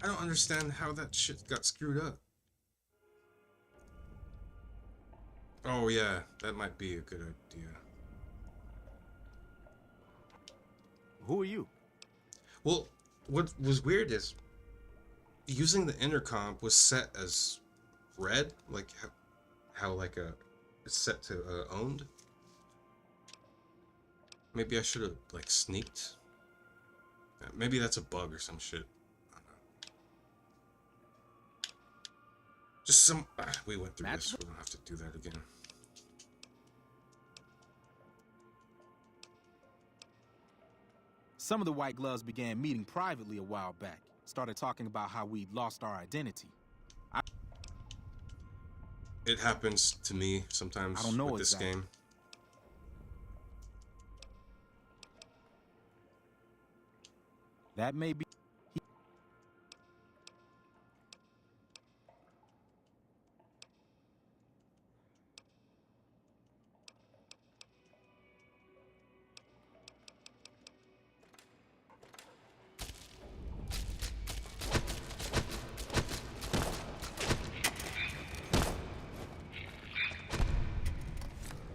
I don't understand how that shit got screwed up. Oh, yeah. That might be a good idea. Who are you? Well, what was weird is using the intercom was set as red, like how like it's set to owned. Maybe I should have like sneaked. Maybe that's a bug or some shit. I don't know. Just some. We went through this. We don't have to do that again. Some of the White Gloves began meeting privately a while back. Started talking about how we'd lost our identity. It happens to me sometimes with this game. That may be...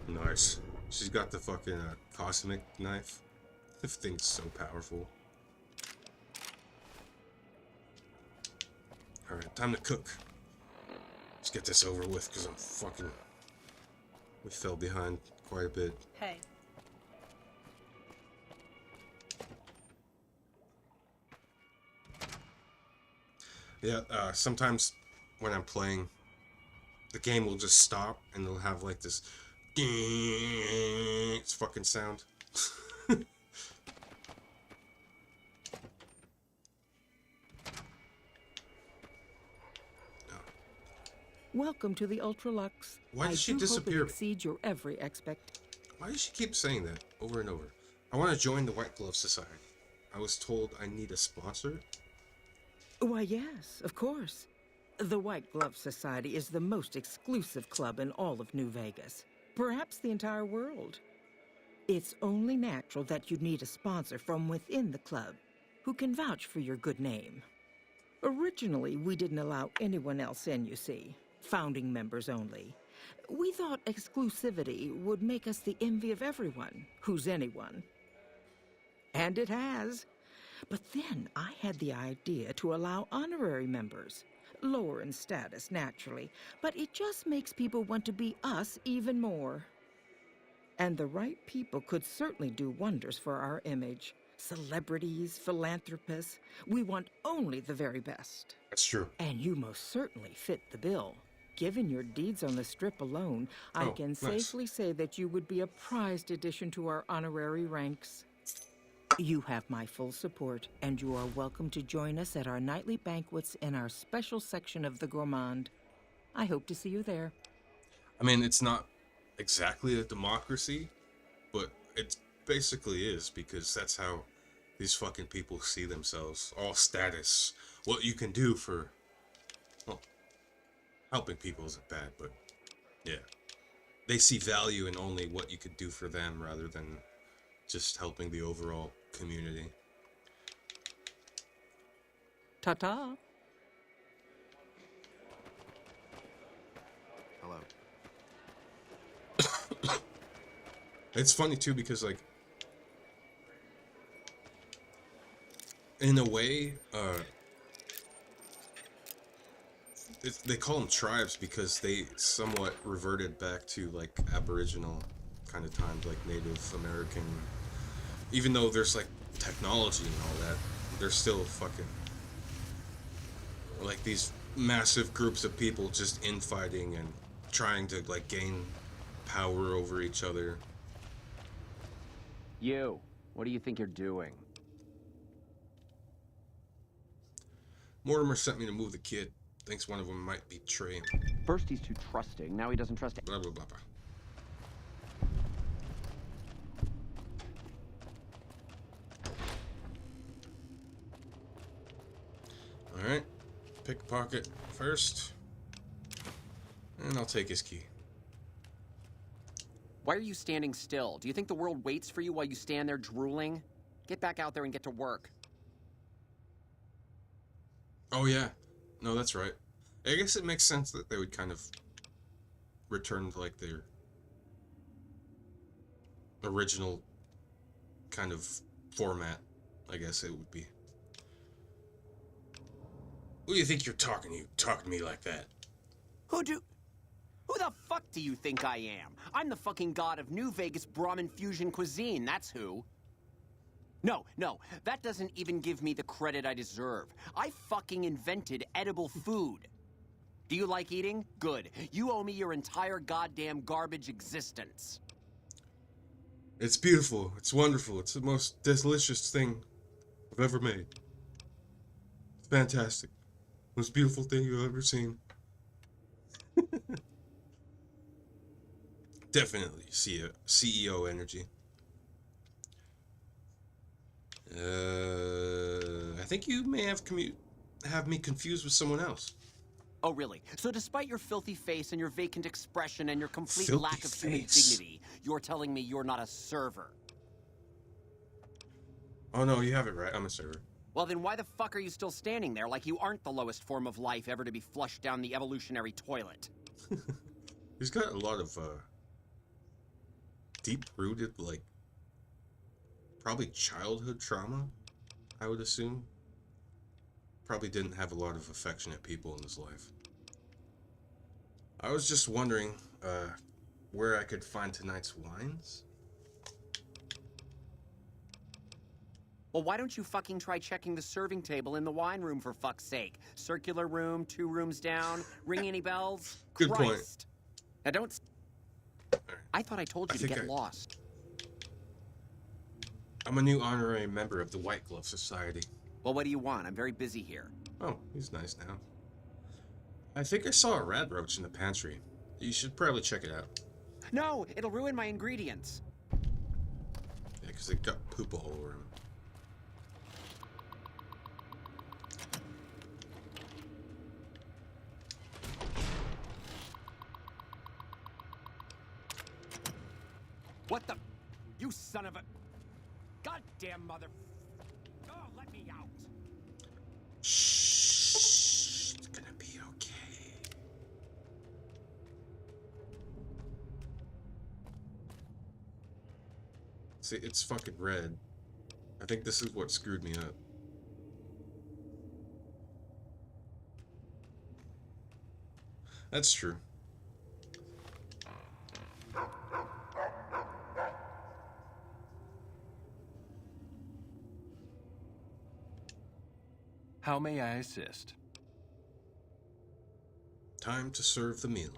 Nice. She's got the fucking cosmic knife. This thing's so powerful. Alright, time to cook. Let's get this over with, because I'm fucking... We fell behind quite a bit. Hey. Yeah, sometimes when I'm playing, the game will just stop, and they'll have like this... It's fucking sound. Welcome to the Ultralux. Why did she I do disappear? hope it exceeds your every expect. Why does she keep saying that over and over? I want to join the White Glove Society. I was told I need a sponsor. Why, yes, of course. The White Glove Society is the most exclusive club in all of New Vegas. Perhaps the entire world. It's only natural that you'd need a sponsor from within the club who can vouch for your good name. Originally, we didn't allow anyone else in, you see. founding members only. We thought exclusivity would make us the envy of everyone who's anyone. And it has. But then I had the idea to allow honorary members. Lower in status, naturally, but it just makes people want to be us even more. And the right people could certainly do wonders for our image. Celebrities, philanthropists, we want only the very best. That's true. And you most certainly fit the bill. Given your deeds on the Strip alone, I can nice. safely say that you would be a prized addition to our honorary ranks. You have my full support, and you are welcome to join us at our nightly banquets in our special section of the Gourmand. I hope to see you there. I mean, it's not exactly a democracy, but it basically is, because that's how these fucking people see themselves. All status. What you can do for, well, helping people isn't bad, but yeah. They see value in only what you could do for them rather than just helping the overall community. Ta-ta. Hello. It's funny too, because like, in a way, they call them tribes because they somewhat reverted back to like Aboriginal kind of times, like Native American. Even though there's like technology and all that, they're still fucking like these massive groups of people just infighting and trying to like gain power over each other. You, what do you think you're doing? Mortimer sent me to move the kid. Thinks one of them might betray him. First he's too trusting, now he doesn't trust it. Blah, blah, blah, blah. Alright. Pickpocket first. And I'll take his key. Why are you standing still? Do you think the world waits for you while you stand there drooling? Get back out there and get to work. Oh yeah. No, that's right. I guess it makes sense that they would kind of return to like their original kind of format, I guess it would be. Who do you think you're talking to? You talking to me like that? Who the fuck do you think I am? I'm the fucking god of New Vegas Brahmin fusion cuisine, that's who. No, that doesn't even give me the credit I deserve. I fucking invented edible food. Do you like eating? Good. You owe me your entire goddamn garbage existence. It's beautiful. It's wonderful. It's the most delicious thing I've ever made. It's fantastic. Most beautiful thing you've ever seen. Definitely CEO energy. I think you may have me confused with someone else. Oh, really? So despite your filthy face and your vacant expression and your complete Filthy lack of human face. dignity, you're telling me you're not a server? Oh no, you have it right. I'm a server. Well, then why the fuck are you still standing there like you aren't the lowest form of life ever to be flushed down the evolutionary toilet? He's got a lot of deep-rooted, like, probably childhood trauma, I would assume. Probably didn't have a lot of affectionate people in his life. I was just wondering where I could find tonight's wines. Well, why don't you fucking try checking the serving table in the wine room, for fuck's sake? Circular room, 2 rooms down. Ring any bells? Good Christ. point. Now don't... I thought I told you to get lost. I'm a new honorary member of the White Glove Society. Well, what do you want? I'm very busy here. Oh, he's nice now. I think I saw a rat roach in the pantry. You should probably check it out. No, it'll ruin my ingredients. Yeah, because it got poop all over him. What the... You son of a... Goddamn mother... Oh, let me out. Shh. It's gonna be okay. See, it's fucking red. I think this is what screwed me up. That's true. How may I assist? Time to serve the meal.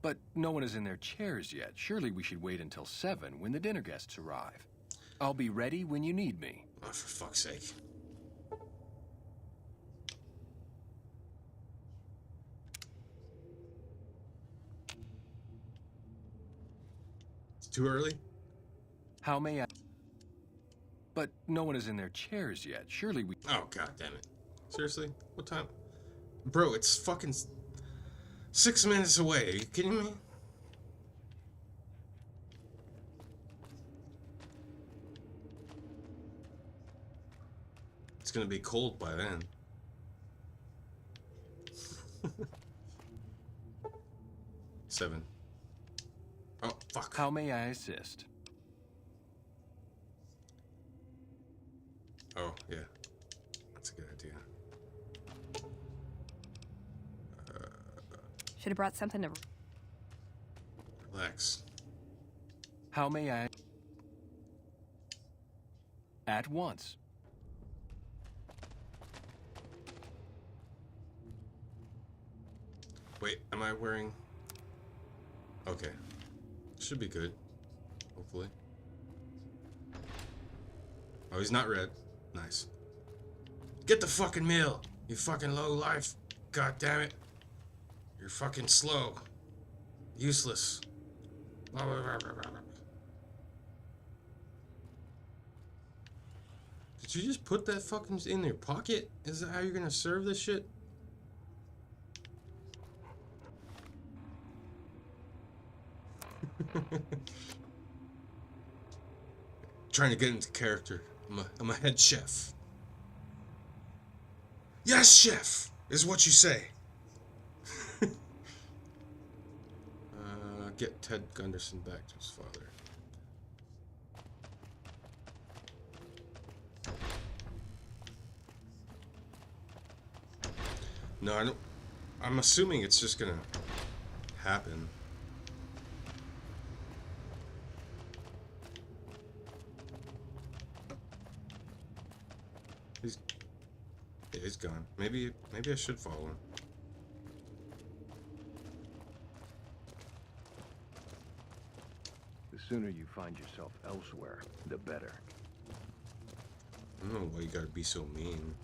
But no one is in their chairs yet. Surely we should wait until 7 when the dinner guests arrive. I'll be ready when you need me. Oh, for fuck's sake. It's too early? How may I... But no one is in their chairs yet. Surely we... Oh, god damn it. Seriously? What time? Bro, it's fucking 6 minutes away. Are you kidding me? It's gonna be cold by then. Seven. Oh, fuck. How may I assist? Oh, yeah. That's a good idea. Should have brought something to... Relax. How may I... At once. Wait, am I wearing... Okay. Should be good. Hopefully. Oh, he's not red. Nice. Get the fucking meal, you fucking low life. God damn it. You're fucking slow. Useless. Blah, blah, blah, blah, blah. Did you just put that fucking in your pocket? Is that how you're gonna serve this shit? Trying to get into character. I'm a head chef. Yes, chef, is what you say. Get Ted Gunderson back to his father. No, I don't. I'm assuming it's just gonna happen. He's gone. Maybe I should follow him. The sooner you find yourself elsewhere, the better. I don't know why you gotta be so mean.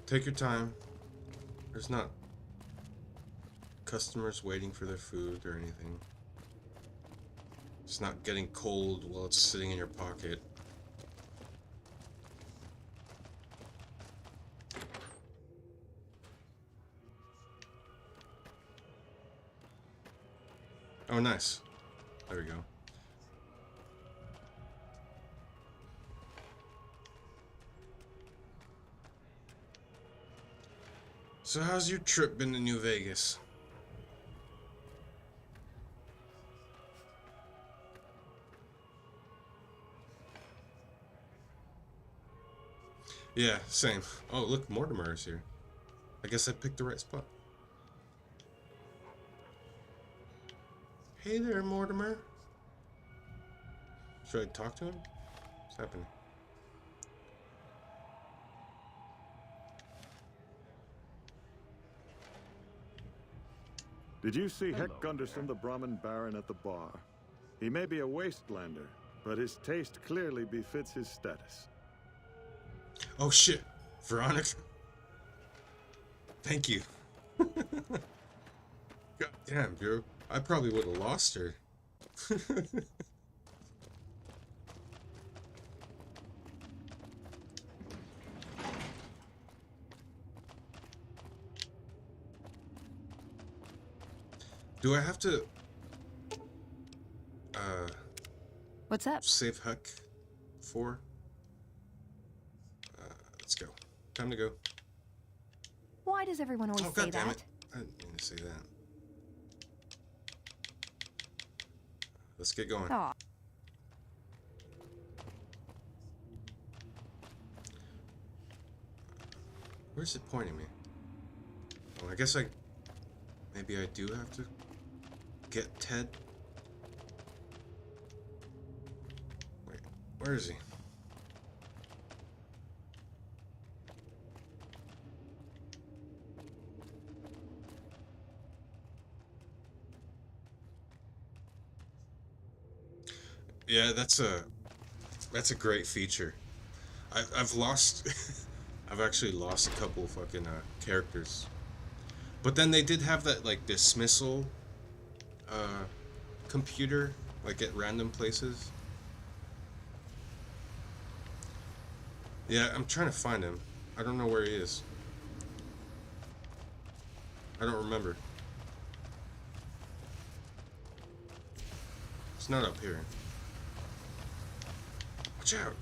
Take your time. There's not customers waiting for their food or anything. It's not getting cold while it's sitting in your pocket. Oh, nice. There we go. So how's your trip been to New Vegas? Yeah, same. Oh, look, Mortimer is here. I guess I picked the right spot. Hey there, Mortimer. Should I talk to him? What's happening? Did you see Heck Gunderson, the Brahmin Baron, at the bar? He may be a wastelander, but his taste clearly befits his status. Oh shit, Veronica. Thank you. God damn, bro. I probably would have lost her. Do I have to What's up? Save Huck for? Let's go. Time to go. Why does everyone always Oh, say God damn that? it. I didn't mean to say that. Let's get going. Aw. Where's it pointing me? Oh, I guess maybe I do have to get Ted. Wait, where is he? Yeah, that's a great feature. I've lost I've actually lost a couple fucking characters. But then they did have that like dismissal computer like at random places. Yeah, I'm trying to find him. I don't know where he is. I don't remember. It's not up here. Watch out.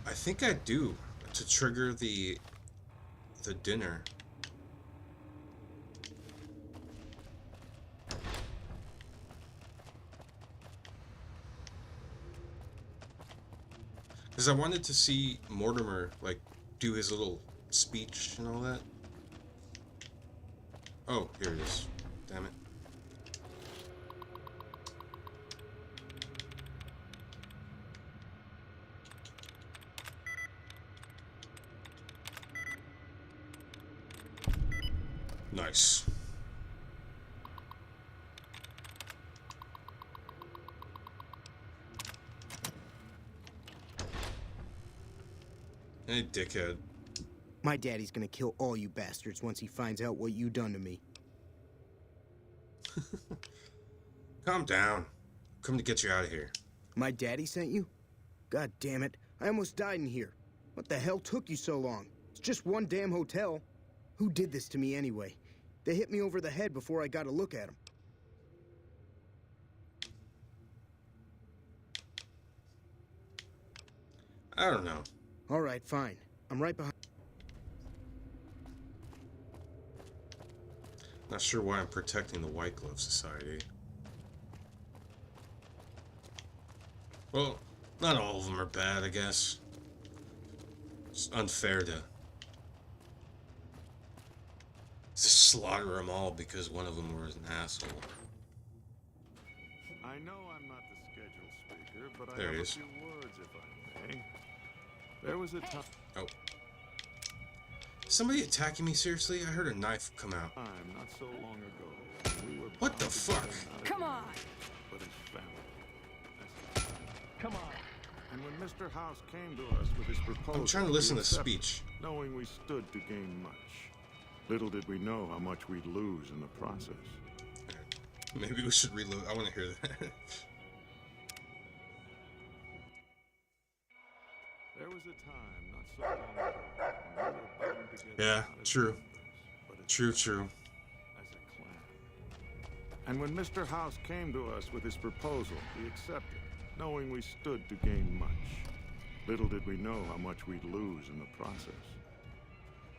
I think I do to trigger the dinner. Because I wanted to see Mortimer like do his little speech and all that. Oh, here it is. Damn it. Nice. Hey, dickhead. My daddy's gonna kill all you bastards once he finds out what you done to me. Calm down. Come to get you out of here. My daddy sent you? God damn it. I almost died in here. What the hell took you so long? It's just one damn hotel. Who did this to me anyway? They hit me over the head before I got a look at them. I don't know. All right, fine. I'm right behind. Not sure why I'm protecting the White Glove Society. Well, not all of them are bad, I guess. It's unfair to slaughter them all because one of them was an asshole. I know I'm not the scheduled speaker, but There I he have a is. few words, if I may. There was a time. Oh. Somebody attacking me, seriously? I heard a knife come out. Not so long ago. We were What the fuck? Come on! But as family. Come on! And when Mr. House came to us with his proposal, I'm trying to listen we to the accepted, speech. knowing we stood to gain much. Little did we know how much we'd lose in the process. Maybe we should reload. I want to hear that. There was a time not so long ago when we were bound together. Yeah, not as true. members, but as True. as a clan. And when Mr. House came to us with his proposal, we accepted, knowing we stood to gain much. Little did we know how much we'd lose in the process.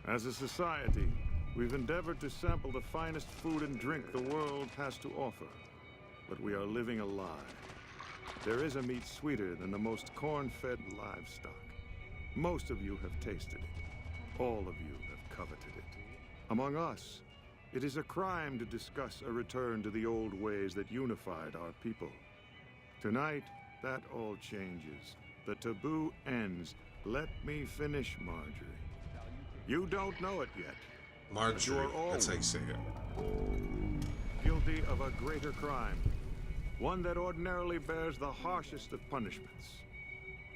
As a society, we've endeavored to sample the finest food and drink the world has to offer. But we are living a lie. There is a meat sweeter than the most corn-fed livestock. Most of you have tasted it. All of you have coveted it. Among us, it is a crime to discuss a return to the old ways that unified our people. Tonight, that all changes. The taboo ends. Let me finish, Marjorie. You don't know it yet. Marjorie, You are all that's how you say it. guilty of a greater crime. One that ordinarily bears the harshest of punishments.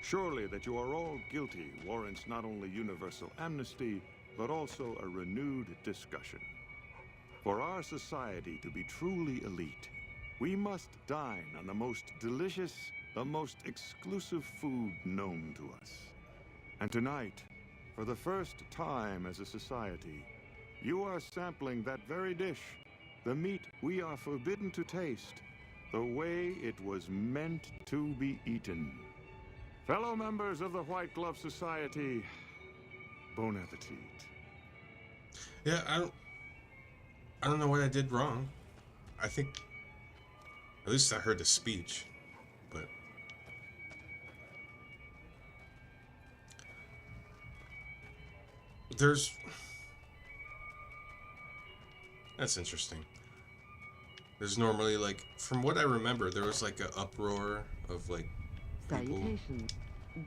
Surely that you are all guilty warrants not only universal amnesty, but also a renewed discussion. For our society to be truly elite, we must dine on the most delicious, the most exclusive food known to us. And tonight, for the first time as a society, you are sampling that very dish, the meat we are forbidden to taste, the way it was meant to be eaten. Fellow members of the White Glove Society, bon appetit. Yeah, I don't know what I did wrong. I think, at least I heard the speech, but that's interesting. There's normally, like, from what I remember, there was like an uproar of like people. Salutations.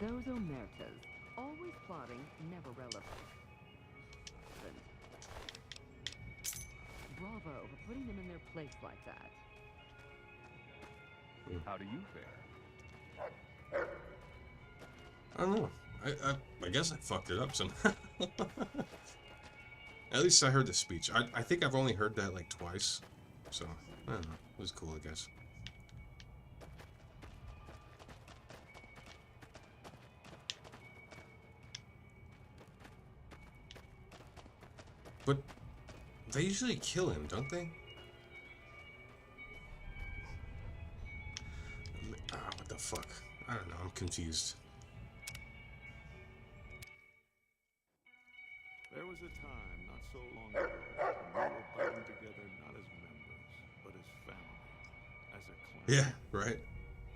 Those omertas, always plotting, never relevant. Bravo for putting them in their place like that. How do you fare? I don't know. I guess I fucked it up somehow. At least I heard the speech. I think I've only heard that like twice, so I don't know. It was cool, I guess. But they usually kill him, don't they? What the fuck? I don't know. I'm confused. There was a time not so long ago when we were bound together not as members, but as family, as a clan. Yeah, right.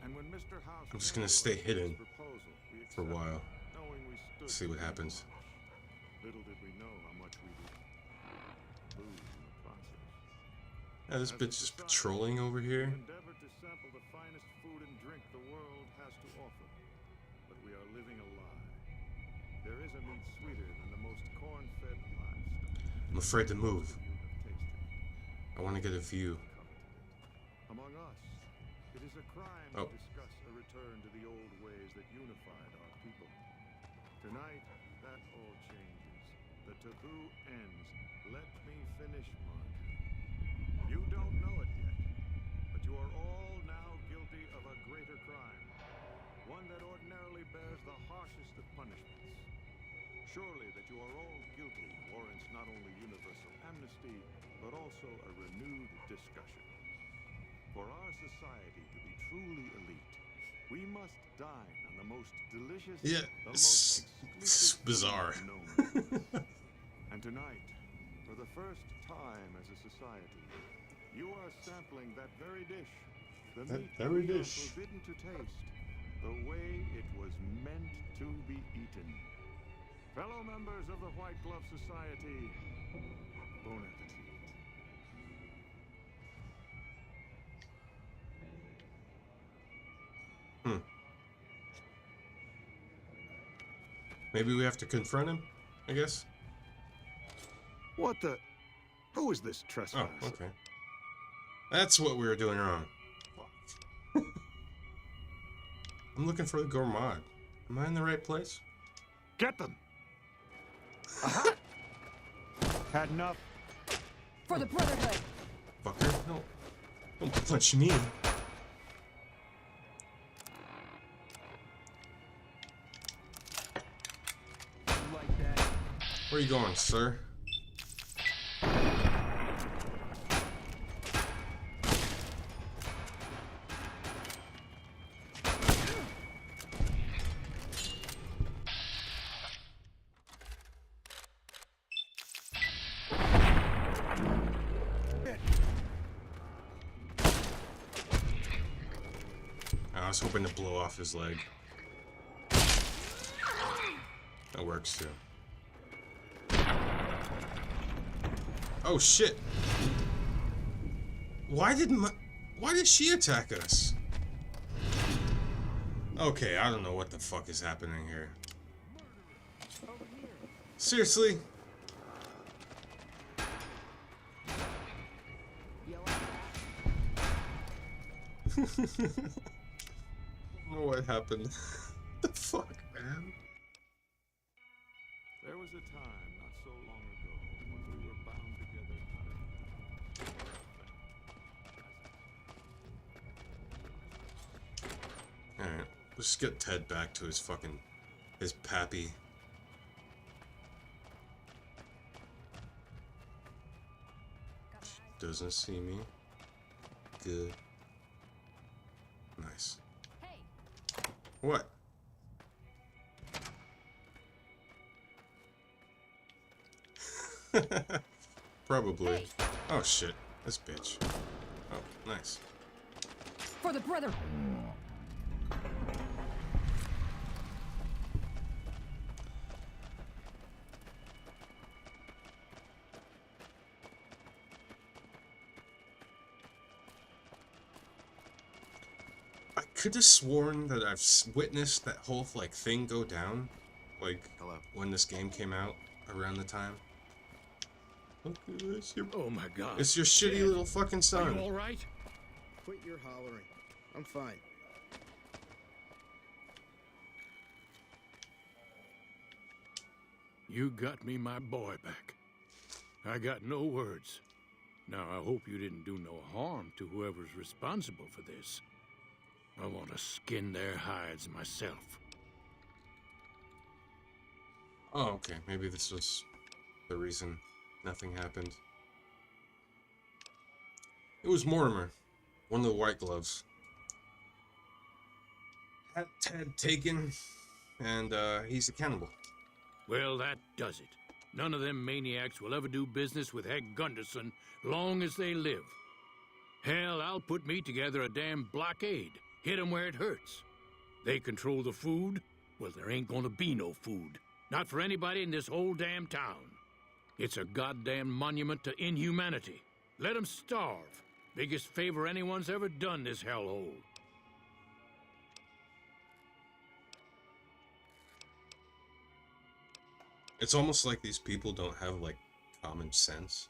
And when Mr. House I'm just gonna stay hidden proposal, we for a while. knowing we stood See what happens. Little did we know how much we would lose in the process. Yeah, this bitch is patrolling over here. Endeavor to sample the finest food and drink the world has to offer, but we are living a lie. There is a meat sweeter than the most corn-fed livestock. I'm afraid to move. I want to get a view. Among us, it is a crime to discuss a return to the old ways that unified our people. Tonight, that all changes. The taboo ends. Let me finish, Mark. You don't know it yet, but you are all now guilty of a greater crime. One that ordinarily bears the harshest of punishments. Surely that you are all guilty warrants not only universal amnesty, but also a renewed discussion. For our society to be truly elite, we must dine on the most delicious, Yeah, the it's most exclusive bizarre. food known to us. And tonight, for the first time as a society, you are sampling that very dish. The That meat very we are dish. forbidden to taste, the way it was meant to be eaten. Fellow members of the White Glove Society, bon appetit. Maybe we have to confront him, I guess. What the? Who is this trespasser? Oh, okay. That's what we were doing wrong. I'm looking for the gourmand. Am I in the right place? Get them! Aha! Had enough. For the Brotherhood! Fucker, no. Don't punch me. Like that. Where are you going, sir? I was hoping to blow off his leg. That works too. Oh shit! Why did she attack us? Okay, I don't know what the fuck is happening here. Seriously? I don't know what happened. The fuck, man? There was a time not so long ago when we were bound together not Alright, let's get Ted back to his pappy. Doesn't see me. Good. What? Probably. Oh shit. This bitch. Oh, nice. For the brother. I could have sworn that I've witnessed that whole like thing go down, like when this game came out around the time. Oh my God! It's your shitty little fucking son. Are you all right? Quit your hollering. I'm fine. You got me my boy back. I got no words. Now, I hope you didn't do no harm to whoever's responsible for this. I want to skin their hides myself. Oh, okay. Maybe this was the reason nothing happened. It was Mortimer, one of the White Gloves. Had Ted taken, and he's a cannibal. Well, that does it. None of them maniacs will ever do business with Heck Gunderson long as they live. Hell, I'll put me together a damn blockade. Hit 'em where it hurts. They control the food? Well, there ain't gonna be no food. Not for anybody in this whole damn town. It's a goddamn monument to inhumanity. Let 'em starve. Biggest favor anyone's ever done this hellhole. It's almost like these people don't have, like, common sense.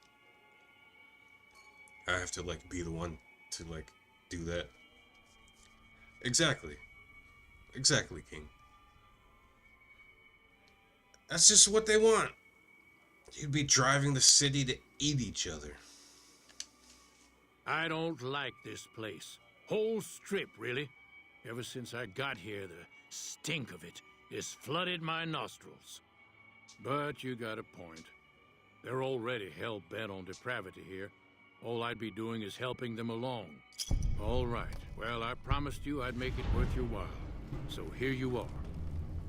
I have to, like, be the one to, like, do that. Exactly. Exactly, King. That's just what they want. You'd be driving the city to eat each other. I don't like this place. Whole strip, really. Ever since I got here, the stink of it has flooded my nostrils. But you got a point. They're already hell-bent on depravity here. All I'd be doing is helping them along. All right. Well, I promised you I'd make it worth your while. So here you are.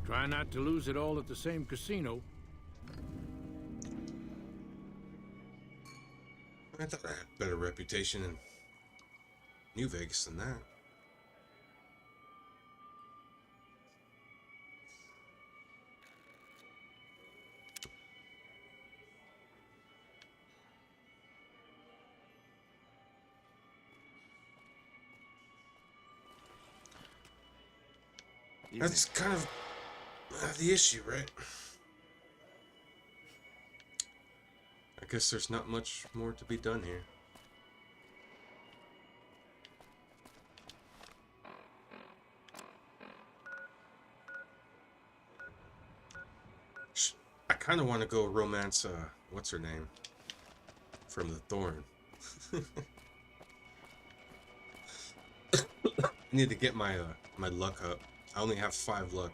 Try not to lose it all at the same casino. I thought I had a better reputation in New Vegas than that. That's kind of the issue, right? I guess there's not much more to be done here. I kind of want to go romance, what's her name? From the Thorn. I need to get my, my luck up. I only have 5 luck.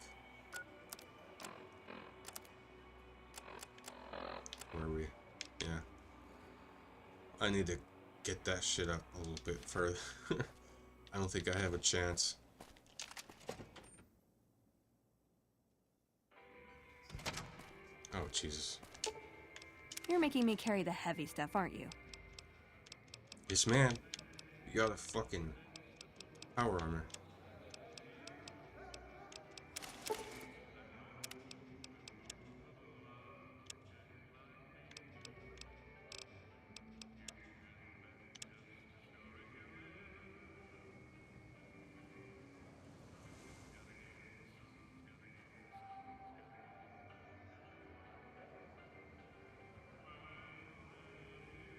Where are we? Yeah. I need to get that shit up a little bit further. I don't think I have a chance. Oh, Jesus. You're making me carry the heavy stuff, aren't you? Yes, man. You got a fucking power armor.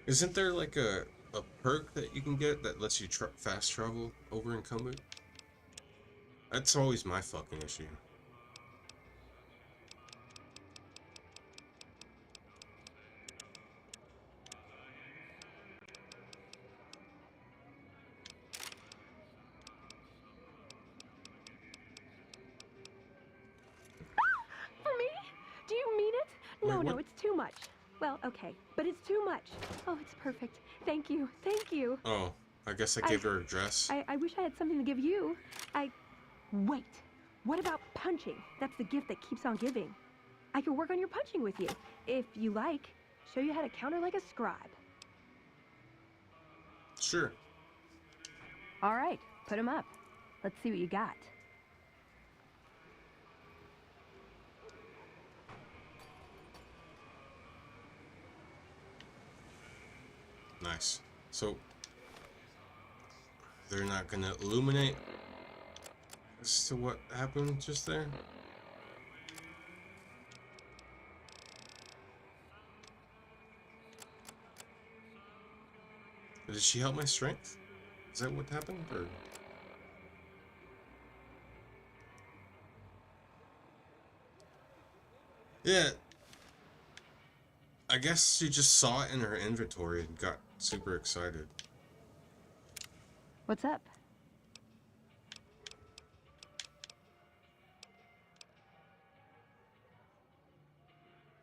Isn't there like a perk that you can get that lets you fast travel over encumbered? That's always my fucking issue. For me? Do you mean it? No, Wait, no, what? it's too much. Well, okay, but it's too much. Oh, it's perfect. Thank you, thank you. Oh, I guess I gave her a dress. I wish I had something to give you. Wait. What about punching? That's the gift that keeps on giving. I could work on your punching with you, if you like. Show you how to counter like a scribe. Sure. All right, put him up. Let's see what you got. Nice. So, they're not gonna illuminate as to what happened just there? Did she help my strength? Is that what happened, or? Yeah. I guess she just saw it in her inventory and got super excited. What's up?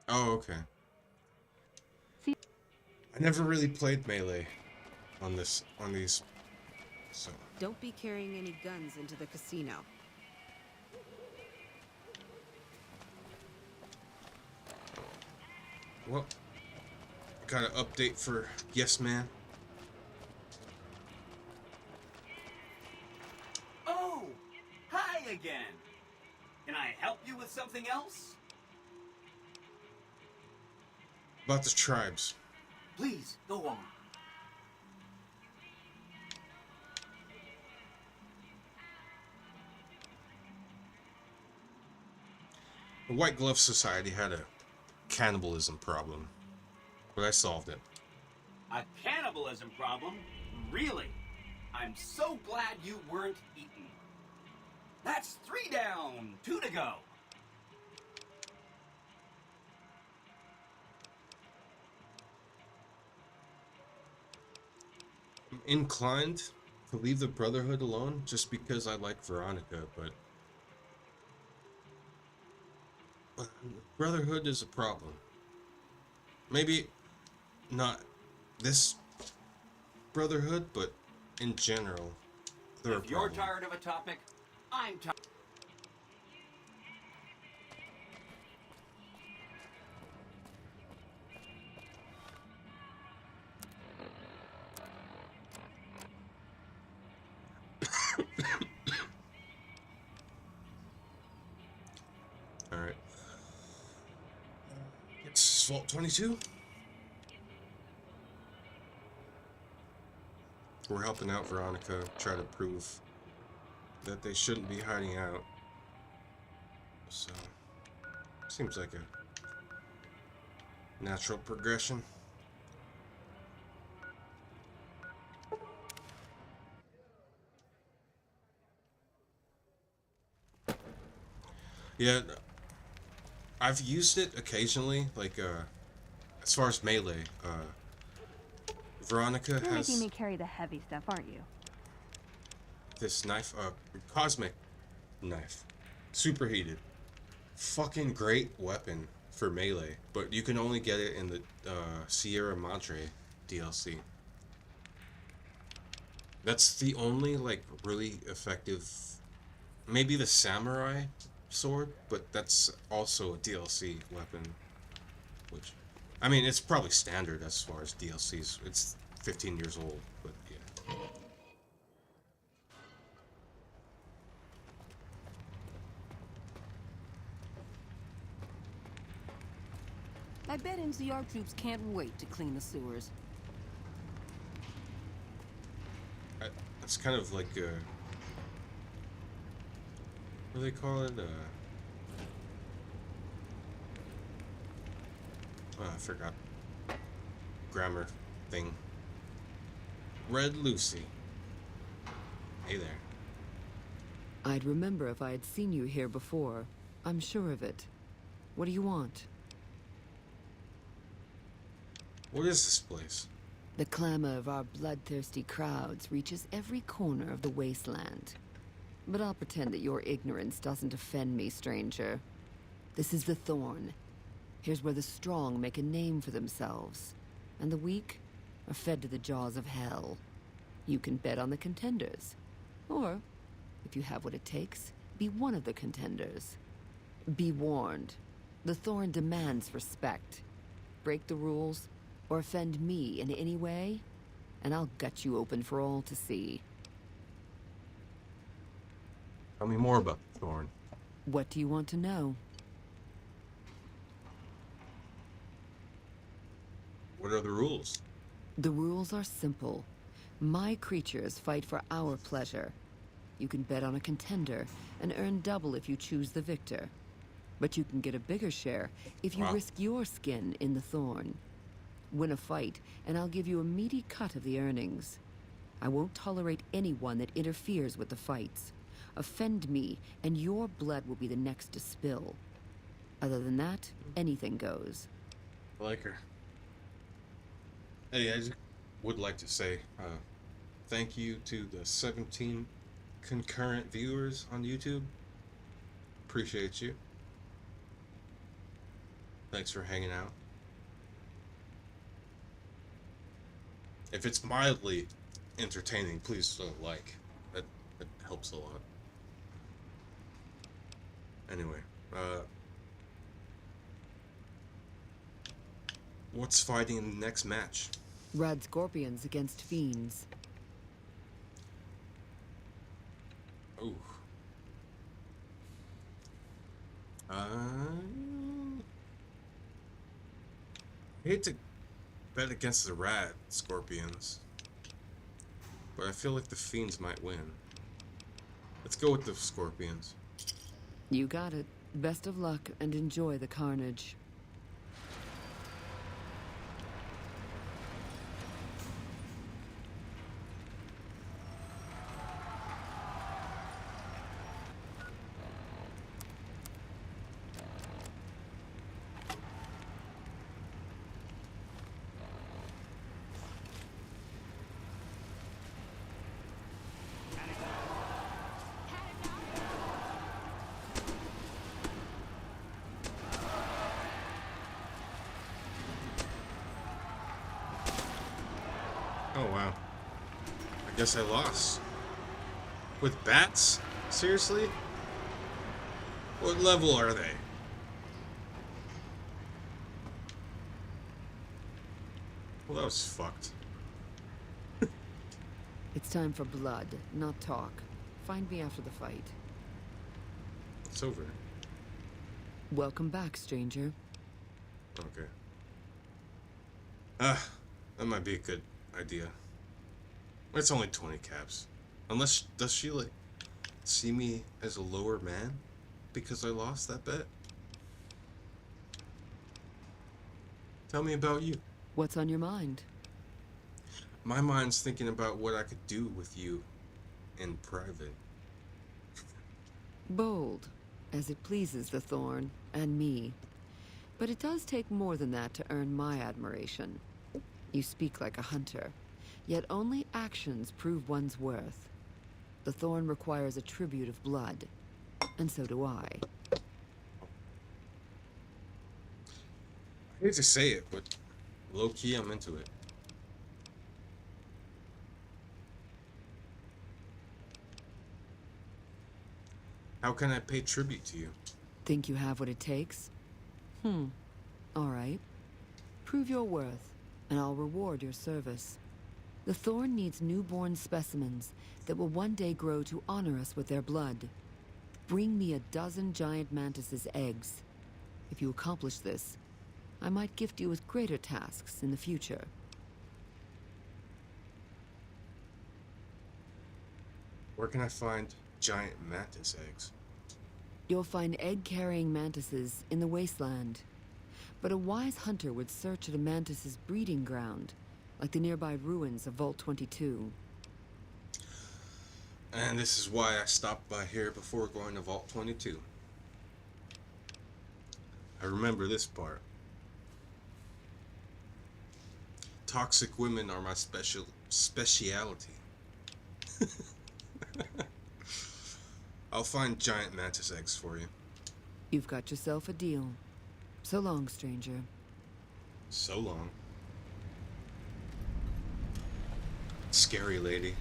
Oh, okay. See? I never really played Melee on these, so. Don't be carrying any guns into the casino. Well, got an update for Yes Man. Oh, hi again. Can I help you with something else? About the tribes. Please, go on. The White Glove Society had a cannibalism problem, but I solved it. A cannibalism problem? Really? I'm so glad you weren't eaten. That's 3 down, 2 to go. I'm inclined to leave the Brotherhood alone just because I like Veronica, but Brotherhood is a problem. Maybe not this Brotherhood, but in general, they're a If you're problem. tired of a topic, I'm tired. Alright. It's Vault 22. We're helping out Veronica try to prove that they shouldn't be hiding out. So, seems like a natural progression. Yeah, I've used it occasionally, like, as far as Melee, Veronica You're has making me carry the heavy stuff, aren't you? this knife, cosmic knife, superheated, fucking great weapon for Melee, but you can only get it in the, Sierra Madre DLC. That's the only, like, really effective, maybe the samurai sword, but that's also a DLC weapon, which, I mean, it's probably standard as far as DLCs. It's 15 years old, but yeah. I bet NCR troops can't wait to clean the sewers. It's kind of like, what do they call it? Oh, I forgot. Grammar thing. Red Lucy. Hey there. I'd remember if I had seen you here before. I'm sure of it. What do you want? What is this place? The clamor of our bloodthirsty crowds reaches every corner of the wasteland. But I'll pretend that your ignorance doesn't offend me, stranger. This is the Thorn. Here's where the strong make a name for themselves, and the weak are fed to the jaws of hell. You can bet on the contenders. Or, if you have what it takes, be one of the contenders. Be warned. The Thorn demands respect. Break the rules, or offend me in any way, and I'll gut you open for all to see. Tell me more about the Thorn. What do you want to know? What are the rules? The rules are simple. My creatures fight for our pleasure. You can bet on a contender and earn double if you choose the victor. But you can get a bigger share if you risk your skin in the Thorn. Win a fight, and I'll give you a meaty cut of the earnings. I won't tolerate anyone that interferes with the fights. Offend me, and your blood will be the next to spill. Other than that, anything goes. I like her. Hey, I just would like to say thank you to the 17 concurrent viewers on YouTube. Appreciate you. Thanks for hanging out. If it's mildly entertaining, please like. That helps a lot. Anyway, what's fighting in the next match? Rad Scorpions against Fiends. Oh. I hate to bet against the Rad Scorpions, but I feel like the Fiends might win. Let's go with the Scorpions. You got it. Best of luck and enjoy the carnage. Oh wow. I guess I lost. With bats? Seriously? What level are they? Well, that was fucked. It's time for blood, not talk. Find me after the fight. It's over. Welcome back, stranger. Okay. That might be a good idea. It's only 20 caps. Unless, does she, like, see me as a lower man because I lost that bet? Tell me about you. What's on your mind? My mind's thinking about what I could do with you in private. Bold, as it pleases the Thorn and me. But it does take more than that to earn my admiration. You speak like a hunter, yet only actions prove one's worth. The Thorn requires a tribute of blood, and so do I. I hate to say it, but low-key, I'm into it. How can I pay tribute to you? Think you have what it takes? All right. Prove your worth, and I'll reward your service. The Thorn needs newborn specimens that will one day grow to honor us with their blood. Bring me 12 giant mantis's eggs. If you accomplish this, I might gift you with greater tasks in the future. Where can I find giant mantis eggs? You'll find egg-carrying mantises in the wasteland. But a wise hunter would search at a mantis's breeding ground, like the nearby ruins of Vault 22. And this is why I stopped by here before going to Vault 22. I remember this part. Toxic women are my speciality. I'll find giant mantis eggs for you. You've got yourself a deal. So long, stranger. So long. Scary lady.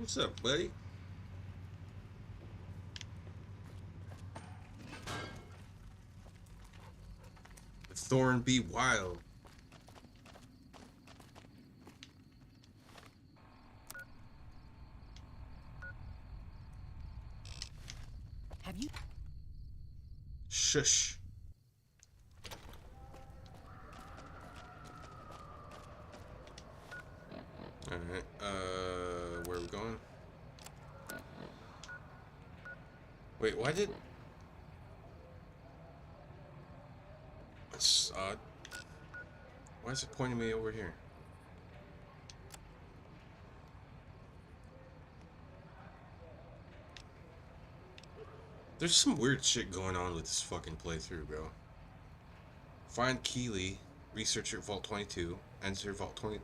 What's up, buddy? Thorn be wild. Have you? Shush. Alright, where are we going? Wait, why did... That's odd. Why is it pointing me over here? There's some weird shit going on with this fucking playthrough, bro. Find Keeley, researcher Vault 22, enter Vault 20...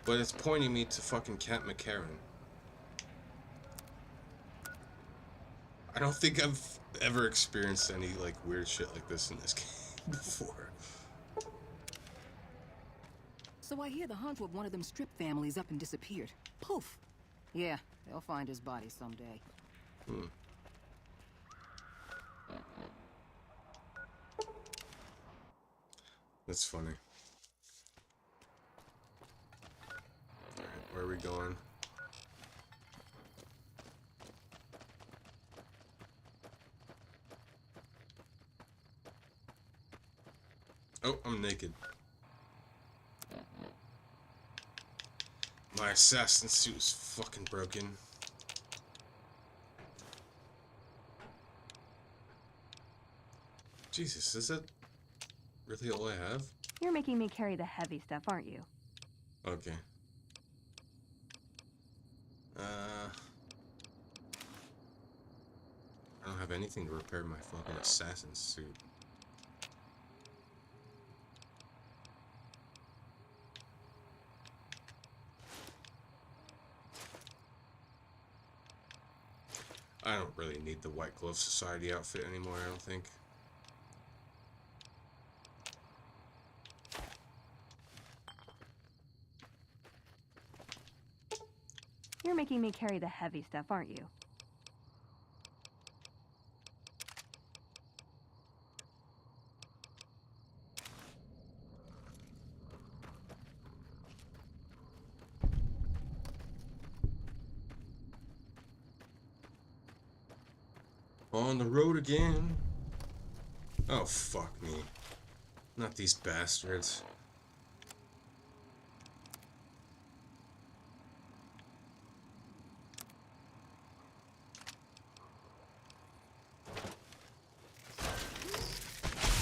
But it's pointing me to fucking Camp McCarran. I don't think I've ever experienced any, like, weird shit like this in this game before. So I hear the hunter of one of them strip families up and disappeared. Poof. Yeah, they'll find his body someday. Hmm. That's funny. Alright, where are we going? Oh, I'm naked. My assassin suit is fucking broken. Jesus, is that really all I have? You're making me carry the heavy stuff, aren't you? Okay. I don't have anything to repair my fucking assassin suit. I don't really need the White Glove Society outfit anymore, I don't think. You're making me carry the heavy stuff, aren't you? On the road again. Oh, fuck me. Not these bastards.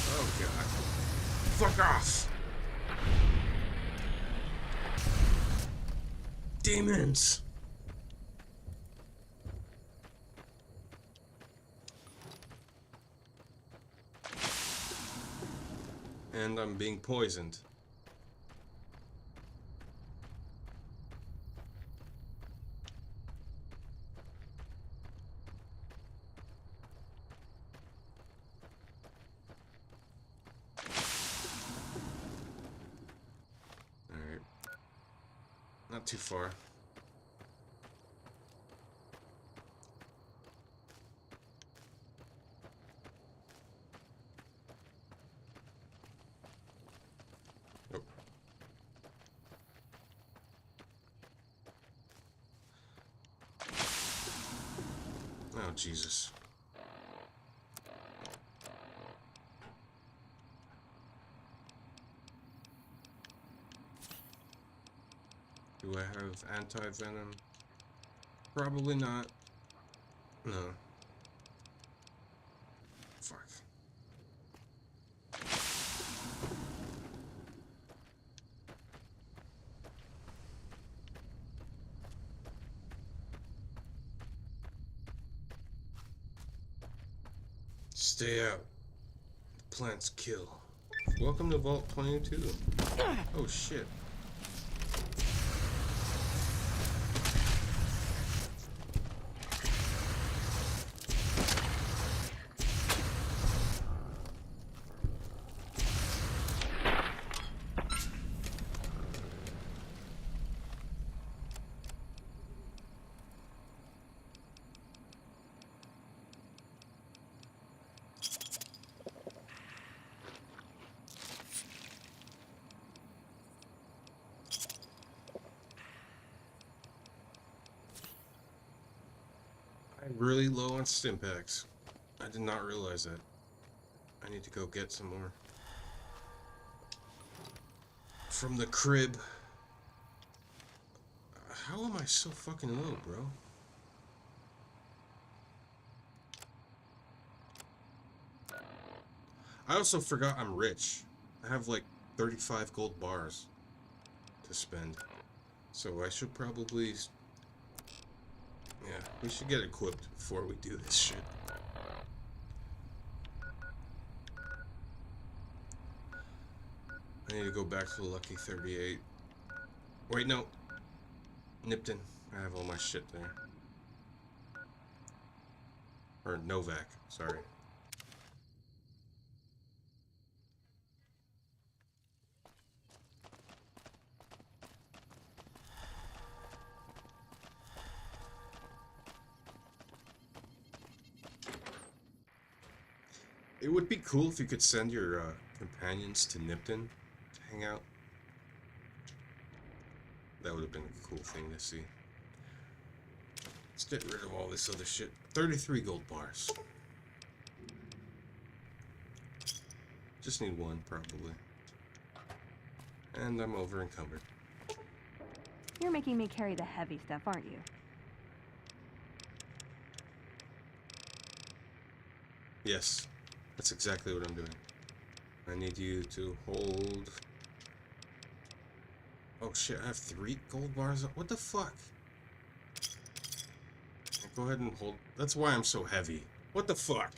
Oh, God. Fuck off! Demons! And I'm being poisoned. Alright. Not too far. Oh, Jesus. Do I have anti-venom? Probably not. No. Fuck. Stay out. The plants kill. Welcome to Vault 22. Oh shit. I'm really low on stim packs. I did not realize that. I need to go get some more. From the crib. How am I so fucking low, bro? I also forgot I'm rich. I have like 35 gold bars to spend. So I should probably... Yeah, we should get equipped before we do this shit. I need to go back to the Lucky 38. Wait, no. Nipton. I have all my shit there. Or Novak, sorry. It would be cool if you could send your companions to Nipton to hang out. That would have been a cool thing to see. Let's get rid of all this other shit. 33 gold bars. Just need one, probably. And I'm over encumbered. You're making me carry the heavy stuff, aren't you? Yes, that's exactly what I'm doing. I need you to hold... Oh shit, I have 3 gold bars? What the fuck? Go ahead and hold... That's why I'm so heavy. What the fuck?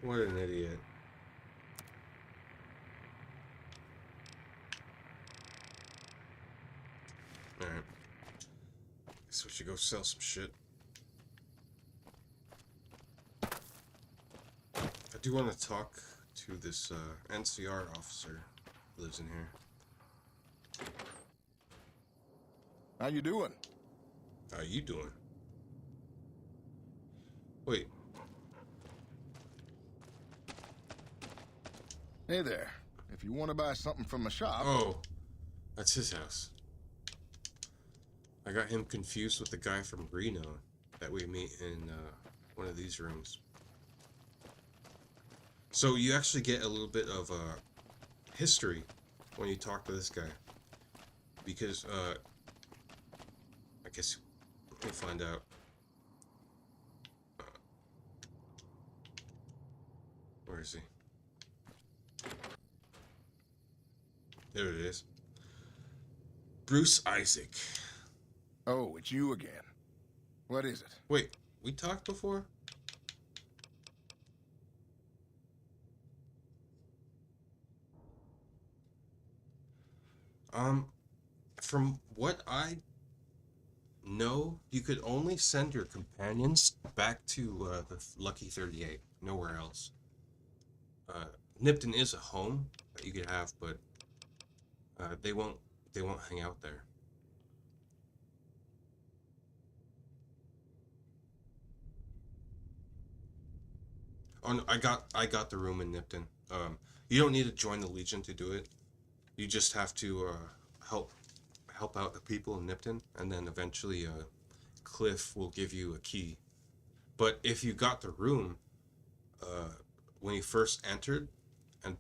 What an idiot. Alright. Guess we should go sell some shit. I do want to talk to this NCR officer who lives in here. How you doing? How you doing? Wait. Hey there. If you want to buy something from my shop... Oh, that's his house. I got him confused with the guy from Reno that we meet in one of these rooms. So you actually get a little bit of history when you talk to this guy. Because, I guess we'll find out. Where is he? There it is. Bruce Isaac. Oh, it's you again. What is it? Wait, we talked before? From what I know, you could only send your companions back to the Lucky 38, nowhere else. Nipton is a home that you could have, but they won't hang out there. Oh, no, I got the room in Nipton. You don't need to join the Legion to do it. You just have to help out the people in Nipton, and then eventually Cliff will give you a key. But if you got the room when you first entered and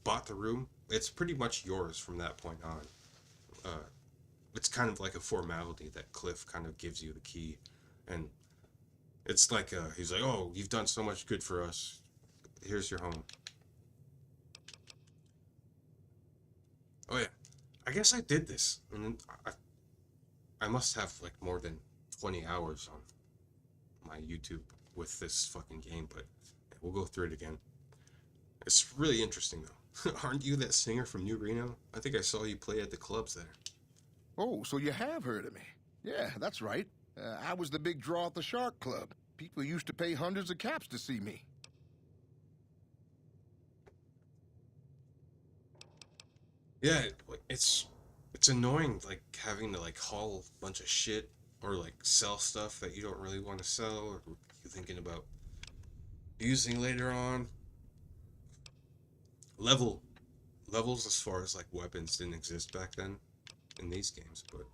bought the room, it's pretty much yours from that point on. It's kind of like a formality that Cliff kind of gives you the key, and it's like he's like, oh, you've done so much good for us. Here's your home. Oh yeah, I guess I did this, and I must have like more than 20 hours on my YouTube with this fucking game, but we'll go through it again. It's really interesting though. Aren't you that singer from New Reno? I think I saw you play at the clubs there. Oh, so you have heard of me. Yeah, that's right. I was the big draw at the Shark Club. People used to pay hundreds of caps to see me. Yeah, it's annoying, like, having to, like, haul a bunch of shit or, like, sell stuff that you don't really want to sell or you're thinking about using later on. Level levels as far as like weapons didn't exist back then in these games, but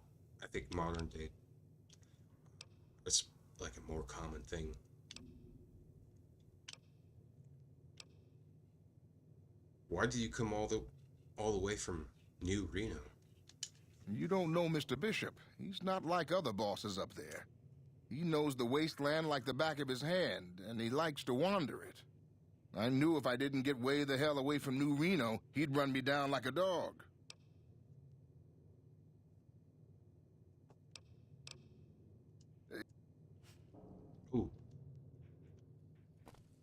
I think modern day it's like a more common thing. Why did you come all the way from New Reno? You don't know Mr. Bishop. He's not like other bosses up there. He knows the wasteland like the back of his hand, and he likes to wander it. I knew if I didn't get way the hell away from New Reno, he'd run me down like a dog. Ooh.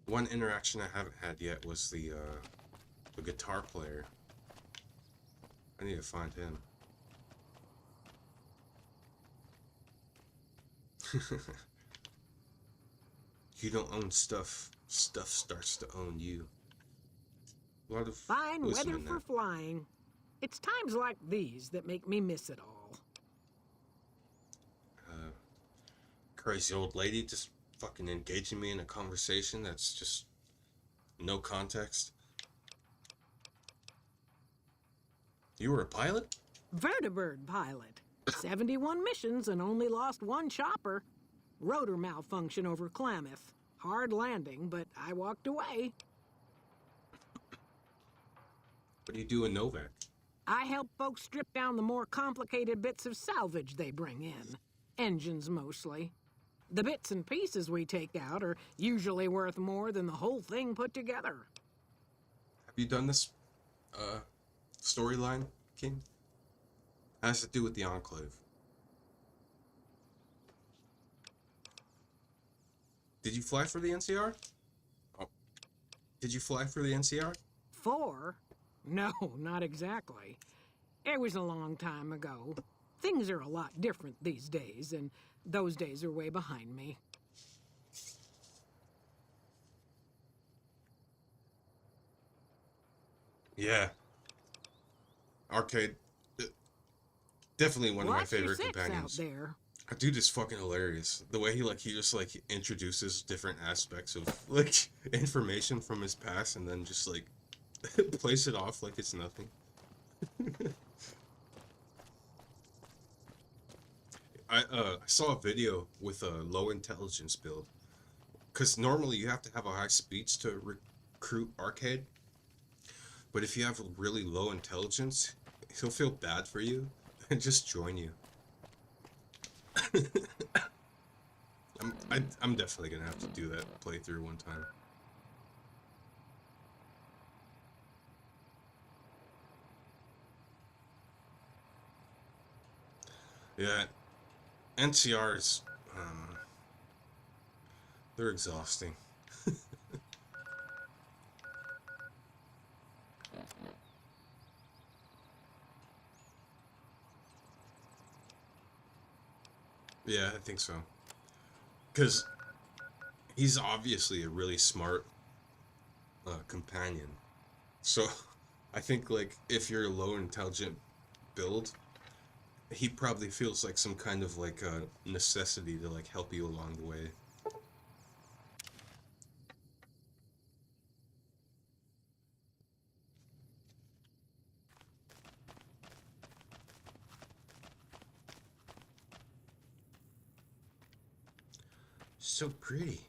One interaction I haven't had yet was the guitar player. I need to find him. You don't own stuff. Stuff starts to own you. A lot of Fine wisdom weather in for that. flying. It's times like these that make me miss it all. Crazy old lady just fucking engaging me in a conversation that's just no context. You were a pilot? Vertibird pilot. 71 missions and only lost one chopper. Rotor malfunction over Klamath. Hard landing, but I walked away. What do you do in Novak? I help folks strip down the more complicated bits of salvage they bring in. Engines mostly. The bits and pieces we take out are usually worth more than the whole thing put together. Have you done this storyline, King? It has to do with the Enclave. Did you fly for the NCR? Oh. Did you fly for the NCR? 4? No, not exactly. It was a long time ago. Things are a lot different these days, and those days are way behind me. Yeah. Arcade. Definitely one of my Watch your favorite six companions. out there. That dude is fucking hilarious. The way he just like introduces different aspects of like information from his past and then just like plays it off like it's nothing. I saw a video with a low intelligence build. Cause normally you have to have a high speech to recruit Arcade. But if you have really low intelligence, he'll feel bad for you and just join you. I'm definitely gonna have to do that playthrough one time. Yeah, NCRs, they're exhausting. Yeah, I think so. Because he's obviously a really smart companion. So I think, like, if you're a low intelligent build, he probably feels like some kind of, like, necessity to, like, help you along the way. So pretty.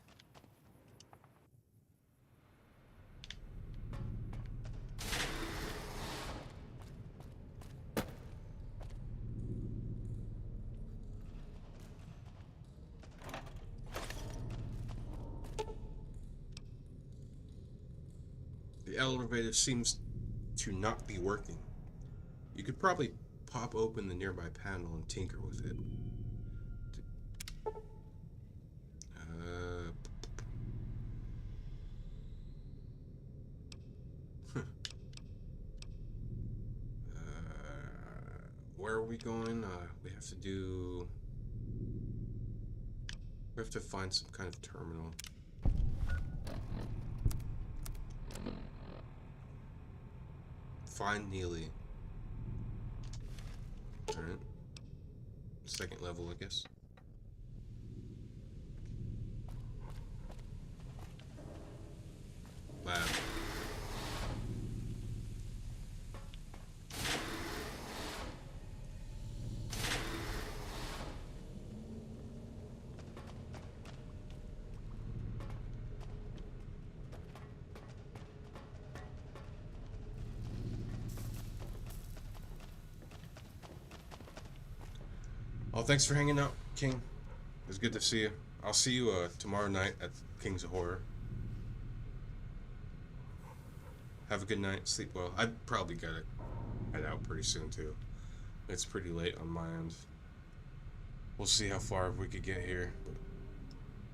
The elevator seems to not be working. You could probably pop open the nearby panel and tinker with it. Where are we going? We have to do... We have to find some kind of terminal. Find Neely. Alright. Second level, I guess. Lab. Well, thanks for hanging out, King. It was good to see you. I'll see you tomorrow night at King's of Horror. Have a good night. Sleep well. I'd probably gotta head out pretty soon, too. It's pretty late on my end. We'll see how far we could get here. But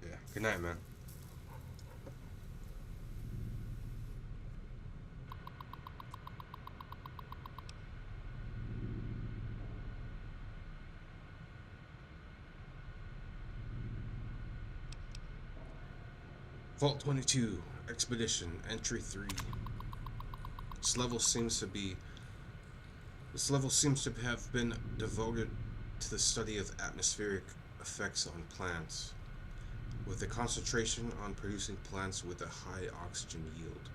yeah, good night, man. Vault 22, Expedition, Entry 3. This level seems to have been devoted to the study of atmospheric effects on plants, with a concentration on producing plants with a high oxygen yield.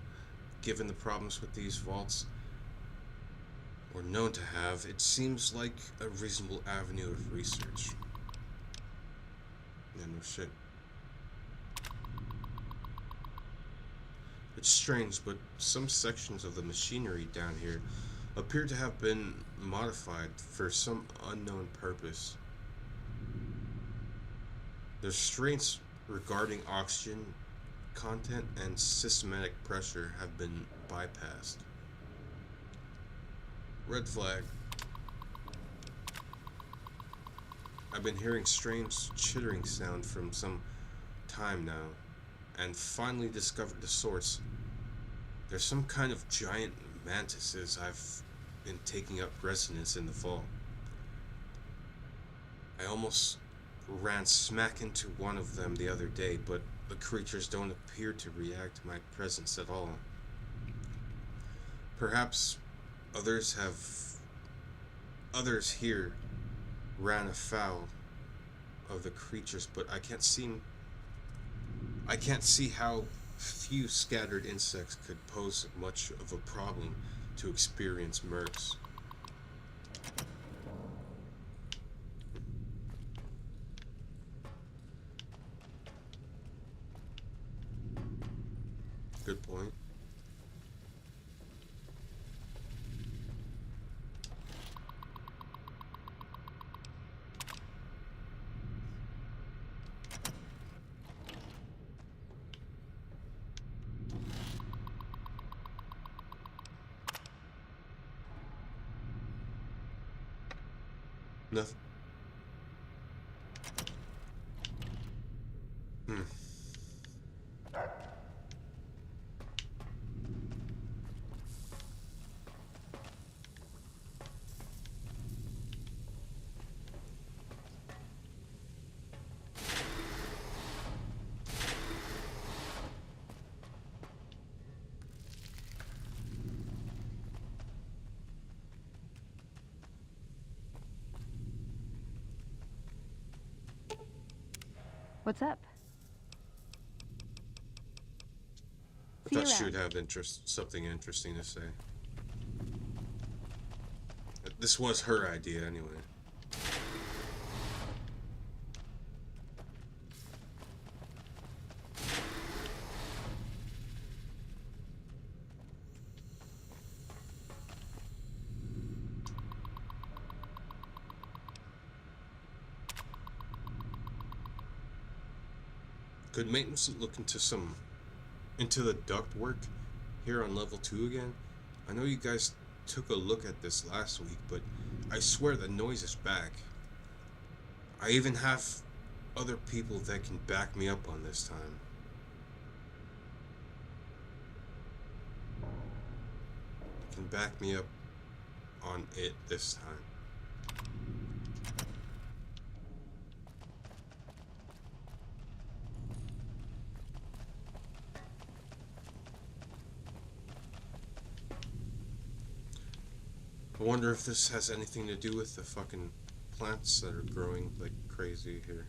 Given the problems with these vaults were known to have, it seems like a reasonable avenue of research. Yeah, no shit. It's strange, but some sections of the machinery down here appear to have been modified for some unknown purpose. The restraints regarding oxygen content and systematic pressure have been bypassed. Red flag. I've been hearing strange chittering sound from some time now, and finally discovered the source. There's some kind of giant mantises I've been taking up residence in the vault. I almost ran smack into one of them the other day, but the creatures don't appear to react to my presence at all. Perhaps others here ran afoul of the creatures, but I can't see how few scattered insects could pose much of a problem to experienced mercs. Good point. Nothing. What's up? I thought she would have something interesting to say. This was her idea anyway. Could maintenance look into the duct work here on level 2 again? I know you guys took a look at this last week, but I swear the noise is back. I even have other people that can back me up on this time. Can back me up on it this time. I wonder if this has anything to do with the fucking plants that are growing like crazy here.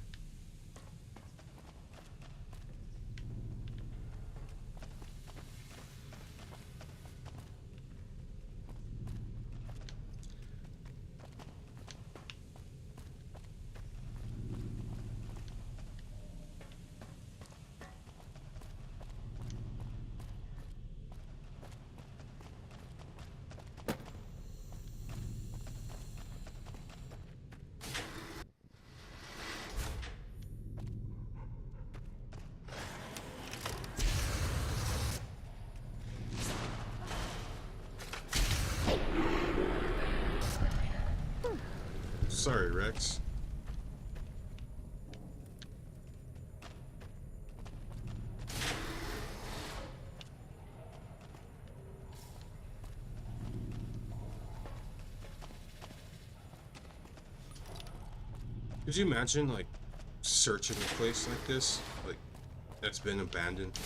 sorry, Rex. Could you imagine, like, searching a place like this? Like, that's been abandoned?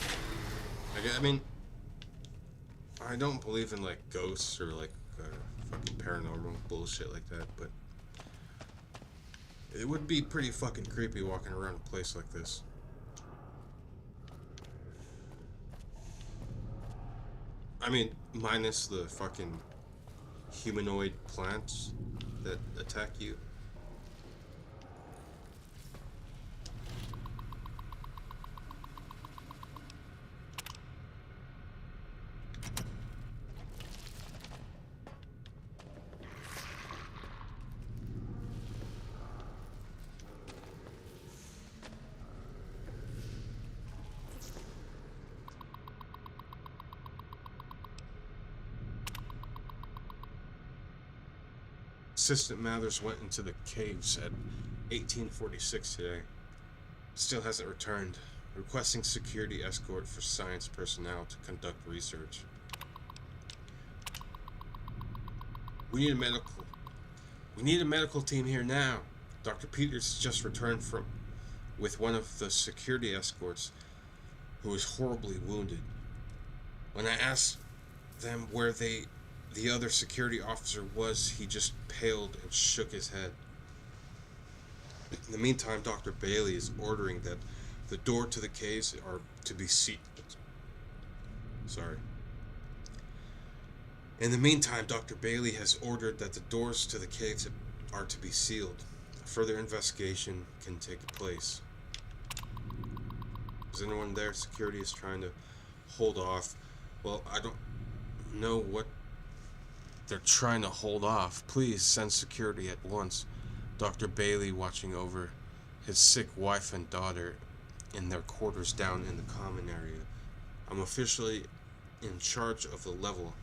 Like, I mean, I don't believe in, like, ghosts or, like, fucking paranormal bullshit like that, but it would be pretty fucking creepy walking around a place like this. I mean, minus the fucking humanoid plants that attack you. Assistant Mathers went into the caves at 1846 today. Still hasn't returned. Requesting security escort for science personnel to conduct research. We need a medical team here now. Dr. Peters just returned with one of the security escorts who was horribly wounded. When I asked them where the other security officer was, he just paled and shook his head. In the meantime, Dr. Bailey is ordering that the door to the caves are to be sealed. Sorry. In the meantime, Dr. Bailey has ordered that the doors to the caves are to be sealed. Further investigation can take place. Is anyone there? Security is trying to hold off. Well, I don't know what they're trying to hold off. Please send security at once. Dr. Bailey watching over his sick wife and daughter in their quarters down in the common area. I'm officially in charge of the level,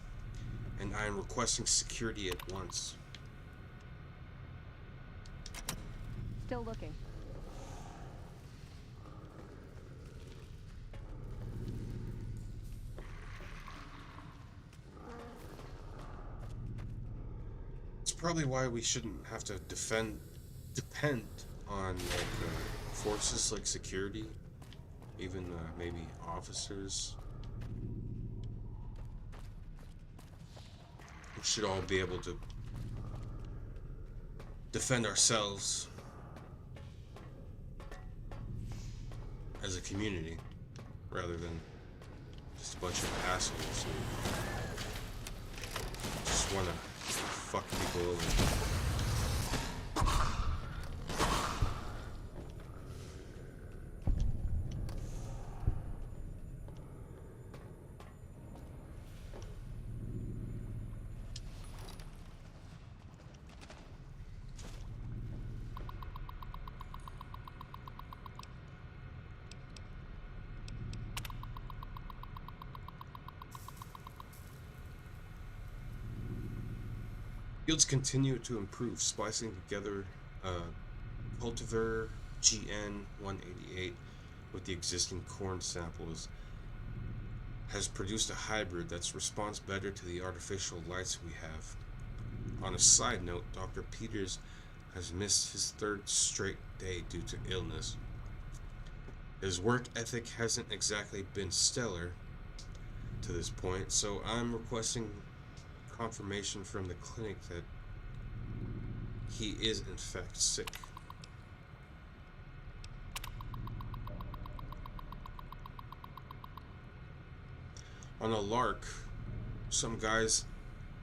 and I am requesting security at once. Still looking. It's probably why we shouldn't have to depend on like forces like security, even maybe officers. We should all be able to defend ourselves as a community, rather than just a bunch of assholes who just want to fuck people over. Yields continue to improve, splicing together cultivar GN188 with the existing corn samples has produced a hybrid that responds better to the artificial lights we have. On a side note, Dr. Peters has missed his third straight day due to illness. His work ethic hasn't exactly been stellar to this point, so I'm requesting confirmation from the clinic that he is in fact sick. On a lark, some guys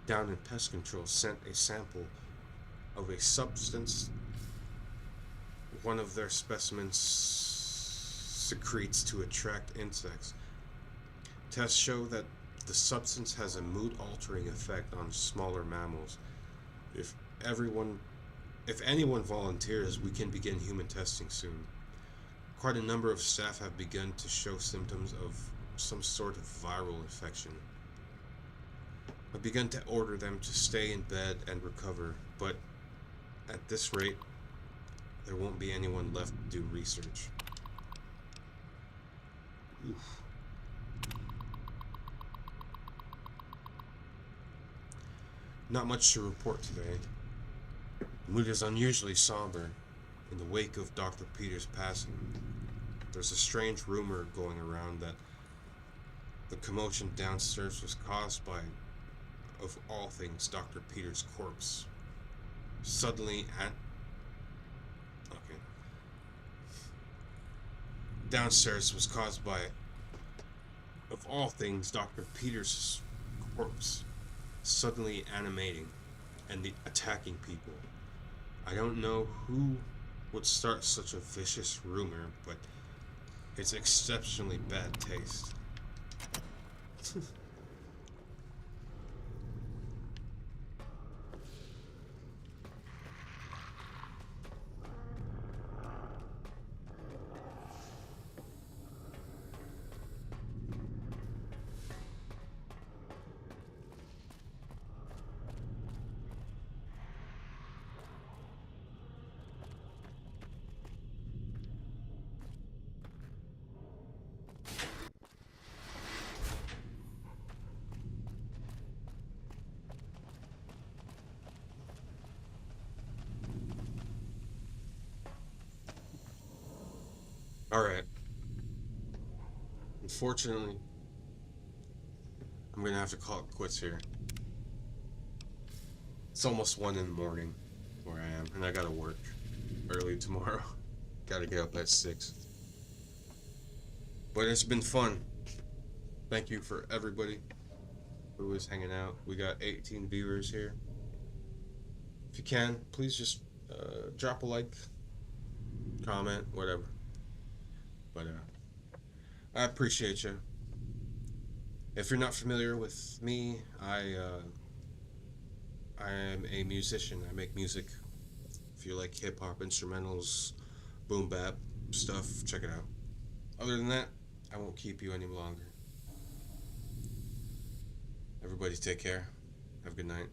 down in pest control sent a sample of a substance one of their specimens secretes to attract insects. Tests show that the substance has a mood-altering effect on smaller mammals. If anyone volunteers, we can begin human testing soon. Quite a number of staff have begun to show symptoms of some sort of viral infection. I've begun to order them to stay in bed and recover, but At this rate, there won't be anyone left to do research. Oof. Not much to report today. Mood is unusually somber in the wake of Dr. Peters' passing. There's a strange rumor going around that the commotion downstairs was caused by, of all things, Dr. Peters' corpse. Suddenly, downstairs was caused by, of all things, Dr. Peters' corpse suddenly animating and attacking people. I don't know who would start such a vicious rumor, but it's exceptionally bad taste. Alright. Unfortunately, I'm gonna have to call it quits here. It's almost 1 in the morning where I am, and I gotta work early tomorrow. Gotta get up at 6. But it's been fun. Thank you for everybody who is hanging out. We got 18 viewers here. If you can, please just drop a like, comment, whatever. But I appreciate you. If you're not familiar with me, I am a musician. I make music. If you like hip-hop, instrumentals, boom bap stuff, check it out. Other than that, I won't keep you any longer. Everybody take care. Have a good night.